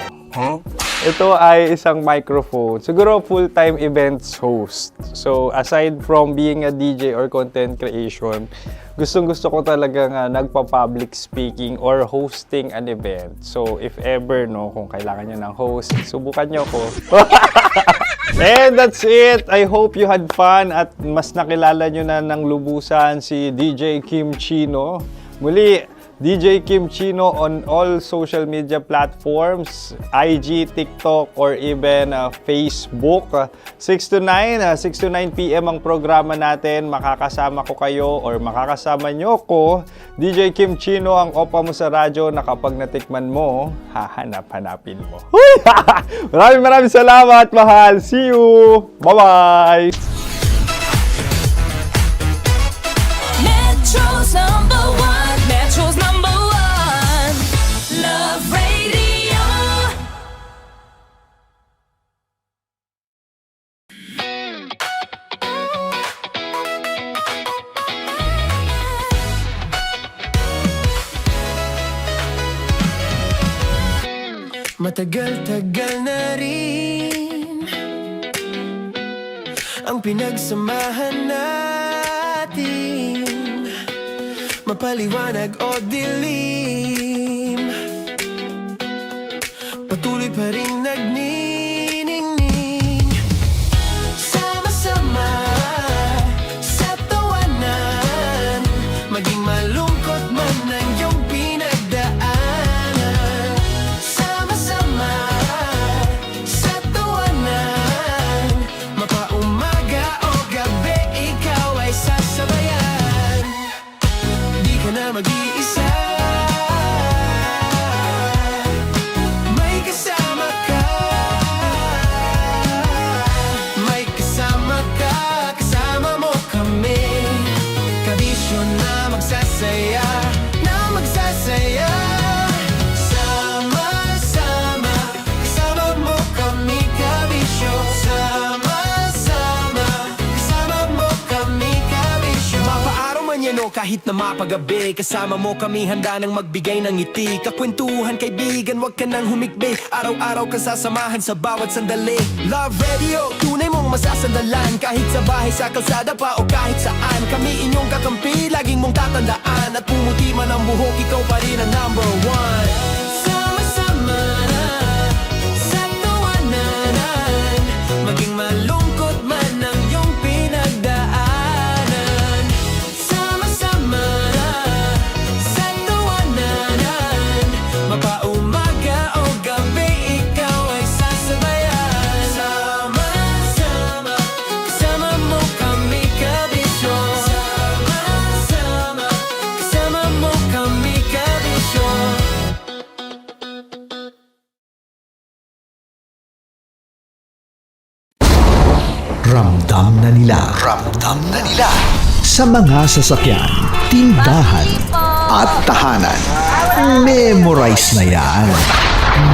Ito ay isang microphone. Siguro full-time events host. So, aside from being a DJ or content creation, gustong-gusto ko talagang nagpa-public speaking or hosting an event. So, if ever, kung kailangan nyo ng host, subukan nyo ko. And that's it. I hope you had fun at mas nakilala nyo na ng lubusan si DJ Kim Chino. Muli, DJ Kim Chino on all social media platforms, IG, TikTok, or even Facebook. 6 to 9 p.m. ang programa natin. Makakasama ko kayo or makakasama nyo ko. DJ Kim Chino, ang opa mo sa radyo na kapag natikman mo, hahanap-hanapin mo. Maraming salamat, mahal. See you! Bye-bye! Matagal-tagal na rin ang pinagsamahan natin, mapaliwanag o dilim, patuloy pa rin nagniningning. Sama-sama sa tawanan, maging malungkot man ang iyong pinagdaanan. Sama-sama sa tawanan, mapaumaga o gabi, ikaw ay sasabayan. Di ka na mag-iisa, may kasama ka. May kasama ka, kasama mo kami. Kabisyo na magsasaya, na magsasaya. Sama-sama, kasama mo kami, kabisyo. Sama-sama, kasama mo kami, kabisyo. Mapaaraw man yan o kahit na mapagabi, kasama mo kami, handa nang magbigay ng ngiti. Kakwentuhan, kaibigan, wag ka nang humikbi. Araw-araw ka sasamahan sa bawat sandali. Love Radio, tunay mong masasandalan. Kahit sa bahay, sa kalsada pa o kahit saan, kami inyong kakampi, laging mong tatandaan. At pumuti man ang buhok, ikaw pa rin ang number one. Sama-sama na sa tawanan, maging malungkot man ang iyong pinagdaanan. Sama-sama na sa tawanan, mapaumaga o gabi, ikaw ay sasabayan. Sama-sama, kasama mo kami, kabisyo. Sama-sama, kasama mo kami, kabisyo. Ramdam na nila sa mga sasakyan, tindahan at tahanan. Memorize na yan.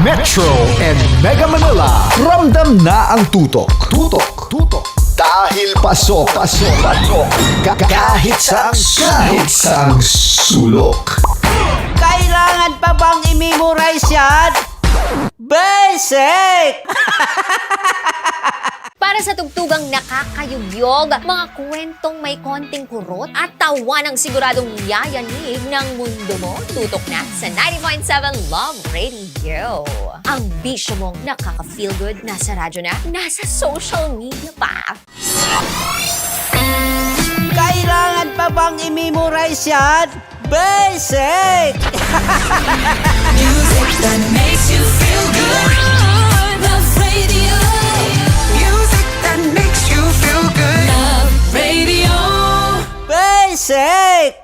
Metro and Mega Manila, ramdam na ang tutok. Dahil pasok. Kahit saang sulok. Kailangan pa bang i-memorize yan? Basic! Para sa tugtugang nakakayugyog, mga kwentong may konting kurot at tawanang siguradong yayanig ng mundo mo, tutok na sa 90.7 Love Radio. Ang bisyo mong nakaka-feel good, nasa radyo na, nasa social media pa. Kailangan pa bang i-memorize yan? Basic! Music that makes you feel good. Love Radio. Music that makes you feel good. Love Radio. Basic!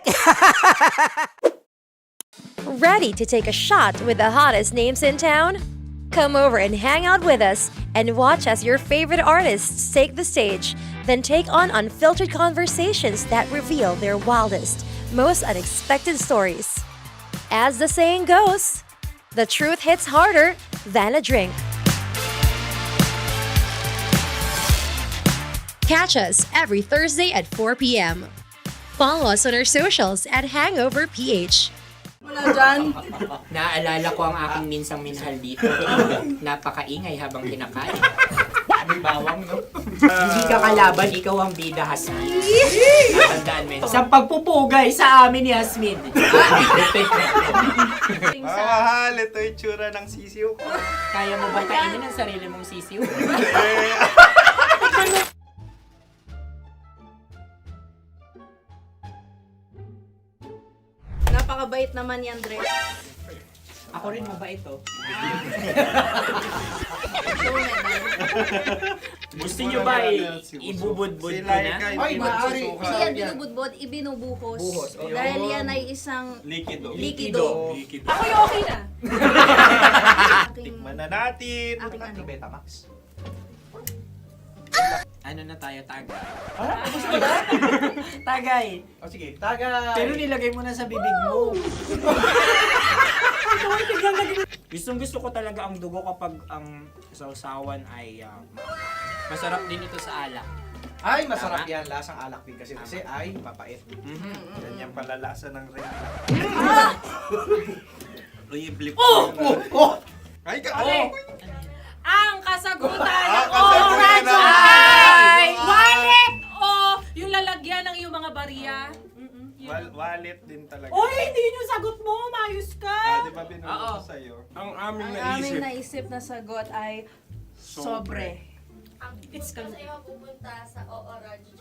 Ready to take a shot with the hottest names in town? Come over and hang out with us and watch as your favorite artists take the stage, then take on unfiltered conversations that reveal their wildest, most unexpected stories. As the saying goes, the truth hits harder than a drink. Catch us every Thursday at 4 p.m. Follow us on our socials at Hangover PH. Wala dyan. Naaalala ko ang aking minsang minahal dito. Napakaingay habang kinakain. May bawang, no? Hindi ka kalaban, ikaw ang bida, Hasmin. Natandaan mo yun. Sa pagpupugay sa amin ni Hasmin. Mahal, ito yung tsura ng sisiw ko. Kaya mo ba kainin ang sarili mong sisiw? Napakabait naman yan, Dre. Ako rin mabait, oh. Gusto nyo ba ibubudbud ko na? Ay, maaari. Hindi yan binubudbod, ibinubuhos. Buhos, ayun. Dahil yan ay isang Likido. likido. Ako yung okay na. Tikman na natin. Aking ano? Betamax. Ano na tayo, Tagay? Ah, gusto mo na? Tagay! O sige, tagay. Pero nilagay mo na sa bibig mo. Gustong-gusto ko talaga ang dugo kapag ang sausawan ay masarap din ito sa alak. Ay, masarap yan. Lasang alak din kasi ay mapait. Yan yung palalasa ng rin. Ah! Uy, blip. Oh! Ay, Ang kasagutan Ang ng kasagutan Radyo ay- ay wallet o yung lalagyan ng iyong mga bariya. Wallet din talaga. Oy, hindi yun yung sagot mo. Mayos ka. Di ba binulong ko sa'yo? Ang aming Ang aming naisip na sagot ay sobre. It's kalu. pupunta sa OORADIO.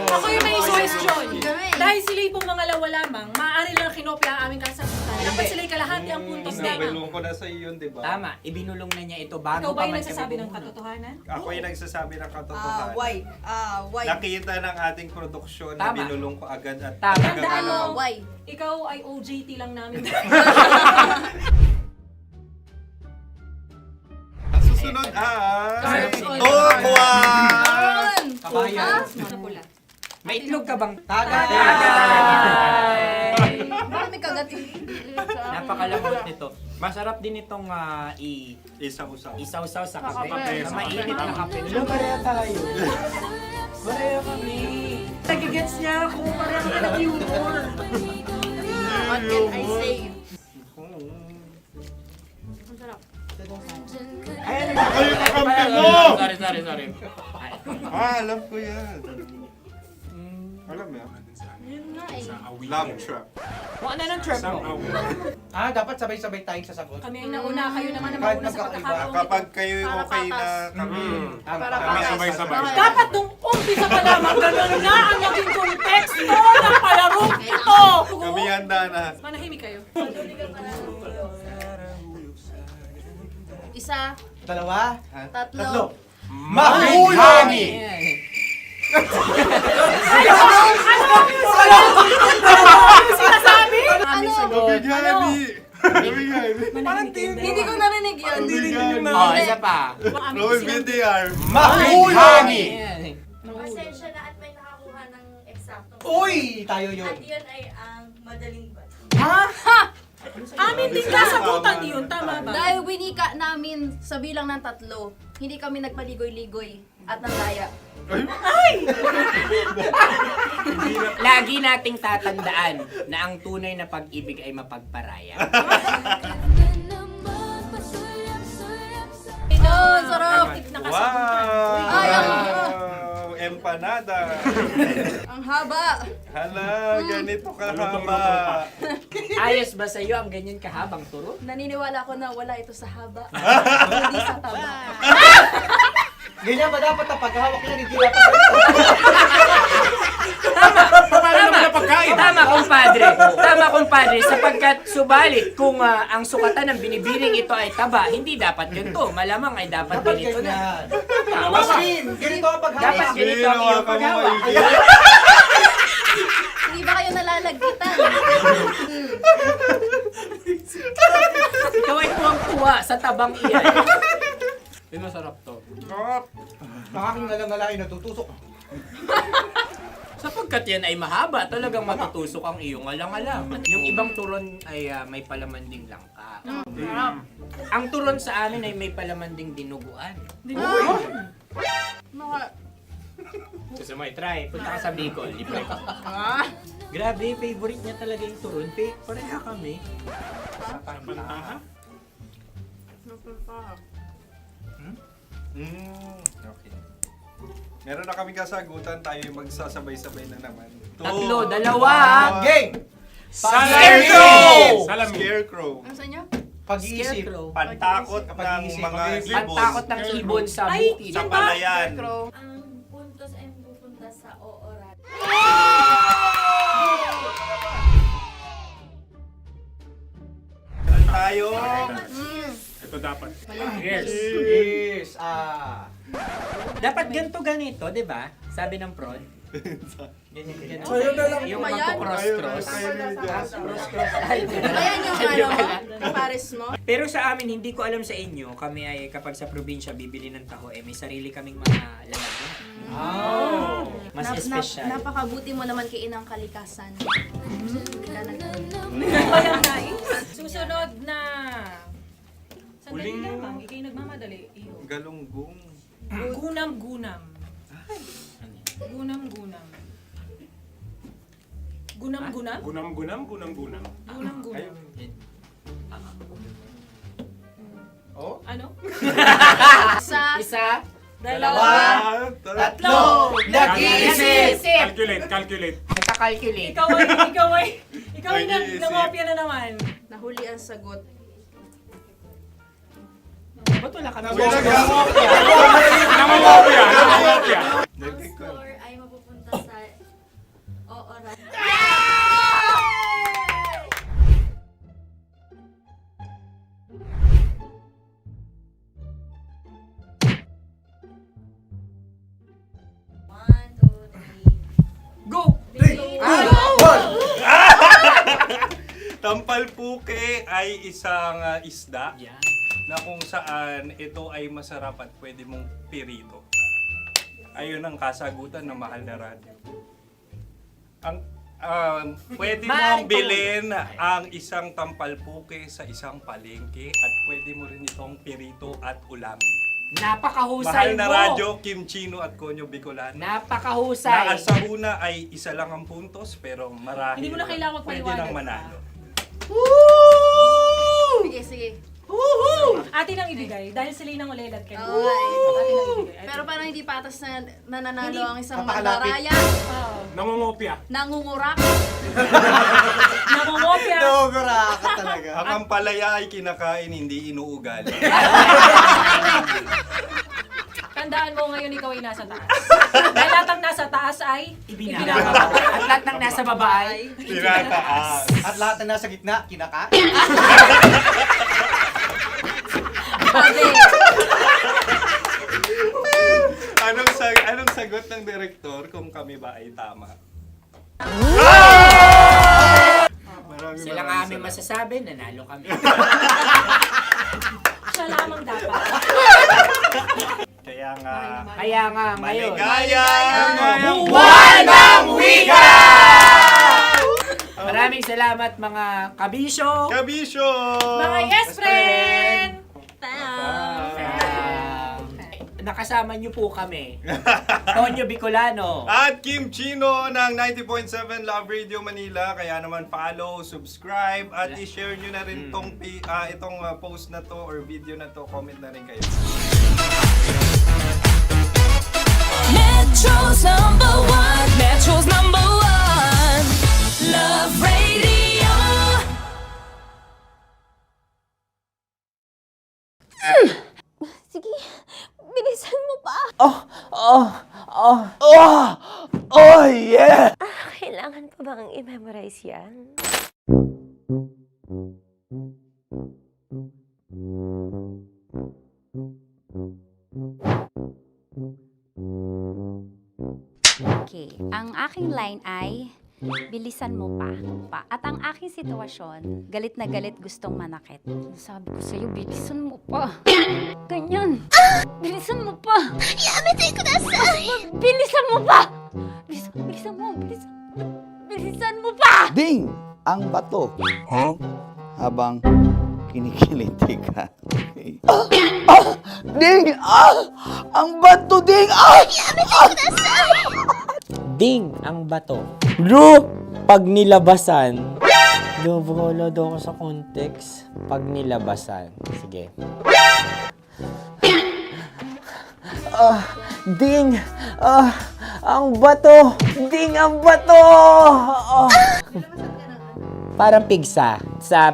Ako yung may question. Dahil sila'y pong mga lawa lamang, maaari lang kinopya ang aming kasagutan. Dapat sila'y kalahati ang puntos lamang. Binulong ko na sa'yo yun, di ba? Tama, ibinulong na niya ito bago Ikaw ba pa yung man nagsasabi kami ng bumulong. katotohanan? Ako yung nagsasabi ng katotohanan. Why? Why? Nakita ng ating produksyon na Tama. binulong ko agad at Tama. talagang Tandaan mo, ano. Why? ikaw ay OJT lang namin. Ang susunod ay... Cards. Turquoise! Kabayan. Sa pula. May itlog ka bang? Tagay! Marami kagat Napakalambot nito. Masarap din itong Isaw-saw. isaw-saw sa kape. Kape. Na mainit na kape. Wala, pareha tayo. Pareha kami. Nagigets niya ako. Pareho ka ng humor. What can I say? Ang sarap. Ay, yung kakampi mo! Sorry. Alam ko yan. Alam mo yan? Yun nga eh. Love trap. Kung ano ng trap mo? Dapat sabay-sabay tayong sasagot. Kami ay nauna, kayo naman ang Kahit mauna sa magkakaiba. pagkakataon. Kapag kayo okay na kami, Kami sabay-sabay. Dapat nung umpisa pa lamang, ganun na ang naging konteksto ng palarong ito. kami handa na. Manahimik kayo. Isa, Dalawa. tatlo. Mahulog! Ano sinasabi? Ano? Hindi ko narinig yun. Oh, isa pa. Roll VTR. Mahulog! Pasensya na at may nakakuha ng eksaktong. Uy! Tayo yun. At yun ay ang madaling bato. Amin din kasagutan yun, tama ba? Dahil winika namin sa bilang ng 3, hindi kami nagpaligoy-ligoy at nandaya. Lagi nating tatandaan na ang tunay na pag-ibig ay mapagparaya. Oh, sarap! Wow! Empanada! Ang haba! Hala, ganito kahaba. Ayos ba sa'yo ang ganyan kahabang turo? Naniniwala ko na wala ito sa haba. Hindi sa taba. Ganyan ba dapat ang paghahawak niya? Hindi dapat Tama, kumpadre. Sapagkat subalit kung ang sukatan ng binibining ito ay taba, hindi dapat ganito. Malamang ay dapat ganito na. Ganito ang paghahawak. Dapat ganito ang iyong paghawak. Hindi ba kayo nalalagkitan? Ikaw ay tuwang-tuwa sa tabang iyan. Masarap to. Makaking alam na lang natutusok. Sapagkat yan ay mahaba, talagang matutusok ang iyong alang-alang. Yung ibang turon ay may palaman ding langka. Ang turon sa amin ay may palaman ding dinuguan. Gusto mo i-try? Punta ka sa Bicol, libre ko. Grabe, favorite niya talaga yung turon. Pareha kami. Okay. Meron na kami kasagutan, tayo yung magsasabay-sabay na naman. Tatlo, dalawa. Game! Scarecrow! Scarecrow. Ano sa inyo? Pag-iisip. Pantakot ng mga ibon. Pantakot ng ibon sa Ay, bukid. Sa palayan. Ang puntos ay pupunta sa OORADIO. Tayo. Ito dapat. Yes. Dapat ganito, di ba? Sabi ng prod. Ganyan. Yung Ayan. magko-cross-cross. Cross-cross. Ay, Ayan yung pares mo. Pero sa amin, hindi ko alam sa inyo, kami ay kapag sa probinsya bibili ng taho, may sarili kaming mga lalagyan. Mas espesyal. Napakabuti mo naman kay Inang Kalikasan. Ayan, nice. Susunod na. Sandali lamang, ikay nagmamadali. Iyo. Galunggong. Gunam-gunam. Gunam-gunam. Gunam-gunam? Gunam-gunam. Gunam-gunam. Isa. Dalawa. Tatlo. Nag-iisip. Calculate. Nagka-calculate. Ikaw ay nangopya na naman. Nahuli ang sagot. Ba't wala ka na? Nangongopya. Ang score ay mapupunta sa Oorazo. Go! Tampalpuke ay isang isda na kung saan ito ay masarap at pwede mong pirito. Ayun ang kasagutan ng Mahal na Radyo. Pwede mong bilhin ang isang tampalpuke sa isang palengke at pwede mo rin itong pirito at ulamin. Napakahusay Mahal na mo. Radyo, Kim Chino at Konyo Bicolano. Napakahusay. Na sa una ay isa lang ang puntos pero marahil Hindi mo na kailangan pwede magpaliwanag. nang manalo. Sige. Atin ang ibigay. Dahil sila yung ulelat kayo. Oo nga eh. Atin ang ibigay. Pero parang hindi patas na nananalo ang isang Napakalapit. mandaraya. Nangongopya. Nangungurak. Nangungopya. Nogura ka talaga. Ang ampalaya ay kinakain, hindi inuugali. Tandaan mo ngayon ikaw ay nasa taas. Dahil lahat ng nasa taas ay Ibinababa. At lahat ng nasa baba ay Tinataas. At lahat na nasa gitna, kinaka. Anong sagot ng direktor kung kami ba ay tama? Sila nga aming masasabi, nanalo kami. siya lamang dapat. Kaya nga ngayon. maligaya! Buwan ng Wika! Maraming salamat mga kabisyo! Kabisyo! Mga yes friend! Nakasama niyo po kami. Konyo Bicolano. At Kim Chino ng 90.7 Love Radio Manila. Kaya naman follow, subscribe, at i-share nyo na rin itong post na to or video na to. Comment na rin kayo. Metro's #1, Metro's #1, Love Radio. Sige, bilisan mo pa. Oh, yeah! Kailangan pa bang i-memorize yan? Okay, ang aking line ay bilisan mo pa. At ang aking sitwasyon, galit na galit gustong manakit. Sabi ko sa'yo, bilisan mo pa. Ganyan. Bilisan mo pa. Yametay kudasai. Bilisan mo pa. Bilisan mo pa. Ding! Ang bato. Habang kinikiliti ka. Okay. Ding! Ang bato, ding! Yametay kudasai. Ding ang bato. Bro, pag nilabasan. Wala daw ako sa context. Pag nilabasan. Sige. Ding! Ang bato! Ding ang bato! Parang pigsa.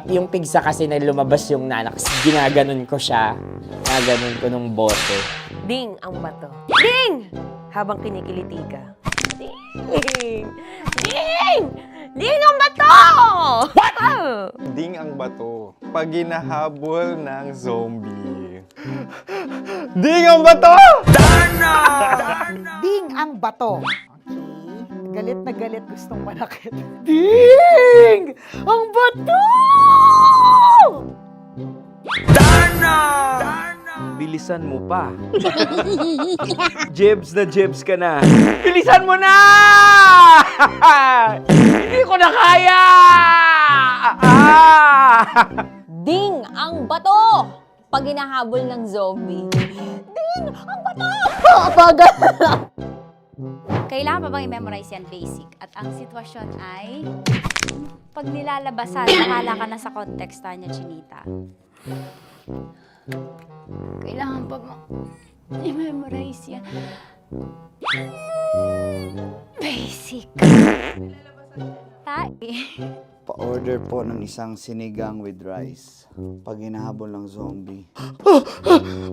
Yung pigsa kasi na lumabas yung nanak. Ginaganon ko siya. Ginaganon ko nung bote. Ding ang bato. Ding! Habang kinikiliti ka. Ding! Ding! Ding ang bato! What? Ding ang bato. Pag hinahabol ng zombie. Ding ang bato! Ding ang bato. Okay. Galit na galit gustong manakit. Ding! Ang bato! Bilisan mo pa. Jebs na jebs ka na. Bilisan mo na! Hindi ko na kaya! Ding ang bato! Pag hinahabol ng zombie. Ding ang bato! Bagal! Kailangan pa bang i-memorize yan basic? At ang sitwasyon ay pag nilalabasan, bahala ka na sa kontekst niya, Chinita. Kailangan pa ba i-memorize yan? Basic. Pa-order po ng isang sinigang with rice. Pag hinahabol ng zombie.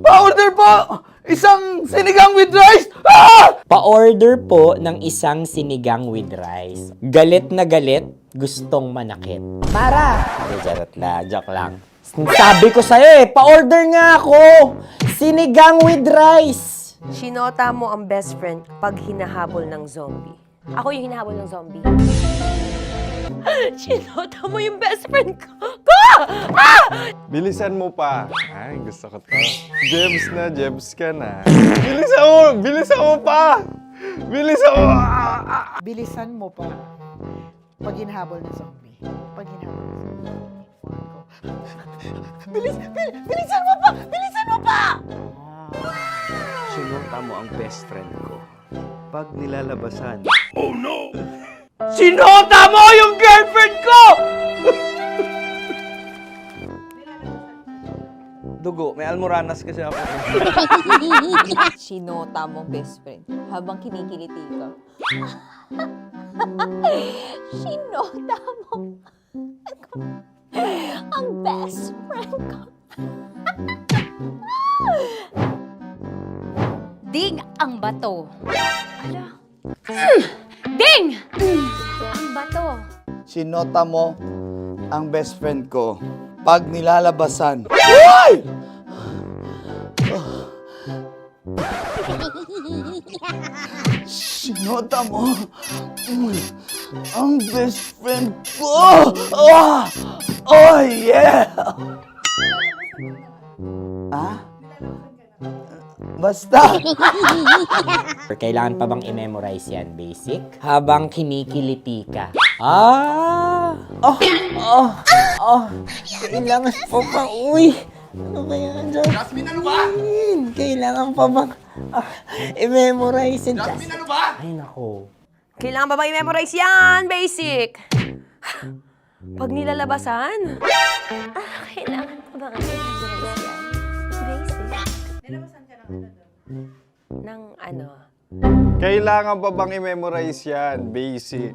Pa-order po! Isang sinigang with rice! Pa-order po ng isang sinigang with rice. Galit na galit, gustong manakit. Para! Charot na, joke lang. Sabi ko sa'yo pa-order nga ako! Sinigang with rice! Sinota mo ang best friend pag hinahabol ng zombie. Ako yung hinahabol ng zombie. Sinota mo yung best friend ko! Bilisan mo pa. Ay, gusto ko to. Jebs ka na. Bilisan mo pa! Bilisan mo! Bilisan mo pa. Pag hinahabol ng zombie. Pag hinahabol ng zombie. Bilisan mo pa! Bilisan mo pa! Sinota mo ang best friend ko. Pag nilalabasan. Oh no! Sinota mo yung girlfriend ko! Dugo, may almoranas kasi ako. Sinota mo best friend habang kinikiliti ka. Sinota mo ang best friend ko. Ding ang bato. Ala. Ding! Ang bato. Sinota mo ang best friend ko pag nilalabasan. Uy! Sinota mo ang best friend ko. Oh yeah! Ah? Basta! Kailangan pa bang i-memorize yan, basic? Habang kinikiliti ka. Kailangan pa ba? Uy! Ano ba yan, Jasmine? Jasmine, ano ba? Kailangan pa bang i-memorize yan, Jasmine, ano ba? Ay, nako. Kailangan ba bang i-memorize yan, basic? Pag nilalabasan? Kailangan pa bang i-memorize yan, basic? Nilalabasan ka ng ano? Kailangan pa bang i-memorize yan? Basic.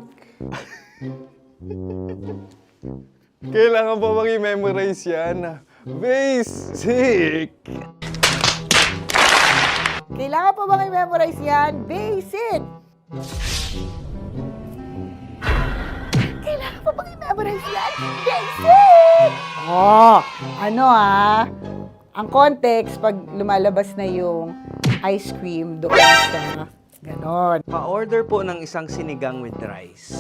Kailangan pa bang i-memorize yan? Basic. Kailangan pa bang i-memorize yan? Basic! Kailangan pa bang i-memorize yan? Basic! Oh, ano ang context pag lumalabas na yung ice cream doon sa ganon. Pa-order po ng isang sinigang with rice.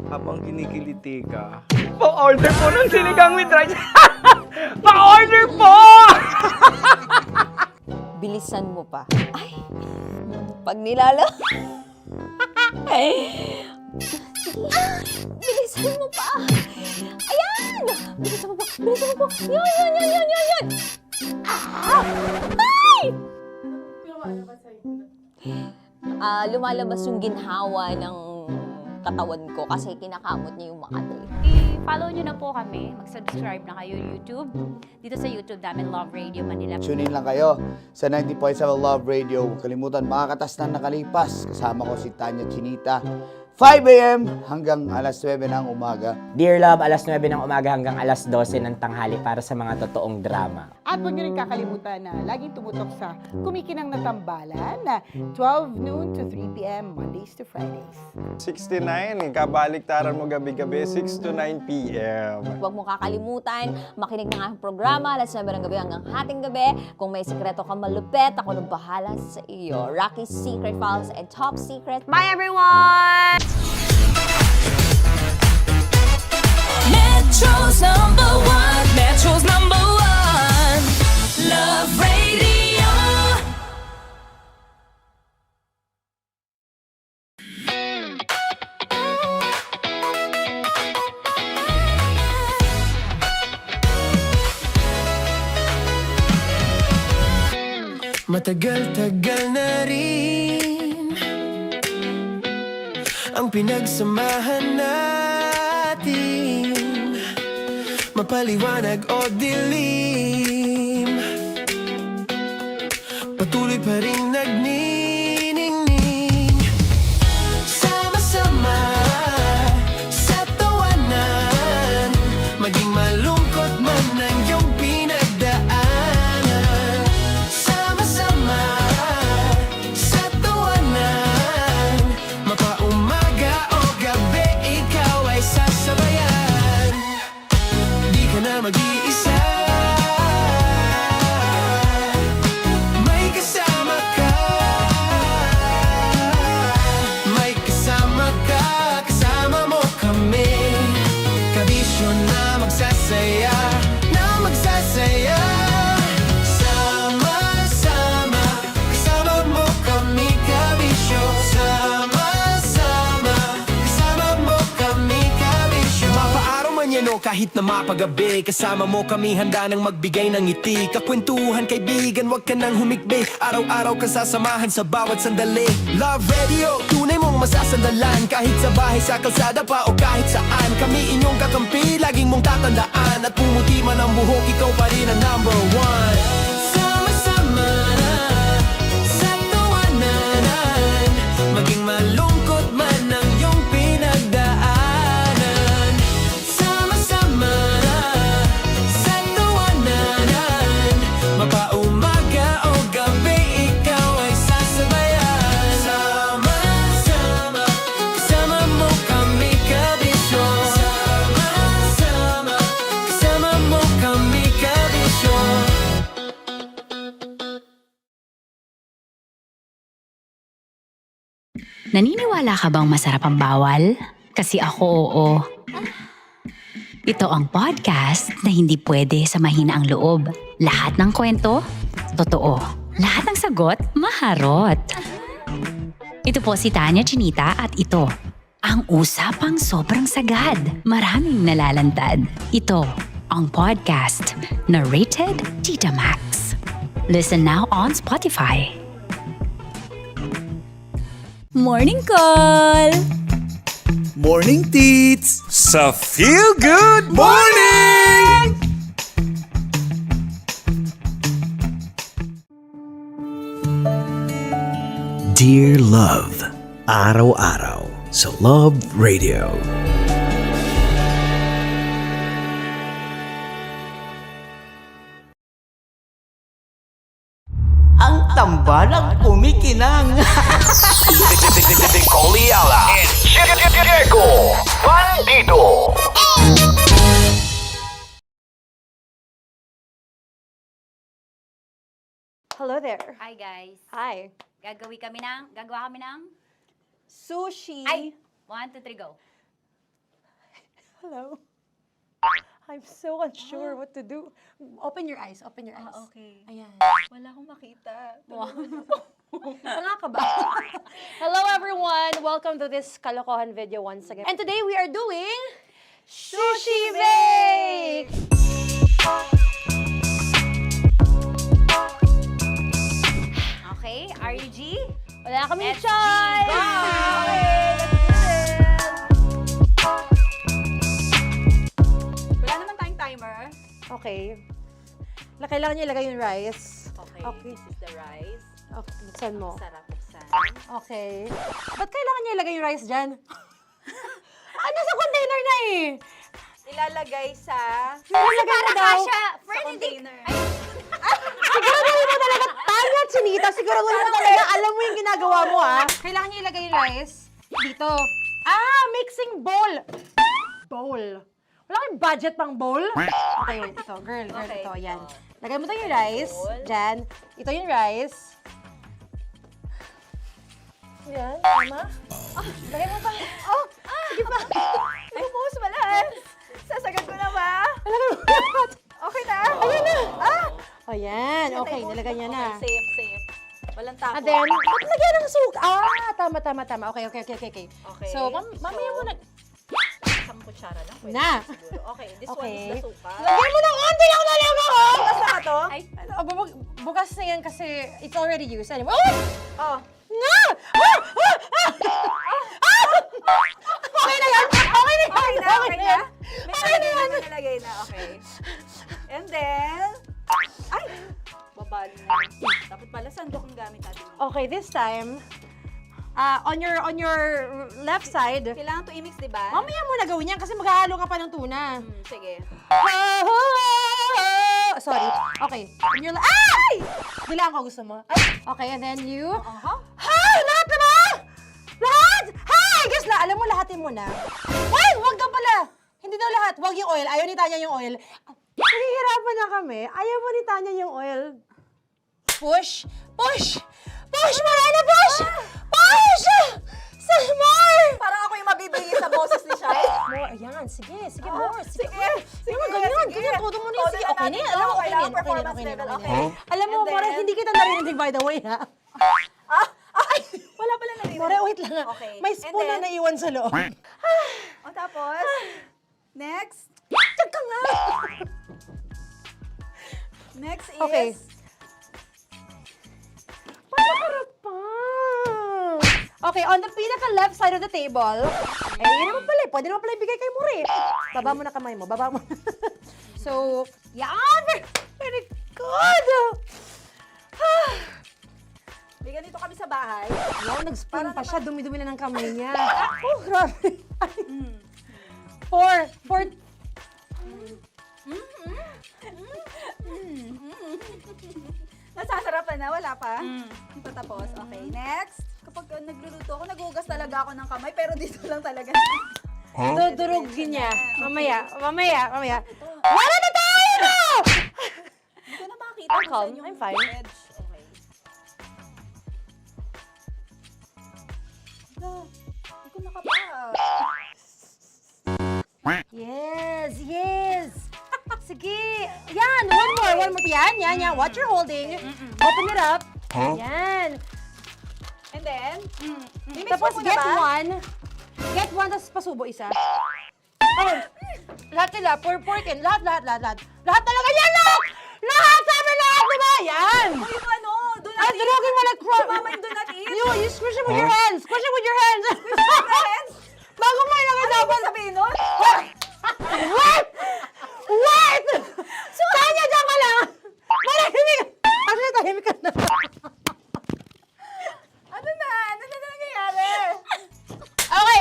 Habang kinikiliti ka. Pa-order po ng sinigang with rice! Pa-order po! Bilisan mo pa. Ay! Pag bilisan mo pa! Ayan! Bilisan mo pa! Bilisan mo pa! Yun! Ay! Lumalabas yung ginhawa ng katawan ko kasi kinakamot niya yung Makati. I-follow nyo na po kami. Mag-subscribe na kayo YouTube. Dito sa YouTube namin, Love Radio Manila. Tune in lang kayo sa 90.7 Love Radio. Huwag kalimutan, makakatas na nakalipas. Kasama ko si Tanya Chinita. 5 a.m. hanggang alas 9 ng umaga. Dear Love, alas 9 ng umaga hanggang alas 12 ng tanghali para sa mga totoong drama. At huwag nyo rin kakalimutan na laging tumutok sa Kumikinang na Tambalan na 12 noon to 3 p.m. Mondays to Fridays. 69, kabaliktaran mo gabi-gabi, 6 to 9 p.m. Huwag mo kakalimutan, makinig ng aking programa, alas 9 ng gabi hanggang hating gabi. Kung may sikreto ka malupet, ako nang bahala sa iyo. Rocky's Secret Files and Top Secret. Bye everyone! Metro's number one. Metro's number one. Love Radio. Matagal-tagal na rin ang pinagsamahan natin, mapaliwanag o dilim. patuloy pa rin nagniningning. Sama-sama sa tawanan, maging malungkot man ang iyong pinagdaanan. Sama-sama sa tawanan, mapaumaga o gabi, ikaw ay sasabayan. Di ka na mag-iisa, may kasama ka. May kasama ka, kasama mo kami. Kabisyo na magsasaya, na magsasaya. Sama-sama, kasama mo kami, kabisyo. Sama-sama, kasama mo kami, kabisyo. Mapaaraw man yan o kahit na mapagabi, kasama mo kami, handa nang magbigay ng ngiti. Kakwentuhan, kaibigan, wag ka nang humikbi. Araw-araw ka sasamahan sa bawat sandali. Love Radio, tunay mong masasandalan. Kahit sa bahay, sa kalsada pa o kahit saan, kami inyong kakampi, laging mong tatandaan. At pumuti man ang buhok, ikaw pa rin ang number one. Sama-sama sa tawanan, maging malungkot man ang iyong pinagdaanan. Sama-sama sa tawanan, mapaumaga o gabi, ikaw ay sasabayan. Sama-sama, kasama mo kami, kabisyo. Sama-sama, kasama mo kami, kabisyo. Naniniwala ka bang masarap ang bawal? Kasi ako oo. Ito ang podcast na hindi pwede sa mahina ang loob. Lahat ng kwento, totoo. Lahat ng sagot, maharot. Ito po si Tanya Chinita at ito, ang usapang sobrang sagad. Maraming nalalantad. Ito, ang podcast na rated Tita Max. Listen now on Spotify. Morning call! Morning, Tits! Sa Feel Good Morning! Dear Love, araw-araw sa Love Radio. Ang tambalang kumikinang. Coliala and Diego Bandido. Hello there. Hi guys. Hi. Gagawa kami ng Sushi. Ay! 1, 2, 3, go. Hello. I'm so unsure what to do. Open your eyes. Open your eyes. Okay. Ayan. Wala akong makita. Tanga ka ba? Hello everyone! Welcome to this kalokohan video once again. And today we are doing Sushi Bake! Okay, are you G? Wala kaming Let's choice! Go! Okay, let's do this! Wala naman tayong timer. Okay. Kailangan niyo ilagay yung rice. Okay, this is the rice. Okay, buksan mo. Sarap buksan. Okay. Ba't kailangan niya ilagay yung rice dyan? Nasa container na eh! Ilalagay sa... Ilalagay na daw. container. Siguraduhin mo talaga, Tanya Chinita, siguraduhin mo talaga, alam mo yung ginagawa mo ah. Kailangan niya ilagay yung rice dito. Mixing bowl. Bowl. Wala kayong budget pang bowl? Okay, wait, ito, girl, Okay. ito, yan. Lagay mo tayo yung rice, dyan. Ito yung rice. Yan, tama? Lagay mo pang, sige pa. Ay, boss, malas. Sasagad ko na ba? Lagay mo. Okay na? Ayan na. Ayan, okay, nilagay niya na. Okay, safe. Walang tapo. And then, ba't lagyan ng suka? Tama. Okay. Okay. So, mamaya mo na. Isang kutsara lang. Pwede Na. siguro. Okay, this one Okay. is the suka. Lagyan mo ng konti lang talaga ko! Bukas na to? Ay, bukas na yan kasi it's already used. Anyway, Oh. Na! Okay na yan! Okay na yan! Okay na? Okay na yan! May nalagay na. Okay. And then... Ay! bali. Dapat pala sandok ang gamit natin. Okay, this time, on your left side. Kailangan to i-mix, di ba? Mamaya mo na gawin yan kasi maghahalo ka pa ng tuna. Sige. Sorry. Okay. On your ay! Bilang ko gusto mo. Ay! Okay, and then you. Hi! Lahat na ba? Lahat! Hi! Guess na, alam mo, lahatin mo na. Wait! Wag daw pala! Hindi daw lahat. Wag yung oil. Ayaw ni Tanya yung oil. Nahihirapan na kami. Ayaw mo ni Tanya yung oil. Push! Push! Push! Marana! Push! Push! Some more! Parang ako yung mabibigay sa boses ni Shai. More. Ayan. Sige. Sige, more. Sige. Sige, Ganyan. sige. Ganyan. Todo mo na. Todo Sige. na Okay na natin yan. to. Alam mo, okay na Kailangan yan. Okay na yan. performance Okay na yan. level. Okay na yan. Okay. Alam mo, And then- More, hindi kita narinig by the way, ha? Ay! Wala pala narinig. More, wait lang. Okay. May spoon na naiwan sa loob. O tapos, next. Tiyag ka nga! Next is... Okay. Panakarap pa! Okay, on the pinaka-left side of the table, yun naman pala, pwede naman pala ibigay kay Muri. Baba mo na kamay mo, baba mo. So, yan! Very good! Bigyan dito kami sa bahay. No, nag-spoon pa siya, dumi-dumi na ng kamay niya. Oh, grabe. Four. Nasasarapan na, wala pa? Ito tapos. Okay, next. Kapag nagluluto ako, naghugas talaga ako ng kamay, pero dito lang talaga. Dudurugin niya. Mamaya. Wala na tayo! Hindi ko na makita I'm kung calm. saan yung I'm fine. edge. Okay. Hala, hindi ko nakapa. Yes! Sige! Yan! One more! Yan. What you're holding. Open it up. Yan. And then, Tapos mo na get ba? one. Get one, tapos pasubo isa. Okay. Lahat nila. Porkin. Lahat. Lahat talaga yan! Lahat! Sabi lahat! Diba? Yan! O yung ano, do not Ay, durugin mo like Mama, yung do not eat. You squish it with your hands. Squish it with your hands. Bago mo ilagay Ano dapat. yung sabihin nun? Wait! Tanya, dyan ka lang! Marahimik! Actually, tahimik ka na. Ano na nangyayari? Okay.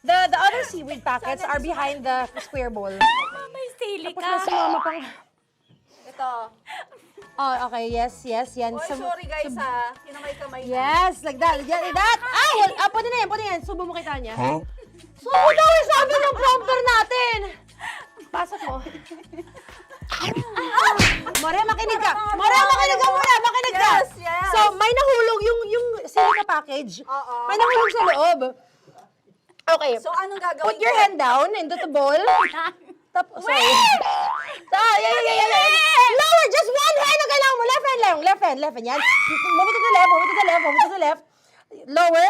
The other seaweed packets are behind the square bowl. May sili Tapos na si Mama pang... Ito. Oh, okay. Yes. Yan. Oy, sorry guys ha. Kinamay-kamay na. Yes, like that. Pwede na yan. Subo mo kay Tanya. Subo daw yung sabi ng prompter natin. Pasok mo. Maria, makinig ka. Makinig ka muna. Makinig ka. Yes. So, may nahulog yung silica package. Oo. May nahulog sa loob. Okay. So, anong gagawin Put your ko? hand down into the bowl. Tapos, sorry. Yeah. Lower, just one hand ang kailangan mo. Left hand lang. Left hand. Yan. Move it to the left. Lower.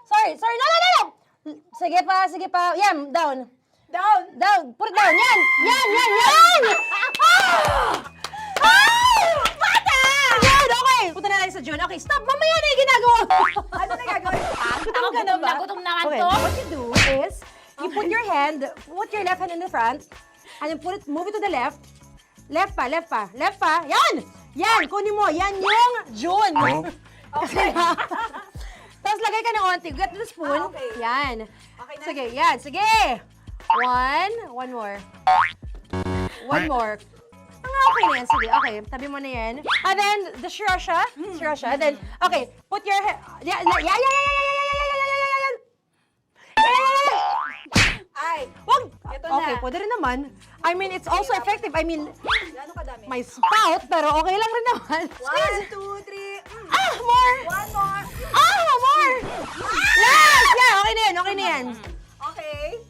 Sorry. No. Sige pa. Yan, down. Put it down. Yan. Bata! Yan, okay. Punta na lang sa June. Okay, stop. Mamaya na yung ginagawa. Ano na gagawin? Gutom ka na ba? Gutom naman Okay, to. what you do is, you put your left hand in the front, and then move it to the left. Left pa. Yan, kunin mo. Yan yung June. Okay. Tapos lagay ka ng onti. Get the spoon. Okay. Yan. Okay na? Sige. One more. Okay na yan. Sige, okay. Tabi mo na yan. And then, the sriracha. And then, okay. Put your head. Yeah. Ay, Wag! Ito na. Okay, pwede rin naman. I mean, it's also effective. I mean, gano'ng kadami? may spout, pero okay lang rin naman. 1, 2, 3. More! One more. More! Last! Yeah, okay na yan. Okay.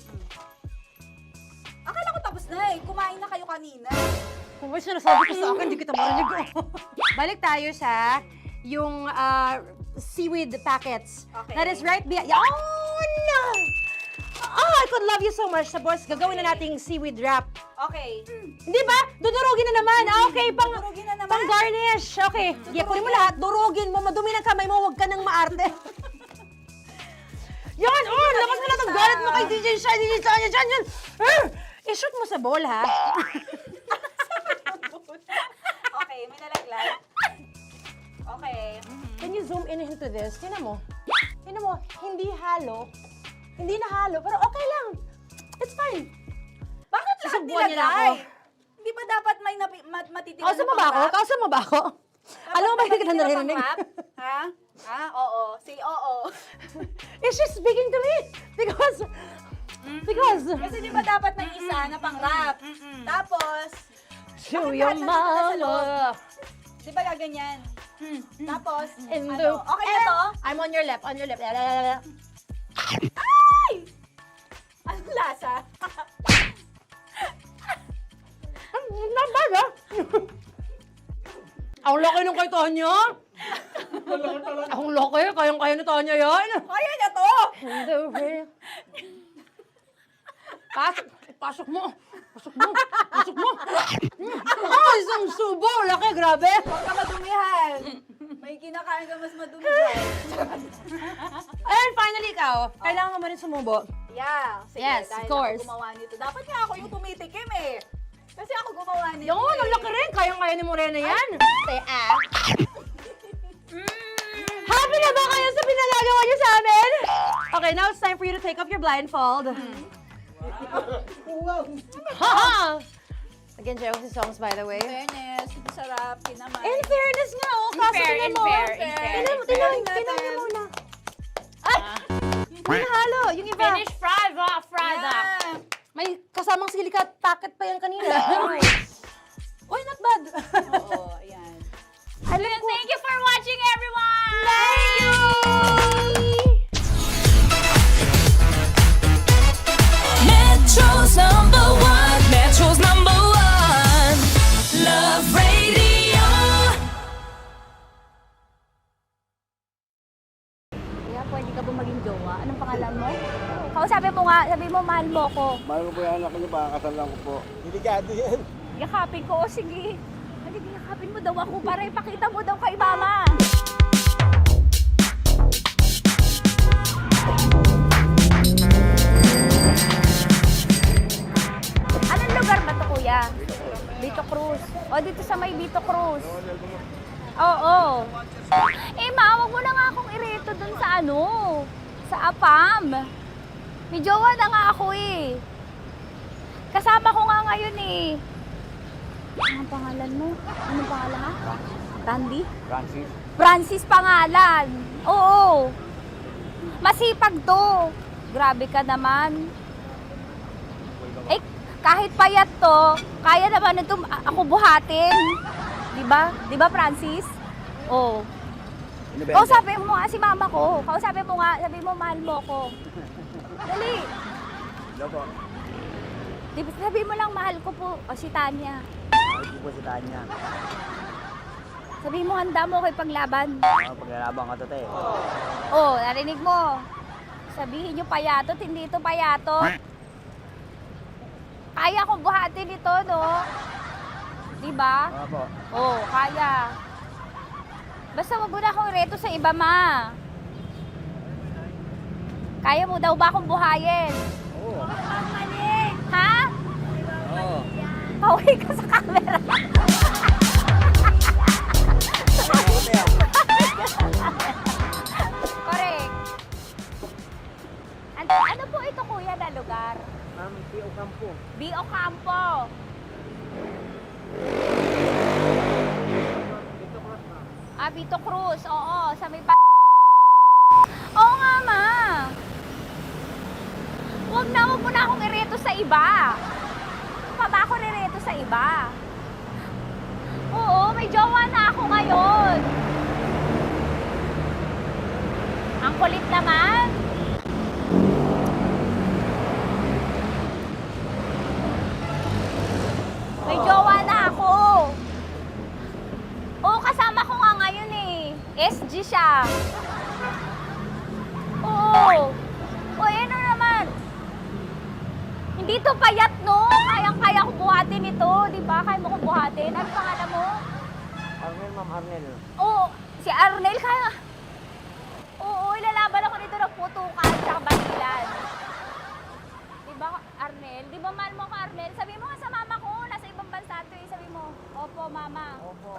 Akala ko tapos na eh. Kumain na kayo kanina. Kung may sinasabi ko sa akin, hindi kita marinig. Balik tayo sa yung seaweed packets. Okay. That is right behind. Oh, no! Oh, I could love you so much. Tapos, gagawin na nating seaweed wrap. Okay. Hindi ba? Dudurugin na naman. Okay, Dudurugin na naman? pang garnish. Okay. Yeah, kunin mo lahat. Durugin mo. Madumi ng kamay mo. Huwag ka nang maarte. Yan! Oh, labas mo na itong galit mo kay DJ Shine. Yan. I-shoot mo sa bowl, ha? Okay, may nalaglag. you zoom in into this, tinan mo. Tinan mo, hindi halo. Hindi na halo, pero okay lang. It's fine. Bakit lahat Susubukan niya na ako. nilagay? Hindi ba dapat may matitigan Kausa mo ba ako? Kausa mo ba ako? Alam mo ba hindi kita naririnig? Ha? Ha? Oo. Say oo. Is she speaking to me? Because... Kasi di ba dapat may isa na pang-rap? Tapos, Show bakit your lahat nandito na sa loob? mama. Di ba gaganyan? Tapos, In ano? the... Okay na to? I'm on your left, on your left. Ay! Anong lasa? Not bad, ah. Ang laki nung kay Tonya. Ang laki, kayang-kaya ni Tonya yan. Kaya niya to! Pasok mo. Pasok mo. Pasok mo. Oh, isang subo. Laki, grabe. Huwag ka madumihan. May kinakain ka mas madumi dyan. And finally, ikaw. Kailangan mo rin sumubo. Yeah. Sige, Yes, dahil of course. ako gumawa nito. Dapat nga ako yung tumitikim eh. Kasi ako gumawa nito. Yung, ang laki rin. Kayang-kaya ni Morena yan. Happy na ba kayo sa pinagagawa niyo sa amin? Okay, now it's time for you to take off your blindfold. Ha! Again, Josie songs, by the way. Fairness, sarap, kinamay. In fairness nga, oh. Kaso tingnan mo. Tingnan mo muna. Ay! Yung halo, yung iba. Finish fried, Yeah. May kasamang silikat packet pa yan kanina. Uy, not bad. Oo, ayan. Thank you for watching, everyone! Thank you! Metro's #1, Metro's #1, Love Radio. Kaya pwede ka ba maging jowa? Anong pangalan mo? Kausapin mo nga, sabi mo mahal mo ko. Mahal ko po yung anak niyo, pakakasalan ko po. Delikado yan. Yakapin ko, o sige. Halika, yakapin mo daw ako para ipakita mo daw kay mama. Anong lugar ba to, kuya? Vito Cruz. O, dito sa may Vito Cruz. Oo. Eh, ma, wag mo na nga akong ireto dun sa ano, sa APAM. May jowa na nga ako eh. Kasama ko nga ngayon eh. Anong pangalan mo? Anong pangalan ha? Randy? Francis. Francis pangalan. Oo. Masipag to. Grabe ka naman. Eh, kahit payat to, kaya naman ito ako buhatin. Diba? Diba, Francis? Oo. Kausapin mo nga si mama ko. Kausapin mo nga, sabi mo mahal mo ko. Dali. Hello po. Sabi mo lang mahal ko po. O si Tanya. Mahal ko po si Tanya. Sabi mo handa mo kay paglaban. Paglalaban ka to, te. Oh, narinig mo. Sabihin nyo payatot, hindi ito payatot. Kaya kong buhatin ito, no? Diba? Opo. Oh, kaya. Basta wag mo na akong reto sa iba, ma. Kaya mo daw ba akong buhayin? Oo. Ha? Oo. Pauwi ka sa camera. Correct. Ano po ito, kuya, na lugar? Ma'am, P.O. Campo. B.O. Campo. Ah, Vito Cruz. Oo, sa may Oo nga, ma. Wag mo na akong ireto sa iba. Pa ba ako rireto sa iba? Oo, may jowa na ako ngayon. Ang kulit naman. May jowa na ako. Oo, kasama ko nga ngayon eh. SG siya. Oo. O, ano naman? Hindi to payat, no? Kayang-kaya ko buhatin ito. Di ba? Kaya mo ko buhatin. Ano pangalan mo? Arnel, ma'am, Arnel. Oo, si Arnel kaya. Oo, ilalaban ako nito ng putukan sa basilan. Di ba, Arnel? Di ba mahal mo ko, Arnel? Sabi mo nga sa mama ko, nasa ibang bansa ito eh. Sabi mo, opo, mama. Opo.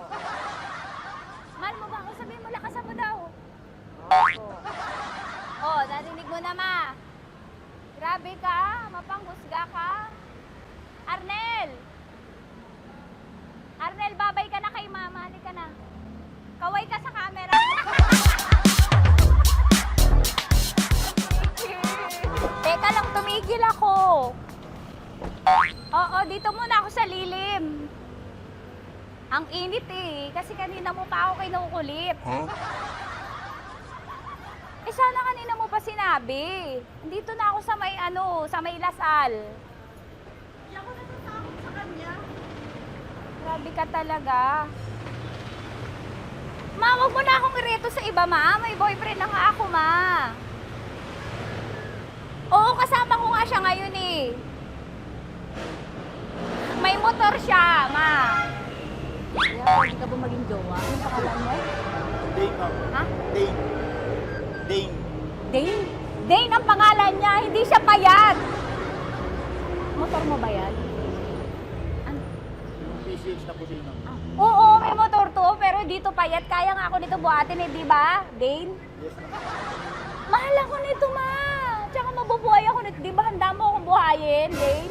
Mahal mo ba ako? Sabi mo, lakasan mo daw. Grabe ka, mapanghusga ka. Arnel! Arnel, babay ka na kay mama. Halika na. Kaway ka sa camera. Teka lang, tumigil ako. Oo, dito muna ako sa lilim. Ang init eh, kasi kanina mo pa ako kinukulit. Eh sana kanina mo pa sinabi. Dito na ako sa may sa may Lasal. Hindi ako natatakot sa kanya. Grabe ka talaga. Ma, wag mo na akong ireto sa iba, ma. May boyfriend na nga ako, ma. Oo, kasama ko nga siya ngayon eh. May motor siya, ma. Kaya pwede ka ba maging jowa? Anong pangalan mo? Dane, ma'am. Ha? Dane. Dane. Dane? Dane ang pangalan niya, hindi siya payat. Motor mo ba yan? PCH na po din, ma'am. Oo, may motor to, pero dito payat. Kaya nga ako nito buhatin eh, di ba? Dane? Yes, ma'am. Mahal ako nito, ma. Tsaka mabubuhay ako nito. Di ba handa mo akong buhayin, Dane?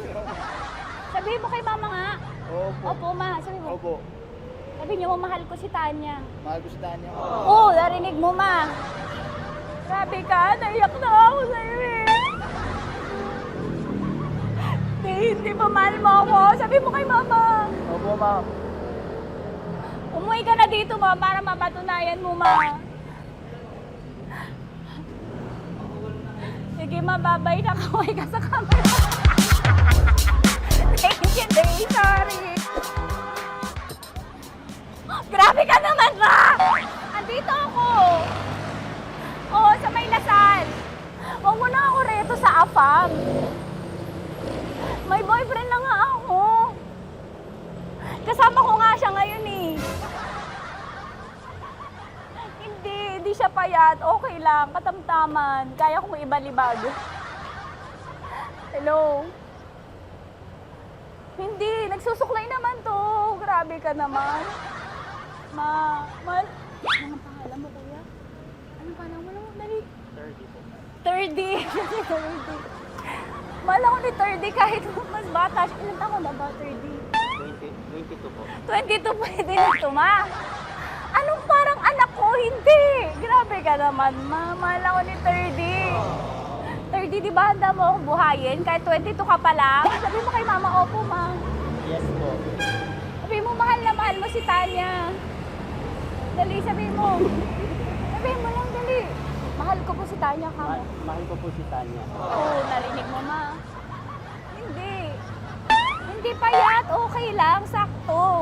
Sabihin mo kay mama nga. Opo. Opo, ma. Sabihin mo. Opo. Sabi niyo mo, mahal ko si Tanya. Mahal ko si Tanya. Oo, narinig mo, ma. Grabe ka, naiyak na ako sa'yo eh. Hindi ba mahal mo ako? Sabi mo kay mama. Opo, ma'am. Umuwi ka na dito, ma, para mapatunayan mo, ma. Sige, ma, babay na. Kaway ka sa camera. Thank you, Day. Sorry. Grabe ka naman, ma! Andito ako. Oo, sa may Lasal. Huwag mo na ako reto sa AFAM. May boyfriend na nga ako. Kasama ko nga siya ngayon eh. Hindi siya payat. Okay lang, katamtaman. Kaya kong ibalibag. Hello? Hindi, nagsusuklay naman to. Grabe ka naman. Anong pangalan mo, kuya? Anong pangalan mo? Dali. 30 po. 30? Mahal ako ni 30 kahit mas bata siya. Ilan taon na ba, 30? 22 po. 22 pwede na ito, ma. Anong parang anak ko? Hindi. Grabe ka naman, ma. Mahal ako ni 30. 30, di ba handa mo akong buhayin? Kahit 22 ka pa lang. Sabi mo kay mama, opo, ma. Yes po. Sabi mo, mahal na mahal mo si Tanya. Dali, sabi mo. Sabi mo lang, dali. Mahal ko po si Tanya ka mo. Mahal ko po si Tanya. Oo, narinig mo, ma. Hindi. Hindi payat. Okay lang. Sakto.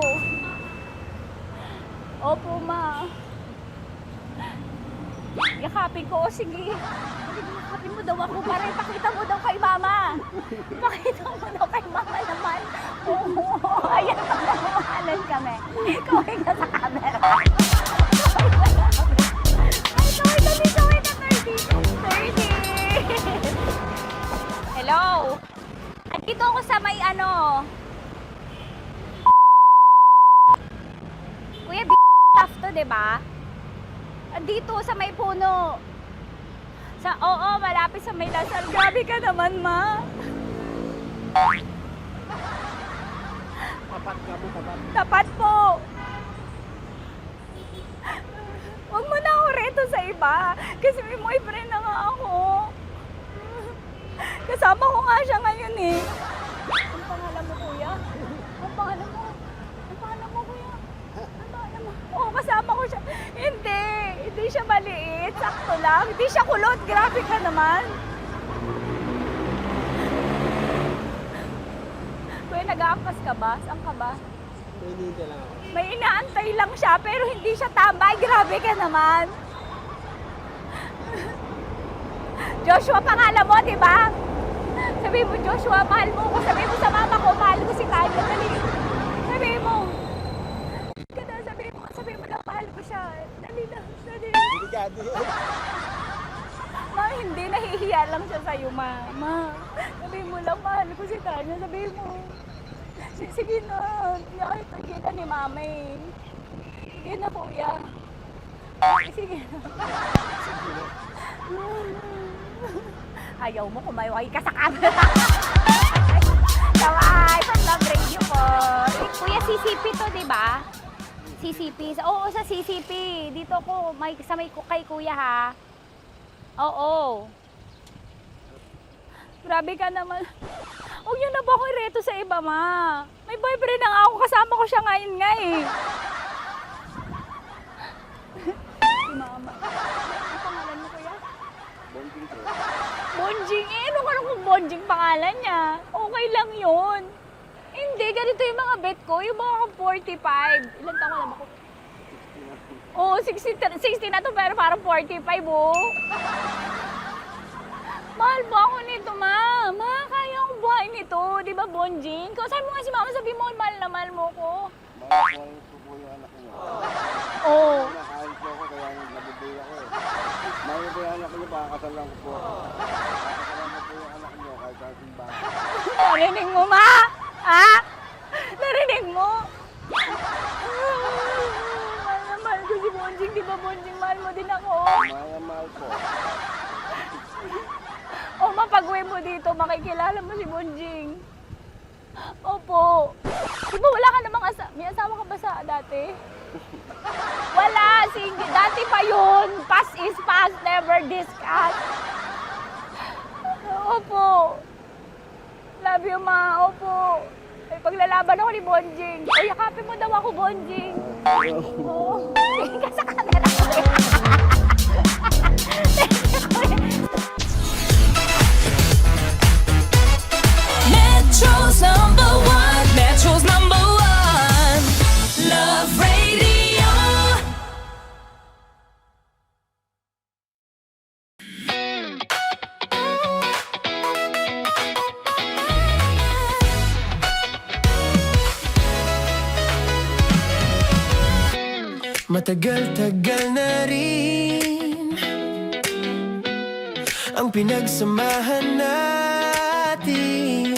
Opo, ma. Yakapin ko. O, sige. Yakapin mo daw ako para ipakita mo daw kay mama. Ipakita mo daw kay mama naman. Oo. Ayan, magmamahalan kami. Kaway ka sa camera. Kaway ka, 30. Hello? Andito ako sa may Kuya, tough to, diba? Andito sa may puno. Oo, malapit sa may Lasal. Grabe ka naman, ma. Tapat ka po, tapat. Tapat po. Huwag mo na ako reto sa iba. Kasi may boyfriend na nga ako. Kasama ko nga siya ngayon eh. Ang pangalan mo, kuya? Ang pangalan mo? Ang pangalan mo, kuya? Ang pangalan mo? Oo, kasama ko siya. Hindi siya maliit. Sakto lang. Hindi siya kulot. Grabe ka naman. Kuya, nag-aampas ka ba? Saan ka ba? May inaantay lang siya, pero hindi siya tambay. Grabe ka naman. Joshua, pangalan mo, di ba? Sabi mo, Joshua, mahal mo ko. Sabi mo sa mama ko, mahal ko si Tanya. Sabi mo. Sabi mo na, mahal ko siya. Dali na. Ma, hindi. Nahihiya lang siya sa'yo, ma. Sabi mo lang, mahal ko si Tanya. Sabi mo. Sige na. Nakita ka ni mama eh. Sige na, kuya. Sige na. Ayaw mo, kumayway ka sa camera. Kawai, from Love Radio po. Kuya, CCP to, di ba? CCP. Oo, sa CCP. Dito ko, kay kuya ha. Oo. Grabe ka naman. Huwag niyo na ba ako ireto sa iba, ma? May boyfriend na nga ako, kasama ko siya ngayon nga eh. Si mama. Ano pangalan mo, kuya? Bonjing eh. Ano ka kung Bonjing pangalan niya? Okay lang yun. Hindi, ganito yung mga bet ko. Yung mga 45. Ilan taon alam ako? Oo, 60 na to pero parang 45 oh. Mahal ba ako nito, ma? Ma, kaya akong buhay nito. Di ba, Bonjing? Sabi mo nga si mama, sabi mo, mahal na mahal mo ko. Mahal ko yung anak niyo. Oo. Nakahal ko ako, kaya nabubuhay ako eh. Mahal ko yung anak niyo, pakakasalan ko po. Pakakasalan ko po yung anak niyo, kahit sa simbahan. Narinig mo, ma? Ha? Narinig mo? Mahal na mahal ko si Bonjing. Di ba, Bonjing, mahal mo din ako? Mahal na mahal ko. O, mapag-uwi mo dito, makikilala mo si Bonjing. Opo. Di ba wala ka namang may asawa ka ba sa dati? Wala, single. Dati pa yun. Past is past, never discuss. Opo. Love you, ma. Opo. May paglalaban ako ni Bonjing. O, yakapin mo daw ako, Bonjing. Oo. Tingin ka sa camera. Metro's number one. Metro's number one. Love Radio. Matagal-tagal na rin ang pinagsamahan natin,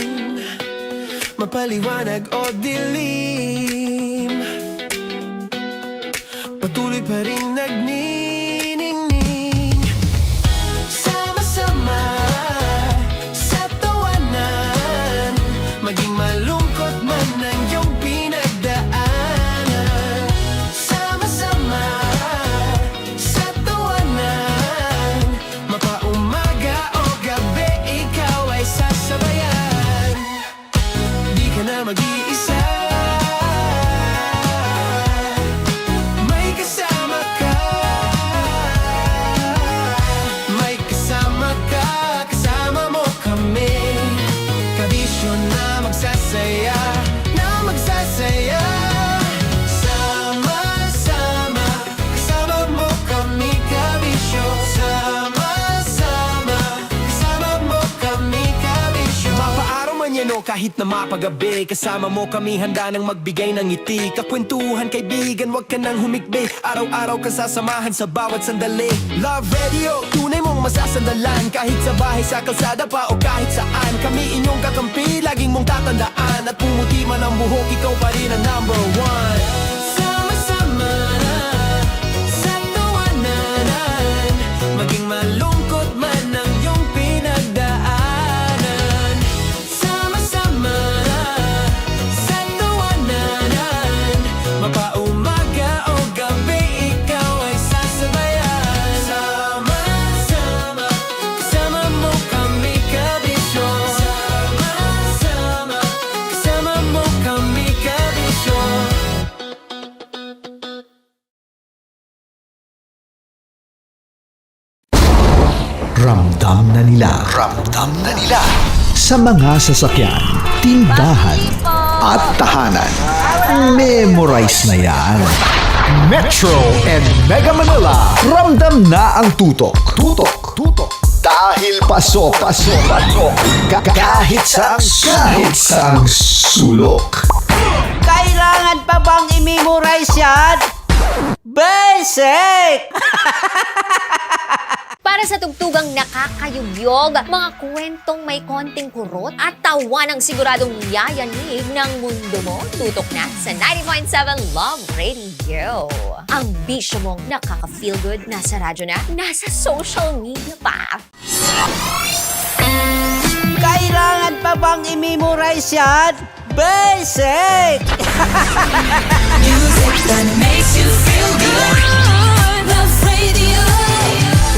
mapaliwanag o dilim, patuloy pa rin nagniningning. Sama-sama sa tawanan, maging malungkot man ang iyong pinagdaanan. Sama-sama sa tawanan, mapaumaga o gabi, ikaw ay sasabayan. Di ka na mag-iisa, may kasama ka. May kasama ka, kasama mo kami. Kabisyo na magsasaya, na magsasaya. Sama-sama, kasama mo kami, kabisyo. Sama-sama, kasama mo kami, kabisyo. Mapaaraw man yan o kahit na mapagabi, kasama mo kami, handa nang magbigay ng ngiti. Kakwentuhan, kaibigan, wag ka nang humikbi. Araw-araw ka sasamahan sa bawat sandali. Love Radio, tunay mong masasandalan. Kahit sa bahay, sa kalsada pa o kahit saan, kami inyong kakampi, laging mong tatandaan. At pumuti man ang buhok, ikaw pa rin ang number one. Sama-sama sa tawanan, maging malungkot man ang iyong pinagdaanan. Sama-sama sa tawanan, mapaumaga o gabi, ikaw ay sasabayan. Sama-sama, kasama mo kami, kabisyo. Sama-sama, kasama mo kami, kabisyo. Ramdam na nila sa mga sasakyan, tindahan at tahanan. Memorize na yan. Metro and Mega Manila, ramdam na ang tutok. Dahil pasok. Kahit saang sulok. Kailangan pa bang i-memorize yan? Basic! Para sa tugtugang nakakayugyog, mga kwentong may konting kurot at tawanang siguradong yayanig ng mundo mo, tutok na sa 90.7 Love Radio. Ang bisyo mong nakaka-feel good, nasa radyo na, nasa social media pa. Kailangan pa bang i-memorize yan? Basic! Music that makes you feel good. Love Radio.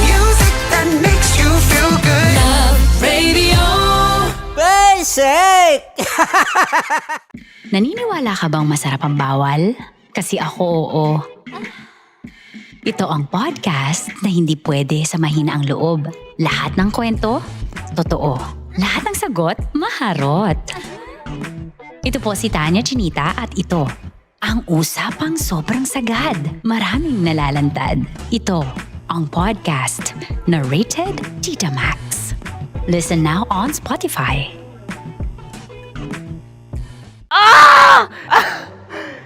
Music that makes you feel good. Love Radio. Basic! Naniniwala ka bang masarap ang bawal? Kasi ako oo. Ito ang podcast na hindi pwede sa mahina ang loob. Lahat ng kwento, totoo. Lahat ng sagot, maharot. Ito po si Tanya Chinita at ito, ang usapang sobrang sagad. Maraming nalalantad. Ito, ang podcast na Rated Tita Max. Listen now on Spotify.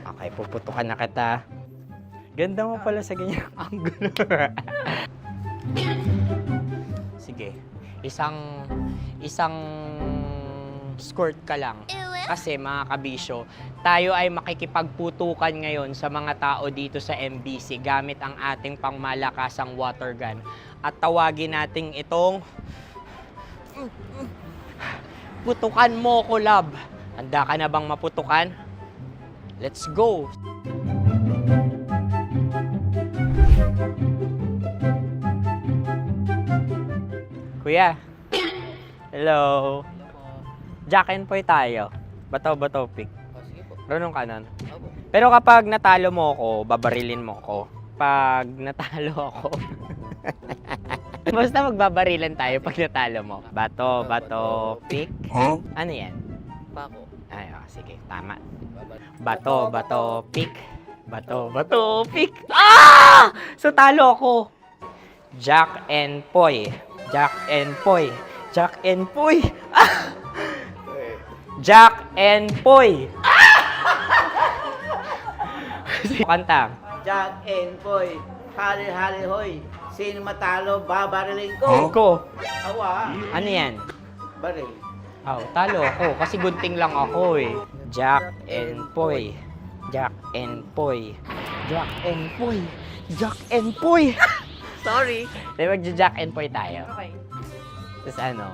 Okay, puputukan na kita. Ganda mo pala sa ganyang angulo. Sige, isang skirt ka lang. Kasi mga kabisyo, tayo ay makikipagputukan ngayon sa mga tao dito sa MBC gamit ang ating pangmalakasang water gun. At tawagin natin itong putukan mo ko, love. Handa ka na bang maputukan? Let's go! Kuya. Hello. Jack and Poy tayo. Bato-bato pick. Runong kanan. Pero kapag natalo mo ako, babarilin mo ako. Pag natalo ako, basta magbabarilan tayo pag natalo mo. Bato, pick. Huh? Ano yan? Bako. Ay, sige, tama. Bato, pick. Bato, pick. Ah! So talo ako. Jack and Poy. Jack and Poy. Jack and Poy. Ah! Jack and Poy. Kanta. Jack and Poy, hali-hali hoy. Sino matalo, babariling ko. Ko. Awa. Ano yan? Baril. Oh, talo ako kasi gunting lang ako eh. Jack and Poy. Jack and Poy. Jack and Poy. Jack and Poy. Sorry. Dahil magja-Jack and Poy tayo. Okay. Tapos ano?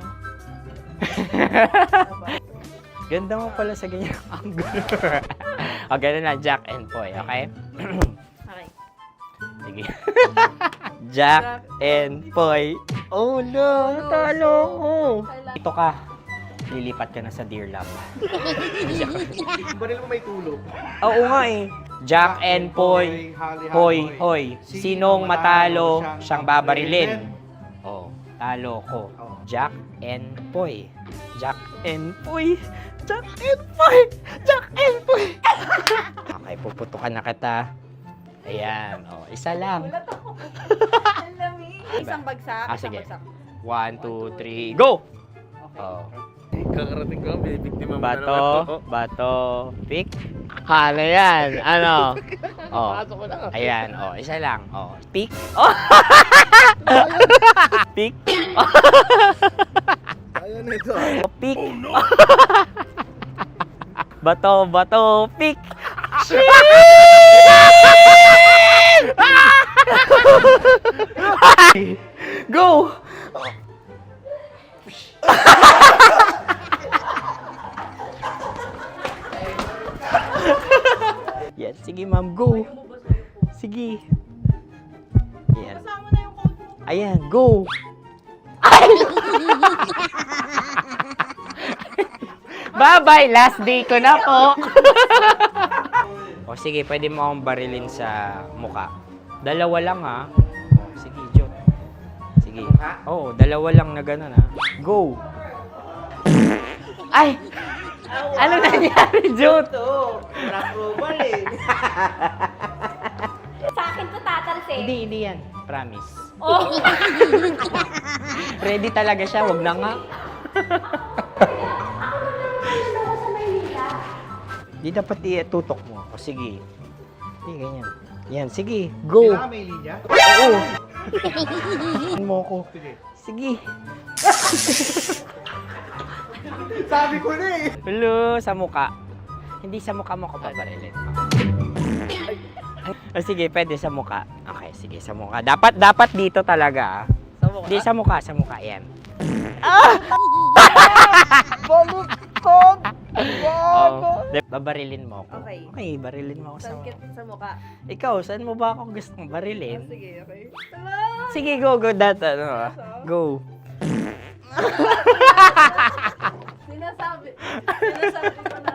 Ganda mo pala sa ganyang angulo. O, ganun lang, Jack and Poy, okay? Okay. Sige. Jack and Poy. Oh no, natalo ko. Dito ka. Lilipat ka na sa Dear Love. Baril mo may tulog. Oo nga eh. Jack and Poy. Hoy, hoy. Sinong matalo, siyang babarilin. Oh, talo ko. Jack and Poy. Jack and Poy. Jack and Poy. Jack and Poy. Okay, puputukan na kita. Ayan. Oh, isa lang. Isang bagsak. Ah, isang sige. bagsak. 1, 2, 3, go! Oh. Kakarating ko, bibiktima mo Bato, pick. Ano yan? Ano? Oh. Ayan, oh, isa lang. Oh, pick. Oh. Pick. Ayan na ito. Oh, pick. Bato, pick. Go! Yan, sige ma'am, go. Sige. Ayan. Ayan, go. Bye-bye, last day ko na po. O sige, pwede mo akong barilin sa muka. Dalawa lang ha. O, sige, Jot. Sige. Oo, dalawa lang na gano'n ha. Go. Ay! Ano nangyari, Jot? Approval eh. Sa akin to tatalsik. Hindi yan. Promise. Oh. Ready talaga siya, wag na nga. Di dapat i-tutok mo. O sige. Hindi, ganyan. Yan, sige. Go. Kailangan may linya? Oo. Mo ko. Sige. Sabi ko na eh. Hello, sa muka. Hindi sa muka mo ko paparilin. O sige, pwede sa muka. Okay, sige, sa muka. Dapat dito talaga. Hindi sa muka, sa muka. Yan. Ah! Baliktad! Oh, babarilin mo ako. Okay. Okay, barilin mo ako sa Sa mukha. Ikaw, saan mo ba ako gustong barilin? Sige, okay. Sige, go, go, go. Sinasabi ko na